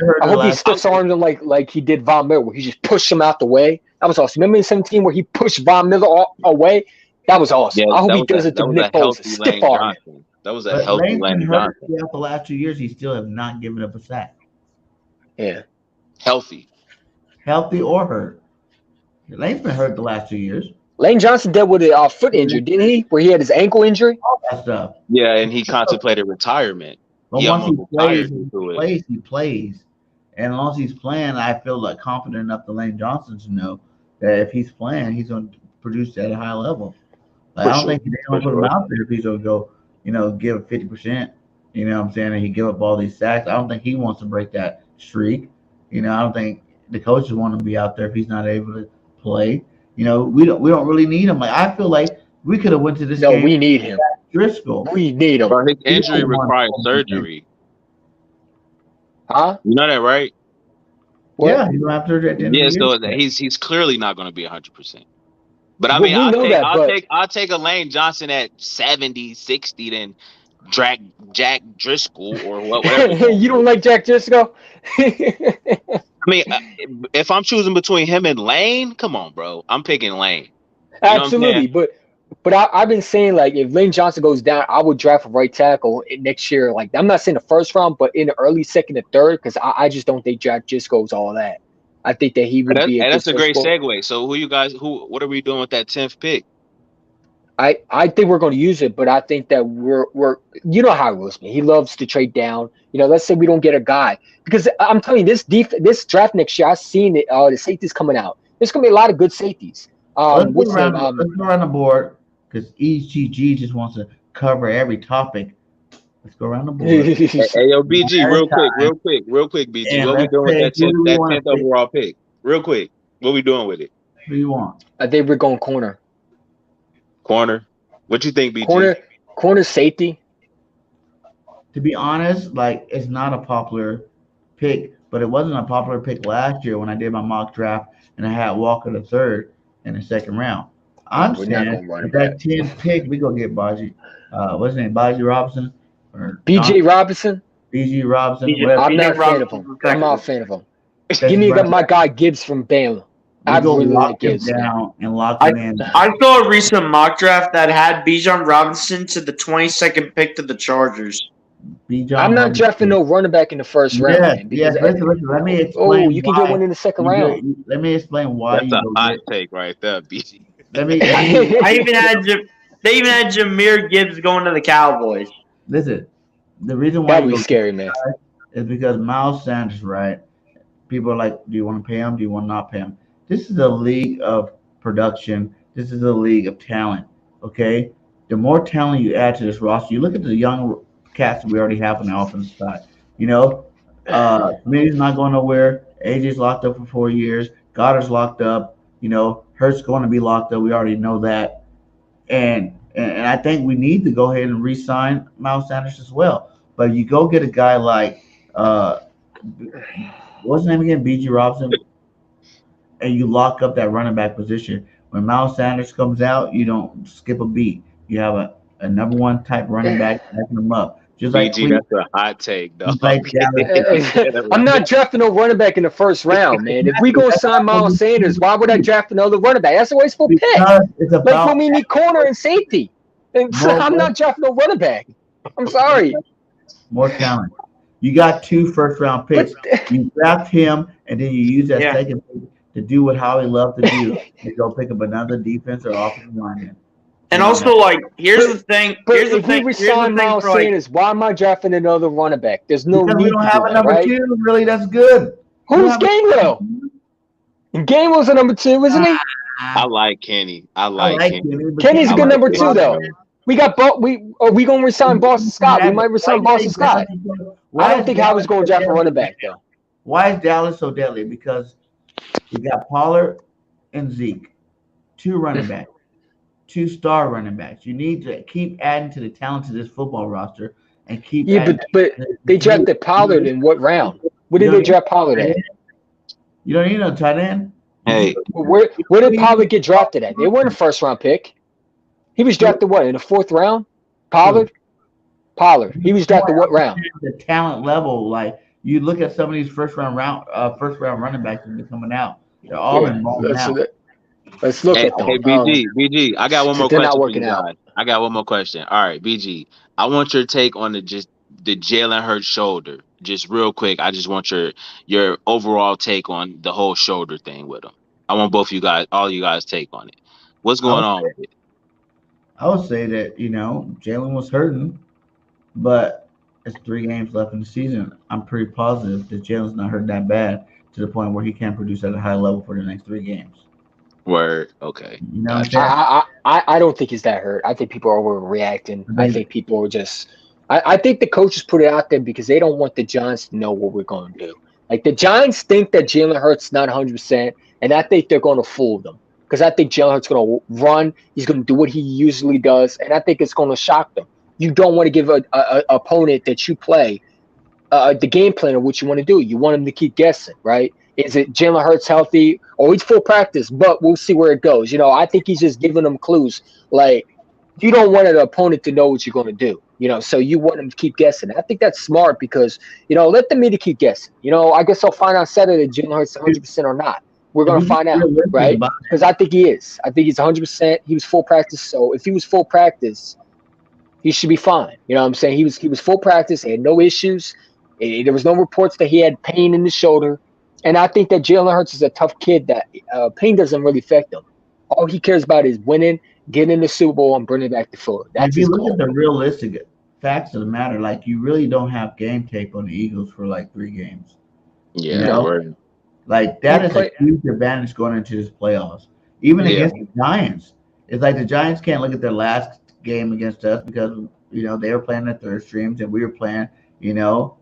stiffs arms him like he did Von Miller, where he just pushed him out the way. That was awesome. Remember in 2017 where he pushed Von Miller away? That was awesome. Yeah, I hope he does it to Nick Bosa. Stiff arm. That was a healthy Lane Johnson. The last 2 years, he still have not given up a sack. Yeah. Healthy or hurt. Lane's been hurt the last 2 years. Lane Johnson dealt with a foot injury, didn't he? Where he had his ankle injury? All that stuff. Yeah, and he contemplated retirement. But once he plays. And as long as he's playing, I feel like confident enough to Lane Johnson to know that if he's playing, he's going to produce at a high level. Like, I don't think they're going to put him out there if he's going to go, give 50%. You know what I'm saying? And he give up all these sacks. I don't think he wants to break that streak. I don't think the coaches want him to be out there if he's not able to play. We don't really need him. Like, I feel like we could have went to this game. We need him. Driscoll. We need him. Bro, his injury requires surgery. Huh? You know that, right? Yeah, he's going to have surgery at the end of the year. So he's clearly not going to be 100%. But I mean, I'll take a Lane Johnson at 70, 60 than Jack Driscoll or whatever. You don't like Jack Driscoll? I mean, if I'm choosing between him and Lane, come on, bro. I'm picking Lane. Absolutely, but I've been saying, like, if Lane Johnson goes down, I would draft a right tackle next year. Like, I'm not saying the first round, but in the early second or third, because I just don't think Jack Driscoll's all that. I think that he would be. And that's a great segue. So what are we doing with that 10th pick? I think we're going to use it, but I think that we're you know how Will Smith, he loves to trade down. Let's say we don't get a guy, because I'm telling you, this draft next year, I've seen it. The safeties coming out. There's going to be a lot of good safeties. Let's go around the board, because ECG just wants to cover every topic. Let's go around the board. Hey, yo, BG, real quick, BG. And what we doing with that 10th overall pick? Real quick, what we doing with it? Who you want? I think we're going corner. Corner? What you think, BG? Corner safety. To be honest, like, it's not a popular pick, but it wasn't a popular pick last year when I did my mock draft and I had Walker the third in the second round. I'm saying with that 10th pick, we go get Baji. What's his name? Baji Robinson? Or BJ Robinson? BG Robinson. I'm not a fan of him. I'm not a fan of him. Give me my guy Gibbs from Baylor. I really like Gibbs down and lock him in. I saw a recent mock draft that had Bijan Robinson to the 22nd pick to the Chargers. I'm not drafting no running back in the first round. Man, listen. Let me explain. Oh, you can get one in the second round. Let me explain why. That's a hot take right there, BG. They even had Jahmyr Gibbs going to the Cowboys. Listen, the reason why that was scary, man, is because Miles Sanders, right? People are like, do you want to pay him? Do you want to not pay him? This is a league of production. This is a league of talent. Okay, the more talent you add to this roster, you look at the young cats that we already have on the offensive side. Committee's not going nowhere. AJ's locked up for 4 years. Goddard's locked up. Hurt's going to be locked up. We already know that. And I think we need to go ahead and re-sign Miles Sanders as well. But you go get a guy like what's his name again? BG Robinson. And you lock up that running back position. When Miles Sanders comes out, you don't skip a beat. You have a number one type running back backing him up. Just like BG, that's a hot take, though. I'm not drafting no running back in the first round, man. If we go sign Miles Sanders, why would I draft another running back? That's a wasteful pick. Like when we need corner and safety. And I'm not drafting no running back. I'm sorry. More talent. You got 2 first-round picks. You draft him, and then you use that second pick to do what Howie loved to do. You go pick up another defense or offensive lineman. And also, like, here's the thing. If we resign Miles Sanders, why am I drafting another running back? There's no need. We don't have a number 2. Really, that's good. Who's Gainwell? Gainwell's a number 2, isn't he? I like Kenny. I like Kenny. Kenny's a good number 2, though. We got we gonna resign Boston Scott. We might resign Boston Scott. I don't think Howard's going to draft a running back, though. Why is Dallas so deadly? Because you got Pollard and Zeke, 2 running backs, 2 star running backs. You need to keep adding to the talent of this football roster and keep. Yeah, but they drafted Pollard in what round? What did they draft Pollard at? You don't need no tight end. Hey, where did Pollard get drafted at? They weren't a first round pick. He was drafted what, in the 4th round? Pollard. He was drafted what round? The talent level, like you look at some of these first round running backs that are coming out. They're all been balling out. Let's look at them. Hey, BG, I got one more question. Not working out. I got one more question. All right, BG, I want your take on the Jalen Hurts shoulder. Just real quick, I just want your overall take on the whole shoulder thing with him. I want all you guys take on it. What's going on with it? I would say that, Jalen was hurting, but It's 3 games left in the season. I'm pretty positive that Jalen's not hurt that bad to the point where he can't produce at a high level for the next 3 games. Word. Okay. You know what I'm Gotcha. saying? I don't think he's that hurt. I think people are overreacting. I They- think people are just. I think the coaches put it out there because they don't want the Giants to know what we're going to do. Like the Giants think that Jalen Hurts not 100%, and I think they're going to fool them because I think Jalen Hurts going to run. He's going to do what he usually does, and I think it's going to shock them. You don't want to give a opponent that you play the game plan of what you want to do. You want him to keep guessing, right? Is it Jalen Hurts healthy? Or he's full practice, but we'll see where it goes. I think he's just giving them clues. Like, you don't want an opponent to know what you're going to do. So you want them to keep guessing. I think that's smart because, let the media keep guessing. I guess I'll find out Saturday if Jalen Hurts 100% or not. We're going to find out, right? Because I think he is. I think he's 100%. He was full practice. So if he was full practice, he should be fine. You know what I'm saying? He was full practice. He had no issues. There was no reports that he had pain in the shoulder. And I think that Jalen Hurts is a tough kid that pain doesn't really affect him. All he cares about is winning, getting in the Super Bowl, and bringing it back to Florida. That's if you his look goal. at the realistic facts of the matter, like you really don't have game tape on the Eagles for like 3 games. Yeah. Word. Like that is a huge advantage going into this playoffs. Even against the Giants. It's like the Giants can't look at their last game against us because they were playing their third streams and we were playing,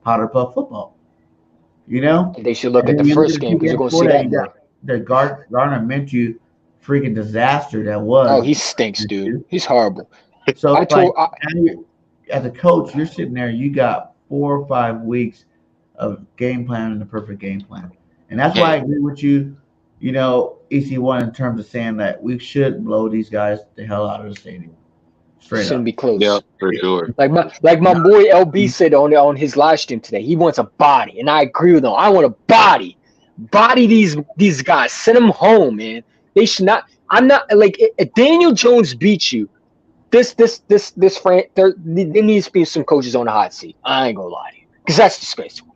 powder puff football. They should look at the first game because you're going to see that more. The Gardner Minshew freaking disaster that was. Oh, he stinks, dude. He's horrible. So as a coach, you're sitting there, you got 4 or 5 weeks of game plan and the perfect game plan. And that's why I agree with you, EC1 in terms of saying that we should blow these guys the hell out of the stadium. Straight Shouldn't up. be close. Yeah, for sure. Like my boy LB said on his live stream today, he wants a body, and I agree with him. I want a body these guys. Send them home, man. They should not. I'm not like if Daniel Jones beats you. There needs to be some coaches on the hot seat. I ain't gonna lie to you, because that's disgraceful.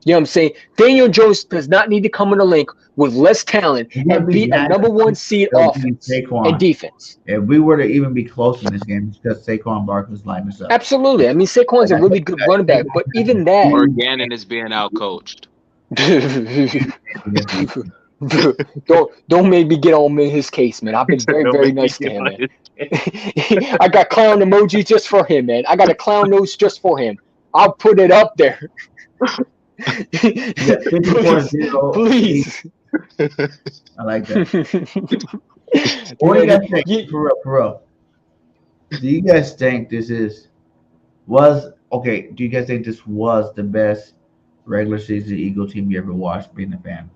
You know what I'm saying? Daniel Jones does not need to come in the link with less talent and beat a number 1 seed offense and defense. If we were to even be close in this game, it's because Saquon Barkley's lighting us up. Absolutely. I mean, Saquon's a really good running back, but even that. Or Gannon is being outcoached. Don't make me get on in his case, man. I've been very, very nice to him, man. I got clown emojis just for him, man. I got a clown nose just for him. I'll put it up there. Please. I like that. What do you guys think? For real. Do you guys think do you guys think this was the best regular season Eagle team you ever watched being a fan?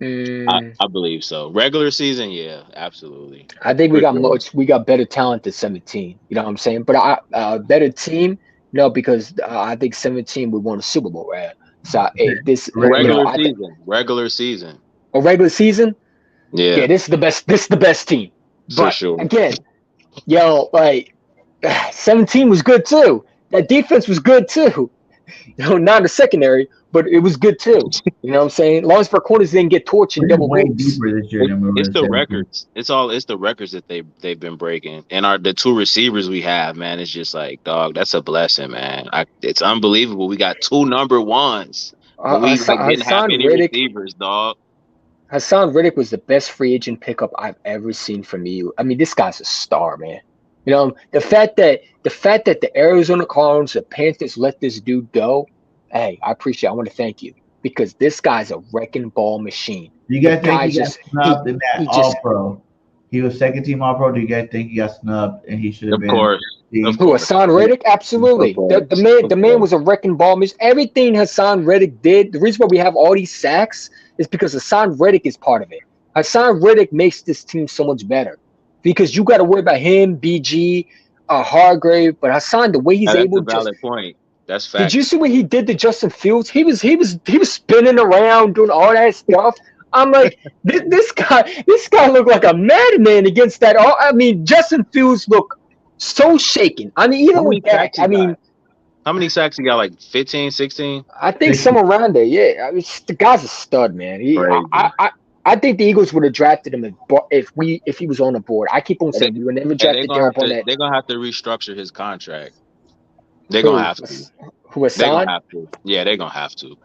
I believe so. Regular season, yeah, absolutely. I think we got better talent than 17. You know what I'm saying? But a better team, no, because I think 17 we won a Super Bowl, right? So this regular season. A regular season? Yeah. This is the best. This is the best team. For sure. Again, 17 was good too. That defense was good too. Not in the secondary, but it was good too. You know what I'm saying? As long as our corners didn't get torched and double way moves. deeper this year than we were It's in the 17. records. It's the records that they've been breaking. And the 2 receivers we have, man, it's just like, dog, that's a blessing, man. It's unbelievable. We got 2 number 1s. We didn't have any receivers, dog. Hassan Reddick was the best free agent pickup I've ever seen from you. I mean, this guy's a star, man. The fact that the Arizona Cardinals, the Panthers let this dude go, hey, I appreciate it. I want to thank you because this guy's a wrecking ball machine. Do you guys think he got snubbed in that All-Pro? He was second team All-Pro. Do you guys think he got snubbed and he should have been? Of course. Who, Hassan Reddick? Absolutely. The man was a wrecking ball machine. Everything Hassan Reddick did, the reason why we have all these sacks is because Hassan Reddick is part of it. Hassan Reddick makes this team so much better because you got to worry about him, BG, Hargrave, but Hassan, the way he's able to. That's a valid point. That's fact. Did you see what he did to Justin Fields? He was spinning around doing all that stuff. I'm like, this guy looked like a madman against that. I mean, Justin Fields looked so shaken. I mean, even with that, how many sacks he got? Like 15, 16? I think somewhere around there. Yeah, the guy's a stud, man. I think the Eagles would have drafted him if he was on the board. I keep on saying we would never drafted Derek Barnett. They're gonna have to restructure his contract. 'Cause, I mean, he was 'Cause Hassan Reddick was the best. This the best team. the best. But He's the best. They're gonna have to. Who They're Hassan? gonna have to. Yeah, they're gonna have to.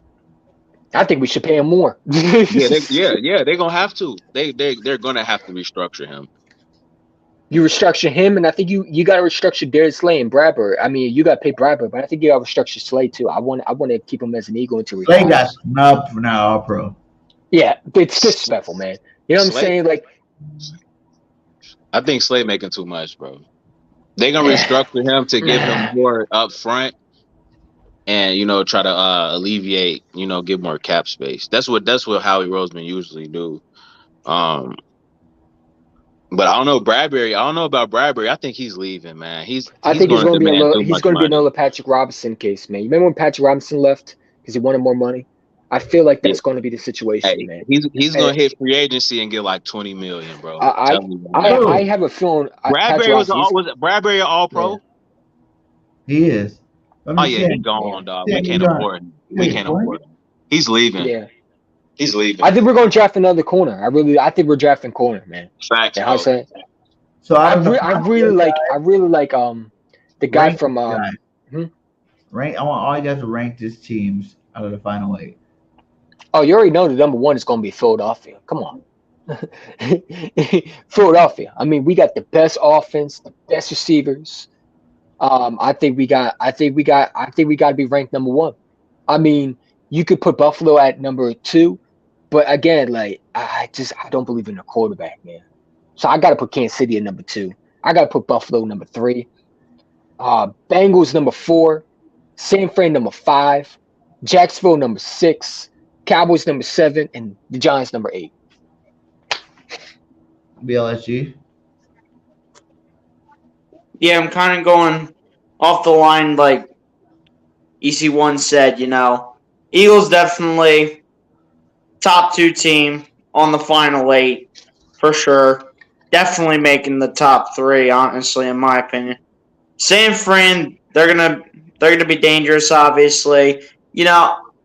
I think we should pay him more. Yeah, they're gonna have to. They're gonna have to restructure him. You restructure him, and I think you got to restructure Darius Slay and Bradbury. I mean, you got to pay Bradbury, but I think you got to restructure Slay too. I want to keep him as an Eagle until he Slay got retires. snubbed for now, all pro. Yeah, it's disrespectful, man. You know what I'm Slay- saying? Like, I think Slay making too much, bro. They're gonna restructure him to give him more up front, and try to alleviate, give more cap space. That's what Howie Roseman usually do. But I don't know Bradbury. I don't know about Bradbury. I think he's leaving, man. I think it's going to be demand too he's much going to be money. another Patrick Robinson case, man. You remember when Patrick Robinson left because he wanted more money? I feel like that's going to be the situation, Hey, man. he's going to hit free agency and get like $20 million, bro. I have a feeling Bradbury was Bradbury an All Pro? Yeah. He is. Oh yeah, he's gone, dog. We can't afford him. We can't afford him. He's leaving. Yeah. He's leaving. I think we're going to draft another corner. I think we're drafting corner, man. Facts. You know what I'm saying? So I really like the guy from rank. I want all you guys to rank these teams out of the final 8. Oh, you already know the number 1 is going to be Philadelphia. Come on. Philadelphia. I mean, we got the best offense, the best receivers. I think we got to be ranked number 1. I mean, you could put Buffalo at number 2, but again, like I don't believe in a quarterback, man. So I got to put Kansas City at number 2. I got to put Buffalo number 3. Bengals number 4. San Fran number 5. Jacksonville number 6. Cowboys number 7, and the Giants number 8. BLSG. Yeah, I'm kind of going off the line like EC1 said, Eagles definitely top 2 team on the final 8 for sure. Definitely making the top 3, honestly, in my opinion. San Fran, they're gonna be dangerous, obviously.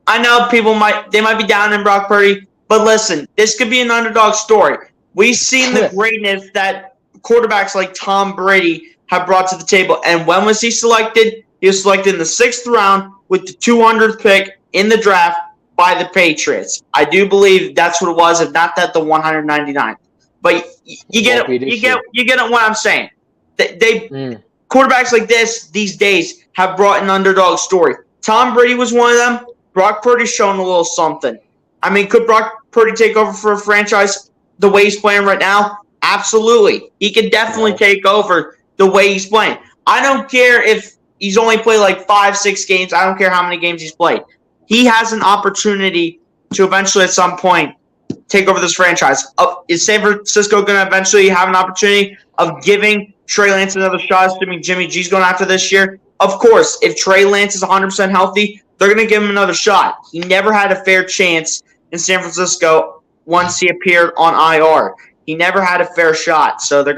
I know people might be down in Brock Purdy, but listen, this could be an underdog story. We've seen the greatness that quarterbacks like Tom Brady have brought to the table. And when was he selected? He was selected in the 6th round with the 200th pick in the draft by the Patriots. I do believe that's what it was, if not that, the 199th. But you get it. You get what I'm saying. Quarterbacks like this these days have brought an underdog story. Tom Brady was one of them. Brock Purdy's shown a little something. I mean, could Brock Purdy take over for a franchise the way he's playing right now? Absolutely. He could definitely take over the way he's playing. I don't care if he's only played like 5-6 games. I don't care how many games he's played. He has an opportunity to eventually at some point take over this franchise. Is San Francisco going to eventually have an opportunity of giving Trey Lance another shot, assuming Jimmy G's going after this year? Of course, if Trey Lance is 100% healthy, they're going to give him another shot. He never had a fair chance in San Francisco once he appeared on IR. He never had a fair shot, so they're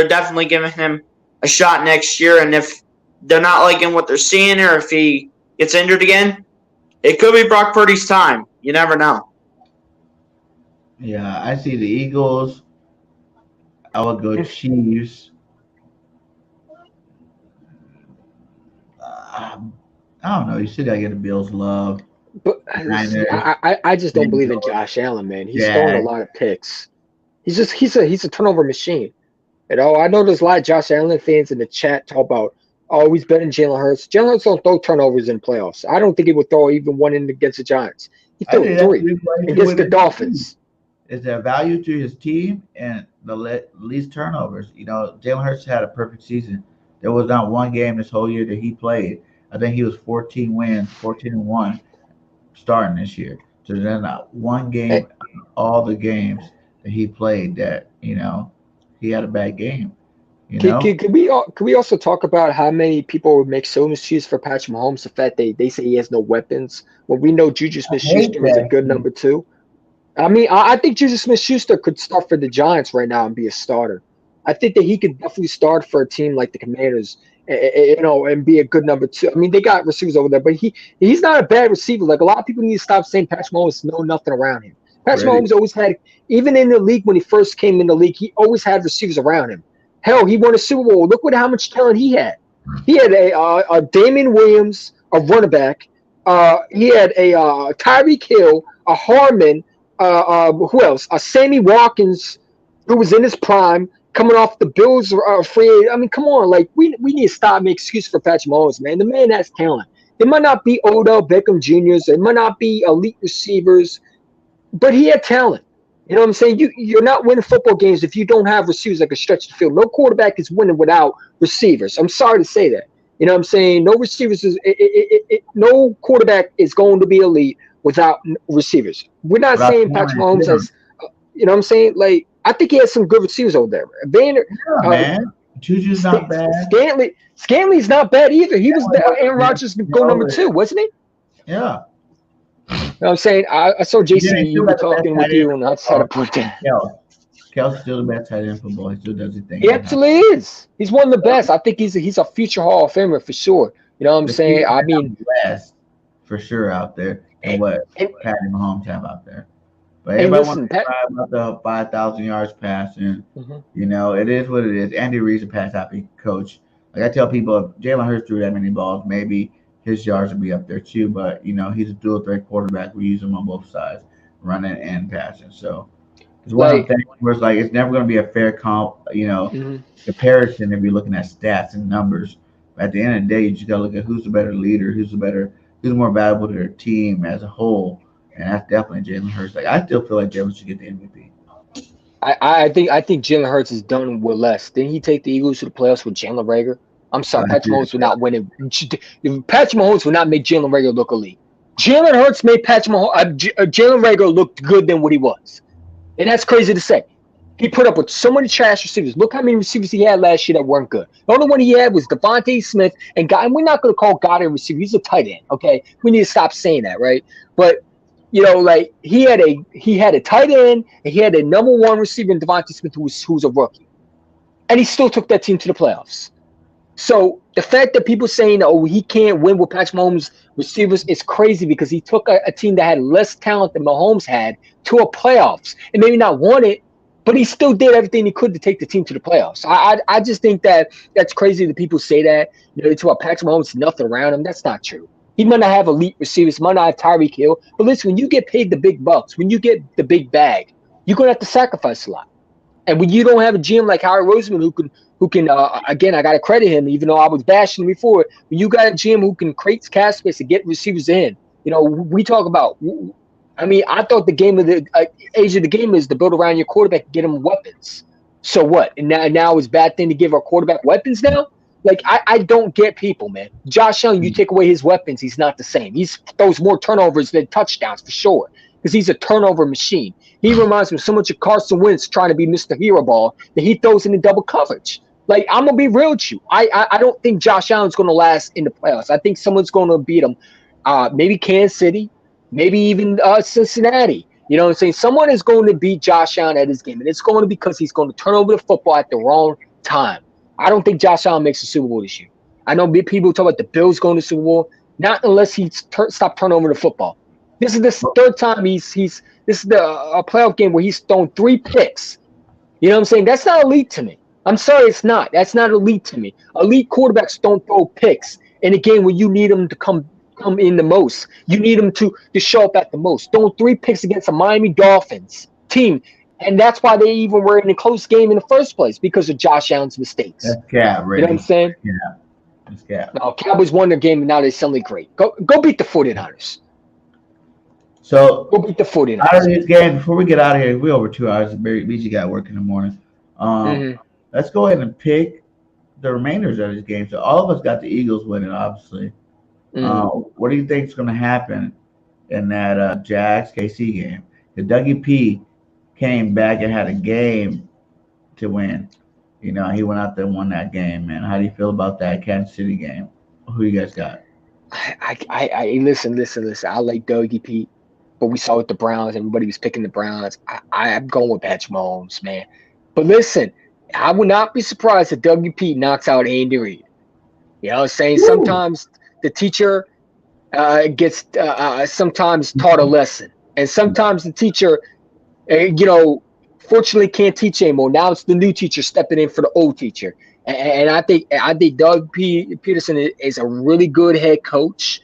definitely giving him a shot next year. And if they're not liking what they're seeing, or if he gets injured again, it could be Brock Purdy's time. You never know. Yeah, I see the Eagles. I would go Chiefs. I don't know. You still gotta get the Bills love. But I just don't believe in Josh Allen, man. He's throwing a lot of picks. He's a turnover machine. I know there's a lot of Josh Allen fans in the chat talk about, he's better than Jalen Hurts. Jalen Hurts don't throw turnovers in playoffs. I don't think he would throw even one in against the Giants. He threw 3 against the Dolphins. Is there value to his team and the least turnovers? Jalen Hurts had a perfect season. There was not one game this whole year that he played. I think he was 14 wins, 14-1 starting this year. So there's not one game, all the games that he played that, he had a bad game. Could we also talk about how many people would make so much excuse for Patrick Mahomes, the fact they say he has no weapons? Well, we know Juju Smith-Schuster is a good number 2. I mean, I think Juju Smith-Schuster could start for the Giants right now and be a starter. I think that he could definitely start for a team like the Commanders, and be a good number 2. I mean, they got receivers over there, but he's not a bad receiver. Like, a lot of people need to stop saying Patrick Mahomes know nothing around him. Patrick Mahomes always had, even in the league when he first came in the league, he always had receivers around him. Hell, he won a Super Bowl. Look how much talent he had. He had a Damon Williams, a running back. He had a Tyreek Hill, a Harmon. Who else? A Sammy Watkins, who was in his prime, coming off the Bills free. I mean, come on, like we need to stop making excuses for Patrick Mahomes, man. The man has talent. It might not be Odell Beckham Jr.'s. It might not be elite receivers, but he had talent. You know what I'm saying? You're not winning football games if you don't have receivers that can stretch the field. No quarterback is winning without receivers. I'm sorry to say that. You know what I'm saying? No receivers no quarterback is going to be elite without receivers. We're not Without saying corners, Patrick Mahomes yeah. has, you know what I'm saying? Like, I think he has some good receivers over there. Banner, Yeah, man. Juju's not bad. Scanley's not bad either. He was Aaron Rodgers go number over 2, wasn't he? Yeah. You know what I'm saying? I saw Then JC, they you still were got the best talking tight with you, end. and I just had to put that. Kel's still the best tight end for football. He still does his thing. He absolutely is. He's one of the best. I think he's a future Hall of Famer for sure. You know what I'm The saying? kid I mean, West for sure out there, and what Patty Mahomes have out there. But and everybody listen, wants to cry about the 5,000 yards passing. Mhm. You know, it is what it is. Andy Reid's a pass happy coach. Like I tell people, if Jalen Hurts threw that many balls, maybe his yards would be up there too. But you know, he's a dual threat quarterback. We use him on both sides, running and passing. So it's one of like, the things where it's like it's never going to be a fair mhm. comparison if you're looking at stats and numbers. But at the end of the day, you just got to look at who's the better leader, who's more valuable to their team as a whole, and that's definitely Jalen Hurts. Like I still feel like Jalen should get the MVP. I think Jalen Hurts is done with less. Didn't he take the Eagles to the playoffs with Jalen Rager? I'm sorry, Last Patrick year, Mahomes would not win it. Patrick Mahomes would not make Jalen Rager look elite. Jalen Hurts made Jalen Rager look good than what he was, and that's crazy to say. He put up with so many trash receivers. Look how many receivers he had last year that weren't good. The only one he had was Devontae Smith and God. And we're not going to call God a receiver. He's a tight end. Okay, we need to stop saying that, right? But like he had a tight end and he had a number 1 receiver in Devontae Smith who's a rookie, and he still took that team to the playoffs. So the fact that people saying, "Oh, he can't win with Patrick Mahomes receivers," is crazy because he took a team that had less talent than Mahomes had to a playoffs and maybe not won it, but he still did everything he could to take the team to the playoffs. I just think that's crazy that people say that. They talk about Patrick Mahomes, nothing around him. That's not true. He might not have elite receivers, might not have Tyreek Hill, but listen, when you get paid the big bucks, when you get the big bag, you're gonna have to sacrifice a lot. And when you don't have a GM like Howard Roseman who can again, I gotta credit him, even though I was bashing him before. When you got a GM who can create cap space and get receivers in, we talk about. I mean, I thought the game of the age of the game is to build around your quarterback and get him weapons. So what? And now it's a bad thing to give our quarterback weapons now? Like, I don't get people, man. Josh Allen, you take away his weapons, he's not the same. He throws more turnovers than touchdowns for sure because he's a turnover machine. He reminds me so much of Carson Wentz trying to be Mr. Hero Ball that he throws in the double coverage. Like, I'm going to be real with you. I don't think Josh Allen's going to last in the playoffs. I think someone's going to beat him. Maybe Kansas City, maybe even Cincinnati. You know what I'm saying? Someone is going to beat Josh Allen at his game, and it's going to be because he's going to turn over the football at the wrong time. I don't think Josh Allen makes the Super Bowl this year. I know people talk about the Bills going to the Super Bowl, not unless he stop turning over the football. This is the third time this is a playoff game where he's thrown 3 picks. You know what I'm saying? That's not elite to me. I'm sorry, it's not. That's not elite to me. Elite quarterbacks don't throw picks in a game where you need them to come in the most. You need them to show up at the most. Throwing 3 picks against a Miami Dolphins team. And that's why they even were in a close game in the first place, because of Josh Allen's mistakes. That's cap, You know what I'm saying? Yeah, that's cap. No, Cowboys won their game, and now they're suddenly great. Go beat the 49ers. So Go beat the 49ers. out of this game, before we get out of here, we're over 2 hours. BG got work in the morning. Let's go ahead and pick the remainders of this game. So all of us got the Eagles winning, obviously. What do you think is going to happen in that Jags KC game? The Dougie P came back and had a game to win. You know, he went out there and won that game, man. How do you feel about that Kansas City game? Who you guys got? I listen. I like Dougie P, but we saw with the Browns, everybody was picking the Browns. I'm going with Patrick Mahomes, man. But listen, I would not be surprised if Dougie P knocks out Andy Reid. You know what I'm saying? Sometimes the teacher gets sometimes taught a lesson, and sometimes the teacher, fortunately can't teach anymore. Now it's the new teacher stepping in for the old teacher. And I think Doug Peterson is a really good head coach.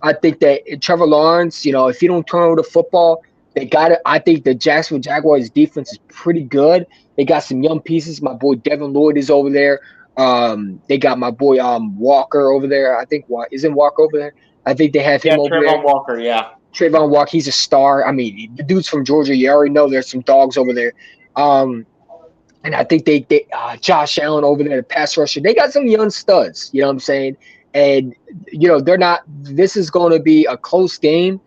I think that Trevor Lawrence, if you don't turn over the football, they got it. I think the Jacksonville Jaguars defense is pretty good. They got some young pieces. My boy Devin Lloyd is over there. They got my boy Walker over there. I think isn't Walker over there? I think they have him over there. Trayvon Walker, yeah. Trayvon Walker, he's a star. I mean, the dude's from Georgia. You already know there's some dogs over there. And I think they Josh Allen over there, the pass rusher, they got some young studs. You know what I'm saying? And they're not. This is going to be a close game,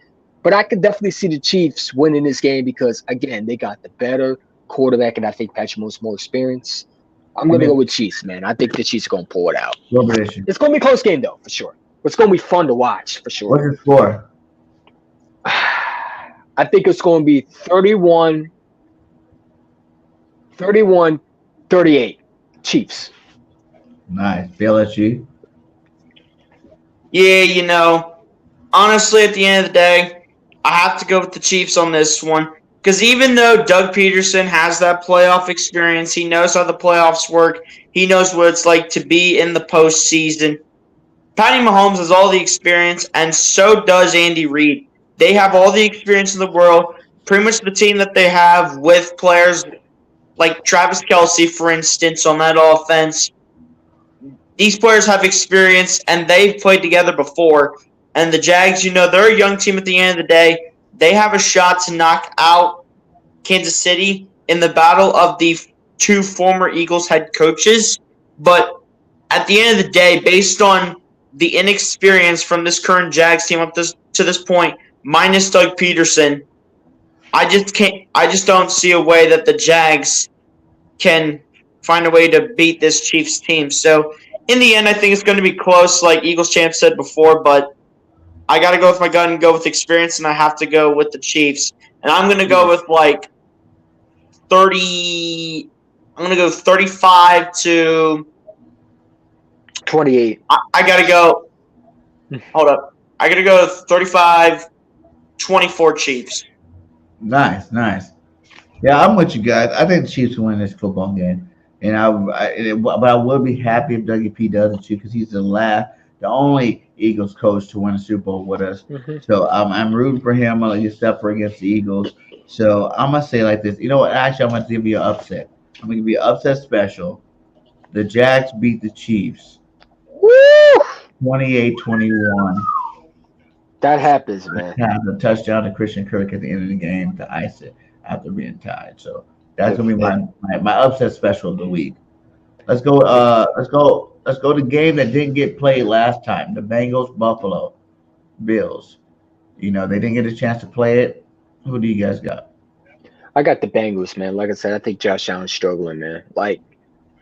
but I could definitely see the Chiefs winning this game because again, they got the better quarterback, and I think Patrick Mahomes more experience. I'm going to go with Chiefs, man. I think the Chiefs are going to pull it out. It's going to be a close game though, for sure. It's going to be fun to watch for sure. What's your score? I think it's going to be 31-38 Chiefs. Nice. BLSU. Yeah, honestly, at the end of the day, I have to go with the Chiefs on this one. Because even though Doug Peterson has that playoff experience, he knows how the playoffs work, he knows what it's like to be in the postseason. Patty Mahomes has all the experience, and so does Andy Reid. They have all the experience in the world. Pretty much the team that they have with players like Travis Kelce, for instance, on that offense. These players have experience, and they've played together before. And the Jags, they're a young team at the end of the day. They have a shot to knock out Kansas City in the battle of the two former Eagles head coaches. But at the end of the day, based on the inexperience from this current Jags team up to this point, minus Doug Peterson, I just don't see a way that the Jags can find a way to beat this Chiefs team. So in the end, I think it's going to be close, like Eagles champ said before, but I got to go with my gun and go with experience, and I have to go with the Chiefs. And I'm going to go with 30 – I'm going to go 35 to – 28. I got to go – hold up. I got to go 35-24 Chiefs. Nice. Yeah, I'm with you guys. I think the Chiefs will win this football game. And but I would be happy if Dougie P does it too, because he's the only Eagles coach to win a Super Bowl with us. Mm-hmm. So I'm rooting for him. I'll let you suffer against the Eagles. So I'm gonna say like this. You know what? Actually, I'm gonna give you an upset. I'm gonna give you an upset special. The Jags beat the Chiefs. Woo! 28-21. That happens, man. Have a touchdown to Christian Kirk at the end of the game to ice it after being tied. So that's gonna be my upset special of the week. Let's go. Let's go to the game that didn't get played last time. The Bengals Buffalo Bills. They didn't get a chance to play it. Who do you guys got? I got the Bengals, man. Like I said, I think Josh Allen's struggling, man. Like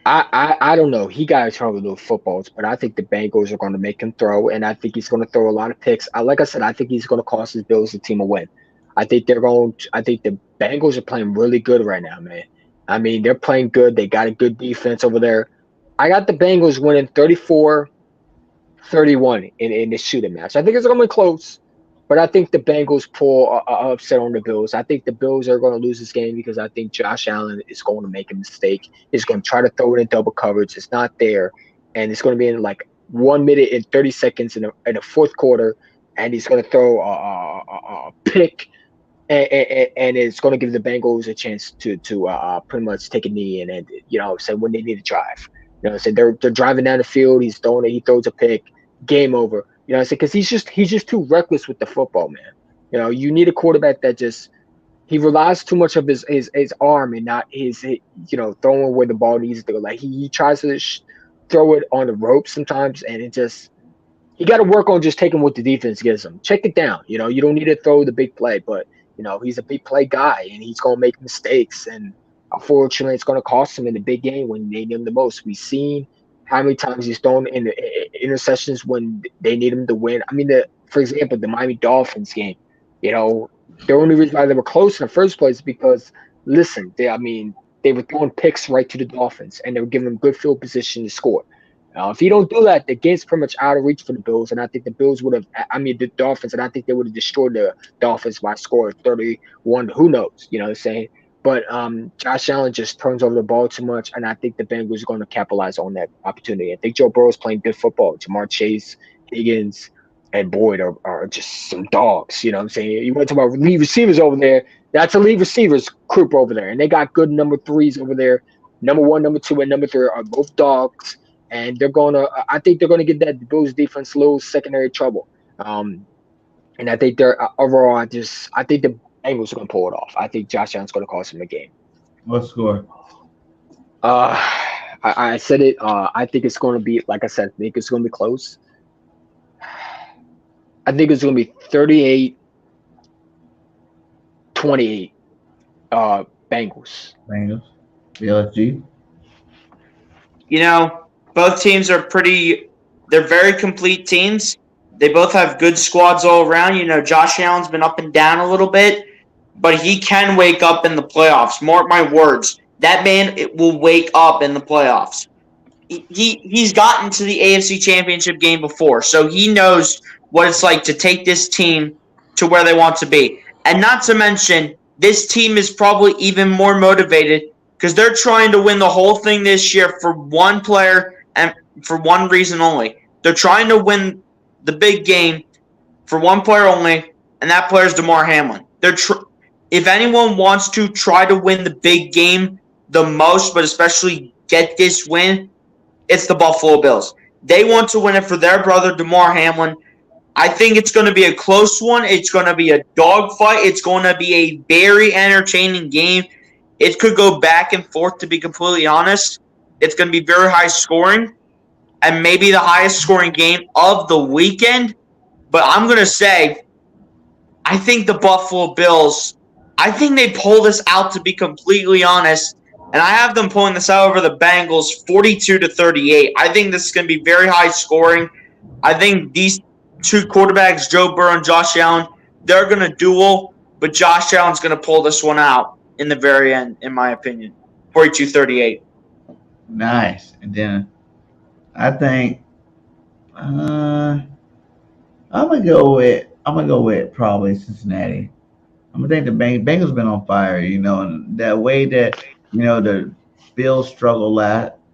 I don't know. He got trouble with footballs, but I think the Bengals are going to make him throw, and I think he's going to throw a lot of picks. Like I said, I think he's going to cost his Bills the team a win. I think the Bengals are playing really good right now, man. I mean, they're playing good. They got a good defense over there. I got the Bengals winning 34-31 in this shooting match. I think it's going to be close, but I think the Bengals pull a upset on the Bills. I think the Bills are going to lose this game because I think Josh Allen is going to make a mistake. He's going to try to throw it in double coverage. It's not there, and it's going to be in like 1 minute and 30 seconds in the fourth quarter, and he's going to throw a pick. And it's going to give the Bengals a chance to pretty much take a knee and say when they need to drive. So they're driving down the field. He's throwing it. He throws a pick. Game over. Because he's just too reckless with the football, man. You need a quarterback that he relies too much of his arm and not his throwing where the ball needs to go. Like he tries to throw it on the rope sometimes, and it just you got to work on just taking what the defense gives him. Check it down. You don't need to throw the big play, but he's a big play guy, and he's going to make mistakes. And unfortunately, it's going to cost him in the big game when they need him the most. We've seen how many times he's thrown in the interceptions when they need him to win. I mean, for example, the Miami Dolphins game, the only reason why they were close in the first place is because, listen, they were throwing picks right to the Dolphins, and they were giving them good field position to score. If you don't do that, the game's pretty much out of reach for the Bills, and I think the Bills would have – the Dolphins, and I think they would have destroyed the Dolphins by scoring 31. Who knows? You know what I'm saying? But Josh Allen just turns over the ball too much, and I think the Bengals are going to capitalize on that opportunity. I think Joe Burrow is playing good football. Jamar Chase, Higgins, and Boyd are just some dogs. You know what I'm saying? You want to talk about lead receivers over there? That's a lead receivers group over there, and they got good number threes over there. Number 1, number 2, and number 3 are both dogs, and they're gonna. I think they're gonna get that Bills defense a little secondary trouble. And I think they're overall. I think the Bengals are gonna pull it off. I think Josh Allen's gonna cost him a game. What score? I said it. I think it's going to be, like I said, I think it's going to be close. I think it's going to be 38-28 Bengals. Bengals. BLSG. You know, both teams are they're very complete teams. They both have good squads all around. You know, Josh Allen's been up and down a little bit, but he can wake up in the playoffs. Mark my words. That man will wake up in the playoffs. He's gotten to the AFC Championship game before, so he knows what it's like to take this team to where they want to be. And not to mention, this team is probably even more motivated because they're trying to win the whole thing this year for one player and for one reason only. They're trying to win the big game for one player only, and that player is Damar Hamlin. If anyone wants to try to win the big game the most, but especially get this win, it's the Buffalo Bills. They want to win it for their brother, Damar Hamlin. I think it's going to be a close one. It's going to be a dogfight. It's going to be a very entertaining game. It could go back and forth, to be completely honest. It's going to be very high scoring and maybe the highest scoring game of the weekend. But I'm going to say, I think the Buffalo Bills, I think they pull this out, to be completely honest. And I have them pulling this out over the Bengals 42-38. I think this is going to be very high scoring. I think these two quarterbacks, Joe Burrow and Josh Allen, they're going to duel, but Josh Allen's going to pull this one out in the very end, in my opinion. 42-38. Nice. And then I think I'm gonna go with probably Cincinnati. I'm gonna think the Bengals been on fire, you know, and that way that, you know, the Bills struggled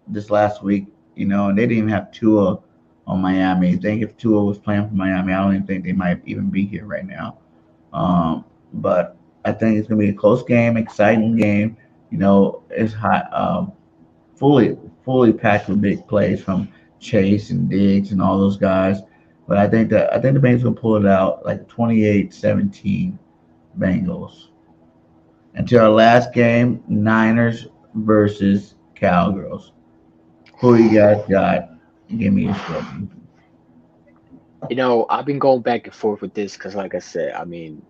this last week, you know, and they didn't even have Tua on Miami. I think if Tua was playing for Miami, I don't even think they might even be here right now. But I think it's gonna be a close game, exciting game. You know, it's hot, fully packed with big plays from Chase and Diggs and all those guys. But I think the Bengals will pull it out like 28-17 Bengals. Until our last game, Niners versus Cowgirls. Who you guys got? Give me a score. You know, I've been going back and forth with this because, like I said, I mean,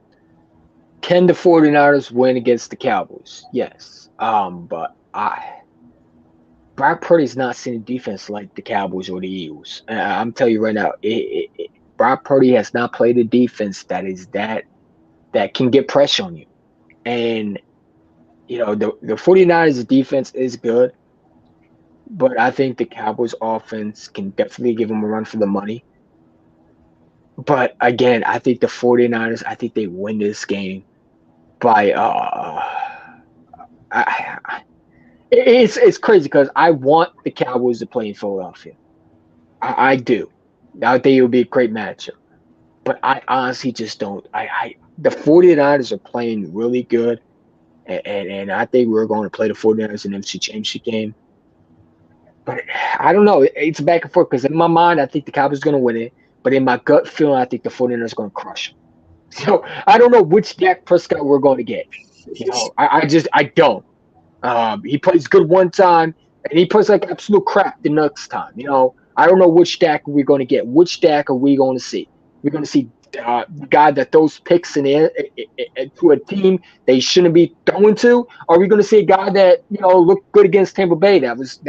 can the 49ers win against the Cowboys? Yes. But Brock Purdy's not seeing defense like the Cowboys or the Eagles. I'm telling you right now, Brock Purdy has not played a defense that can get pressure on you. And, you know, the 49ers defense is good, but I think the Cowboys offense can definitely give them a run for the money. But again, I think the 49ers, I think they win this game by it's crazy because I want the Cowboys to play in Philadelphia. I do. I think it would be a great matchup. But I honestly just don't. The 49ers are playing really good, and I think we're going to play the 49ers in the NFC Championship game. But I don't know. It's back and forth because in my mind, I think the Cowboys are going to win it. But in my gut feeling, I think the 49ers are going to crush them. So I don't know which Dak Prescott we're going to get. You know, I don't. He plays good one time, and he plays like absolute crap the next time. You know, I don't know which Dak we're going to get. Which Dak are we going to see? We're going to see the guy that throws picks to a team they shouldn't be throwing to. Or are we going to see a guy that, you know, looked good against Tampa Bay? That was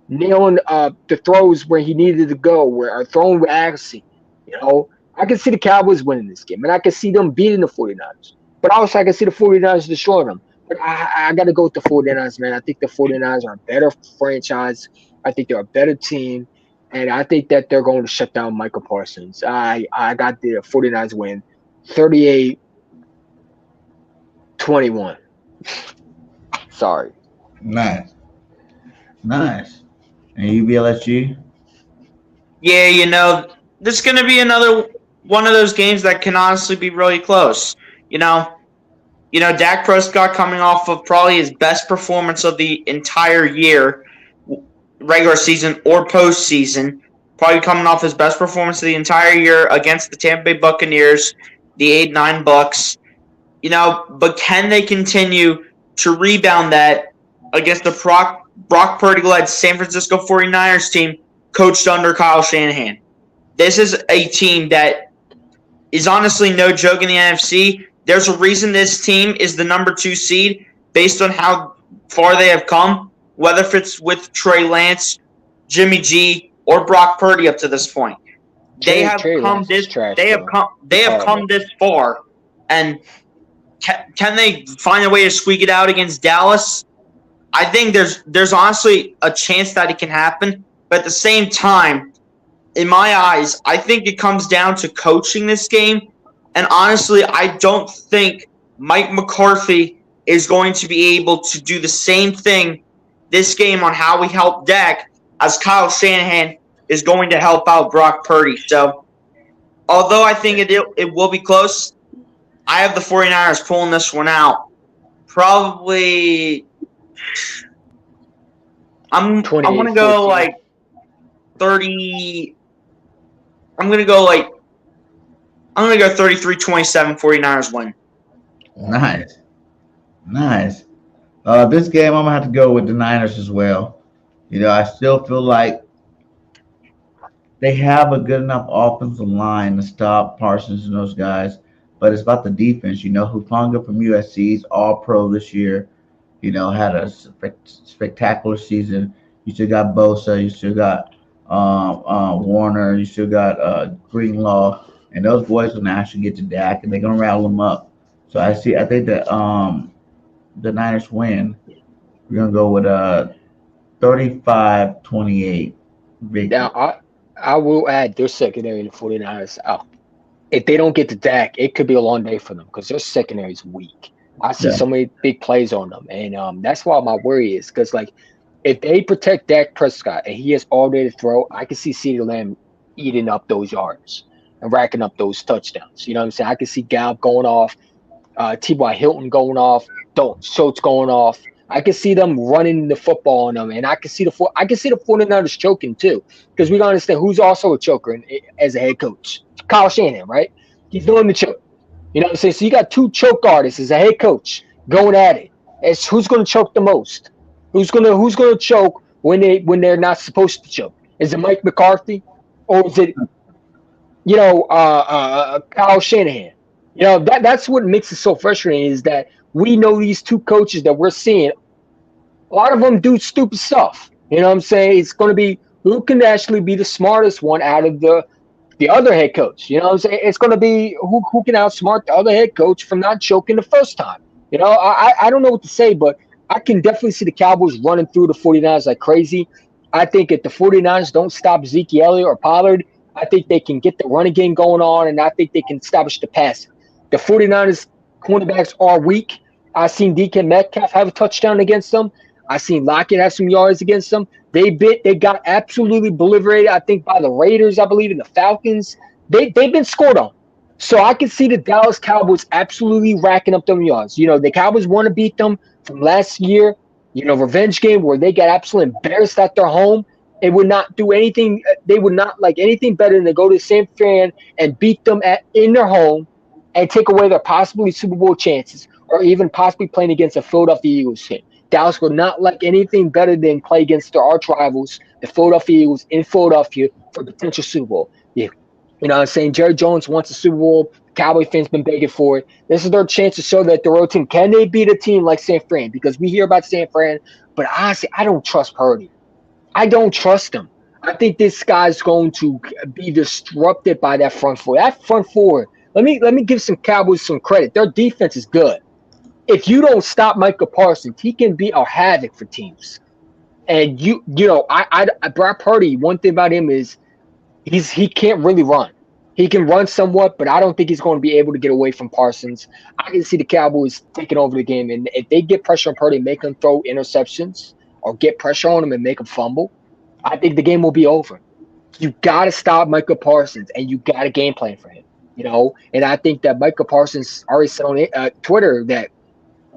nailing the throws where he needed to go, where throwing with accuracy. You know, I can see the Cowboys winning this game, and I can see them beating the 49ers. But also, I can see the 49ers destroying them. But I got to go with the 49ers, man. I think the 49ers are a better franchise. I think they're a better team. And I think that they're going to shut down Michael Parsons. I got the 49ers win 38-21. Sorry. Nice. Nice. And UBLSG? Yeah, this is going to be another one of those games that can honestly be really close. You know, Dak Prescott coming off of probably his best performance of the entire year, regular season or postseason. Probably coming off his best performance of the entire year against the Tampa Bay Buccaneers, the 8-9 Bucks. But can they continue to rebound that against the Brock Purdy-led San Francisco 49ers team coached under Kyle Shanahan? This is a team that is honestly no joke in the NFC. There's a reason this team is the number 2 seed based on how far they have come, whether if it's with Trey Lance, Jimmy G, or Brock Purdy up to this point. They have come this far, and can they find a way to squeak it out against Dallas? I think there's honestly a chance that it can happen, but at the same time, in my eyes, I think it comes down to coaching this game. And honestly, I don't think Mike McCarthy is going to be able to do the same thing this game on how we help Dak as Kyle Shanahan is going to help out Brock Purdy. So, although I think it will be close, I have the 49ers pulling this one out. Probably, I'm going to go like 30. I'm going to go 33-27, 49ers win. Nice. This game, I'm going to have to go with the Niners as well. I still feel like they have a good enough offensive line to stop Parsons and those guys, but it's about the defense. Hufanga from USC is all pro this year. Had a spectacular season. You still got Bosa. You still got Warner. You still got Greenlaw. And those boys will actually get to Dak, and they're going to rattle them up. So I think that the Niners win. We're going to go with 35-28 victory. Now, I will add their secondary in the 49ers. If they don't get to Dak, it could be a long day for them because their secondary is weak. I see so many big plays on them, and that's why my worry is because, if they protect Dak Prescott and he has all day to throw, I can see CeeDee Lamb eating up those yards and racking up those touchdowns. You know what I'm saying? I can see Gallup going off, T.Y. Hilton going off, Schultz going off. I can see them running the football on them, and I can see the 49ers choking too, because we don't understand who's also a choker as a head coach. Kyle Shanahan, right? He's doing the choke. You know what I'm saying? So you got 2 choke artists as a head coach going at it. It's who's going to choke the most? Who's gonna choke when they're not supposed to choke? Is it Mike McCarthy, or is it Kyle Shanahan? That's what makes it so frustrating is that we know these 2 coaches that we're seeing. A lot of them do stupid stuff. You know what I'm saying? It's going to be who can actually be the smartest one out of the other head coach. You know what I'm saying? It's going to be who can outsmart the other head coach from not choking the first time. I don't know what to say, but I can definitely see the Cowboys running through the 49ers like crazy. I think if the 49ers don't stop Zeke Elliott or Pollard, I think they can get the running game going on, and I think they can establish the passing. The 49ers cornerbacks are weak. I've seen DK Metcalf have a touchdown against them. I've seen Lockett have some yards against them. They got absolutely obliterated, I think, by the Raiders, I believe, and the Falcons. They've been scored on. So I can see the Dallas Cowboys absolutely racking up them yards. The Cowboys want to beat them from last year, revenge game where they got absolutely embarrassed at their home. It would not do anything. They would not like anything better than to go to San Fran and beat them in their home and take away their possibly Super Bowl chances or even possibly playing against a Philadelphia Eagles team. Dallas would not like anything better than play against their arch rivals, the Philadelphia Eagles in Philadelphia for a potential Super Bowl. Yeah. You know what I'm saying? Jerry Jones wants a Super Bowl. Cowboy fans been begging for it. This is their chance to show that the road team, can they beat a team like San Fran? Because we hear about San Fran, but honestly, I don't trust Purdy. I don't trust him. I think this guy's going to be disrupted by that front four. That front four, let me give some Cowboys some credit. Their defense is good. If you don't stop Micah Parsons, he can be a havoc for teams. And Brock Purdy, one thing about him is he can't really run. He can run somewhat, but I don't think he's going to be able to get away from Parsons. I can see the Cowboys taking over the game, and if they get pressure on Purdy, make him throw interceptions, or get pressure on him and make him fumble, I think the game will be over. You got to stop Micah Parsons, and you got a game plan for him. And I think that Micah Parsons already said on Twitter that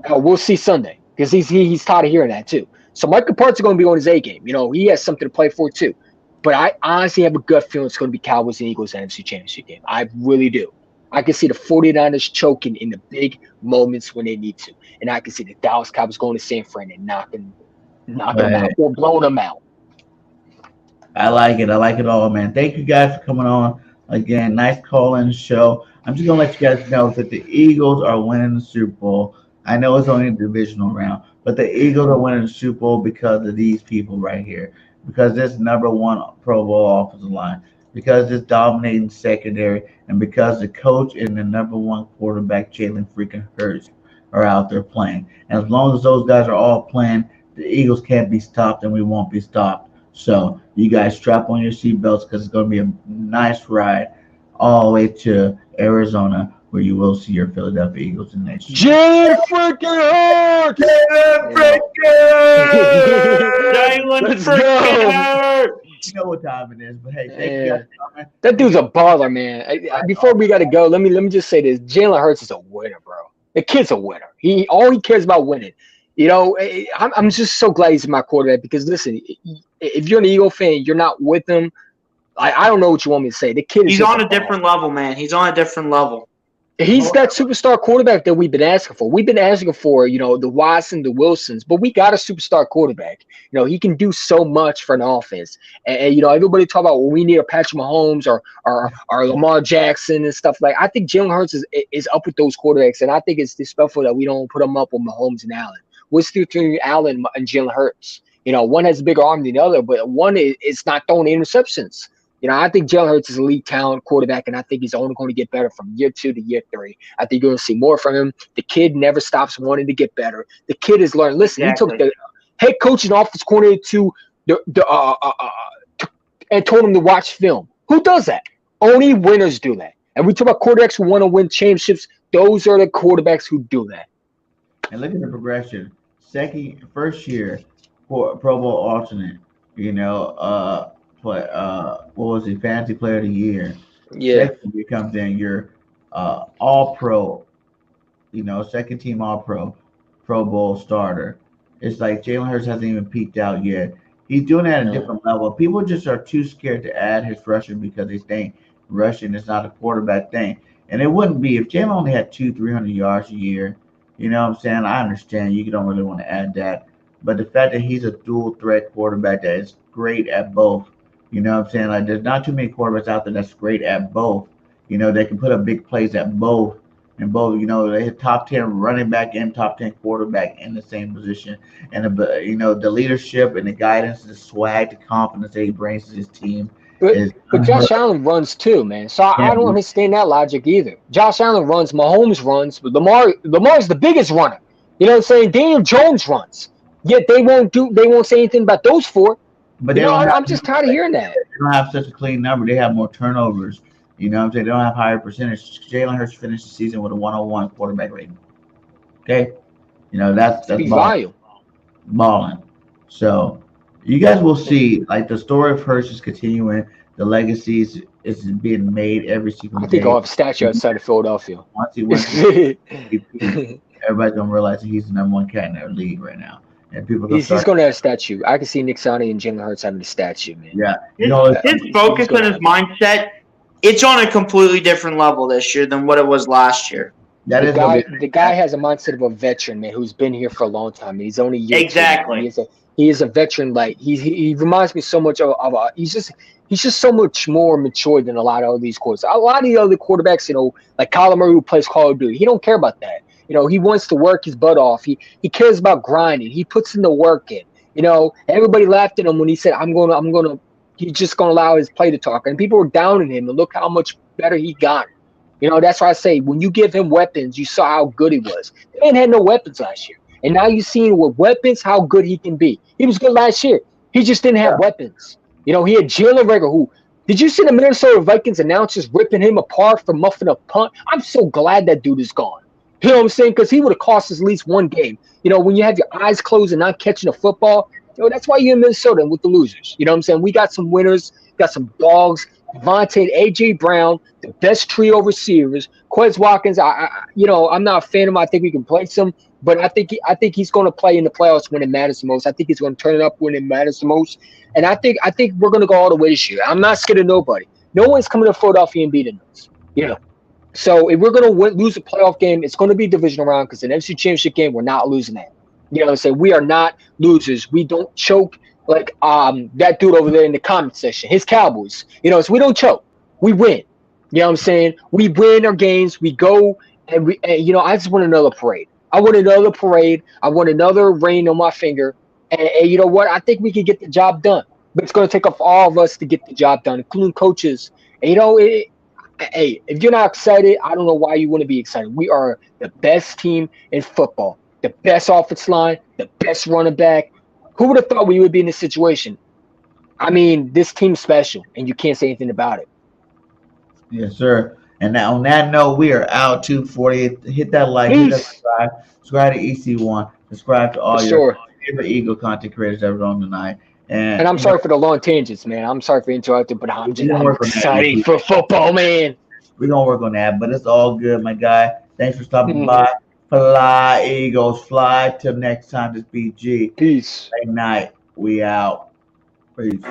we'll see Sunday, because he's tired of hearing that too. So Micah Parsons is going to be on his A game. He has something to play for too. But I honestly have a gut feeling it's going to be Cowboys and Eagles NFC Championship game. I really do. I can see the 49ers choking in the big moments when they need to. And I can see the Dallas Cowboys going to San Fran and knocking them out or blowing them out. I like it. I like it all, man. Thank you guys for coming on. Again, nice call-in show. I'm just going to let you guys know that the Eagles are winning the Super Bowl. I know it's only a divisional round, but the Eagles are winning the Super Bowl because of these people right here. Because this number one Pro Bowl offensive line, because this dominating secondary, and because the coach and the number one quarterback, Jalen freaking Hurts, are out there playing. And as long as those guys are all playing, the Eagles can't be stopped, and we won't be stopped. So you guys strap on your seatbelts, because it's going to be a nice ride all the way to Arizona, where you will see your Philadelphia Eagles in next year. Jalen freaking Hurts! Let's go! You know what time it is, but hey, thank you guys for coming. That dude's a baller, man. Before we gotta go, let me just say this: Jalen Hurts is a winner, bro. The kid's a winner. All he cares about winning. I'm just so glad he's my quarterback, because listen, if you're an Eagle fan, you're not with him. I don't know what you want me to say. The kid is he's on a different level, man. He's on a different level. He's that superstar quarterback that we've been asking for. We've been asking for, the Watson, the Wilsons, but we got a superstar quarterback. He can do so much for an offense. And everybody talk about, well, we need a Patrick Mahomes or Lamar Jackson and stuff like. I think Jalen Hurts is up with those quarterbacks, and I think it's disrespectful that we don't put him up with Mahomes and Allen. We're still between Allen and Jalen Hurts. One has a bigger arm than the other, but one is not throwing interceptions. I think Jalen Hurts is a elite talent quarterback, and I think he's only going to get better from year 2 to year 3. I think you're going to see more from him. The kid never stops wanting to get better. The kid has learned. Listen, He took the head coach and offense coordinator to and told him to watch film. Who does that? Only winners do that. And we talk about quarterbacks who want to win championships. Those are the quarterbacks who do that. And look at the progression. First year for Pro Bowl alternate. What was he? Fantasy Player of the Year. Yeah. Second year comes in, you're All Pro. Second team All Pro, Pro Bowl starter. It's like Jalen Hurts hasn't even peaked out yet. He's doing it at a different level. People just are too scared to add his rushing, because they think rushing is not a quarterback thing. And it wouldn't be if Jalen only had 200-300 yards a year. You know what I'm saying? I understand you don't really want to add that. But the fact that he's a dual threat quarterback that is great at both. You know what I'm saying? Like, there's not too many quarterbacks out there that's great at both. They can put up big plays at both. And both, they hit top 10 running back and top 10 quarterback in the same position. And, the leadership and the guidance, the swag, the confidence that he brings to his team. But Josh Allen runs too, man. So I don't understand that logic either. Josh Allen runs, Mahomes runs, but Lamar's the biggest runner. You know what I'm saying? Daniel Jones runs. Yet they won't say anything about those four. But I'm just tired of hearing that. They don't have such a clean number. They have more turnovers. You know what I'm saying? They don't have higher percentage. Jalen Hurts finished the season with a 101 quarterback rating. Okay? That's balling. So you guys will see, like, the story of Hurts is continuing. The legacies is being made every single day. I think I'll have a statue outside of Philadelphia. Once he wins, everybody's going to realize that he's the number one cat in their league right now. And people he's going to have a statue. I can see Nick Sonney and Jalen Hurts having a statue, man. Yeah. His focus and his mindset, it's on a completely different level this year than what it was last year. The guy has a mindset of a veteran, man, who's been here for a long time. He's only exactly. He is a veteran. Like he reminds me so much of he's just so much more mature than a lot of these quarterbacks. A lot of the other quarterbacks, like Kyler Murray, who plays Call of Duty, he don't care about that. He wants to work his butt off. He cares about grinding. He puts in the work in. Everybody laughed at him when he said, he's just going to allow his play to talk. And people were down on him, and look how much better he got. That's why I say, when you give him weapons, you saw how good he was. The man had no weapons last year. And now you've seen with weapons how good he can be. He was good last year. He just didn't have weapons. He had Jalen Rager, who Did you see the Minnesota Vikings announcers ripping him apart for muffing a punt? I'm so glad that dude is gone. You know what I'm saying? Because he would have cost us at least one game. You know, when you have your eyes closed and not catching a football, you know, that's why you're in Minnesota with the losers. You know what I'm saying? We got some winners, got some dogs. Devontae and A.J. Brown, the best trio receivers. Quez Watkins, I'm not a fan of him. I think we can place him, but I think he's going to play in the playoffs when it matters the most. I think he's going to turn it up when it matters the most, and I think we're going to go all the way this year. I'm not scared of nobody. No one's coming to Philadelphia and beating us. You know, so if we're going to lose a playoff game, it's going to be divisional round because an NFC Championship game, we're not losing that. You know what I'm saying? We are not losers. We don't choke like that dude over there in the comment section. His Cowboys. You know, so we don't choke. We win. You know what I'm saying? We win our games. We go and I just want another parade. I want another parade. I want another ring on my finger. And you know what? I think we can get the job done. But it's going to take off all of us to get the job done, including coaches. And, you know, hey, if you're not excited, I don't know why you wouldn't be excited. We are the best team in football. The best offensive line, the best running back. Who would have thought we would be in this situation? I mean, this team's special, and you can't say anything about it. Yes, sir. And now on that note, we are out 240. Hit that like, hit that subscribe to EC1, subscribe to all your favorite Eagle content creators that were on tonight. And I'm sorry for the long tangents, man. I'm sorry for interrupting, but I'm excited for football, man. We're going to work on that, but it's all good, my guy. Thanks for stopping by. Fly, Eagles, fly. Till next time, this BG. Peace. Late night. We out. Peace.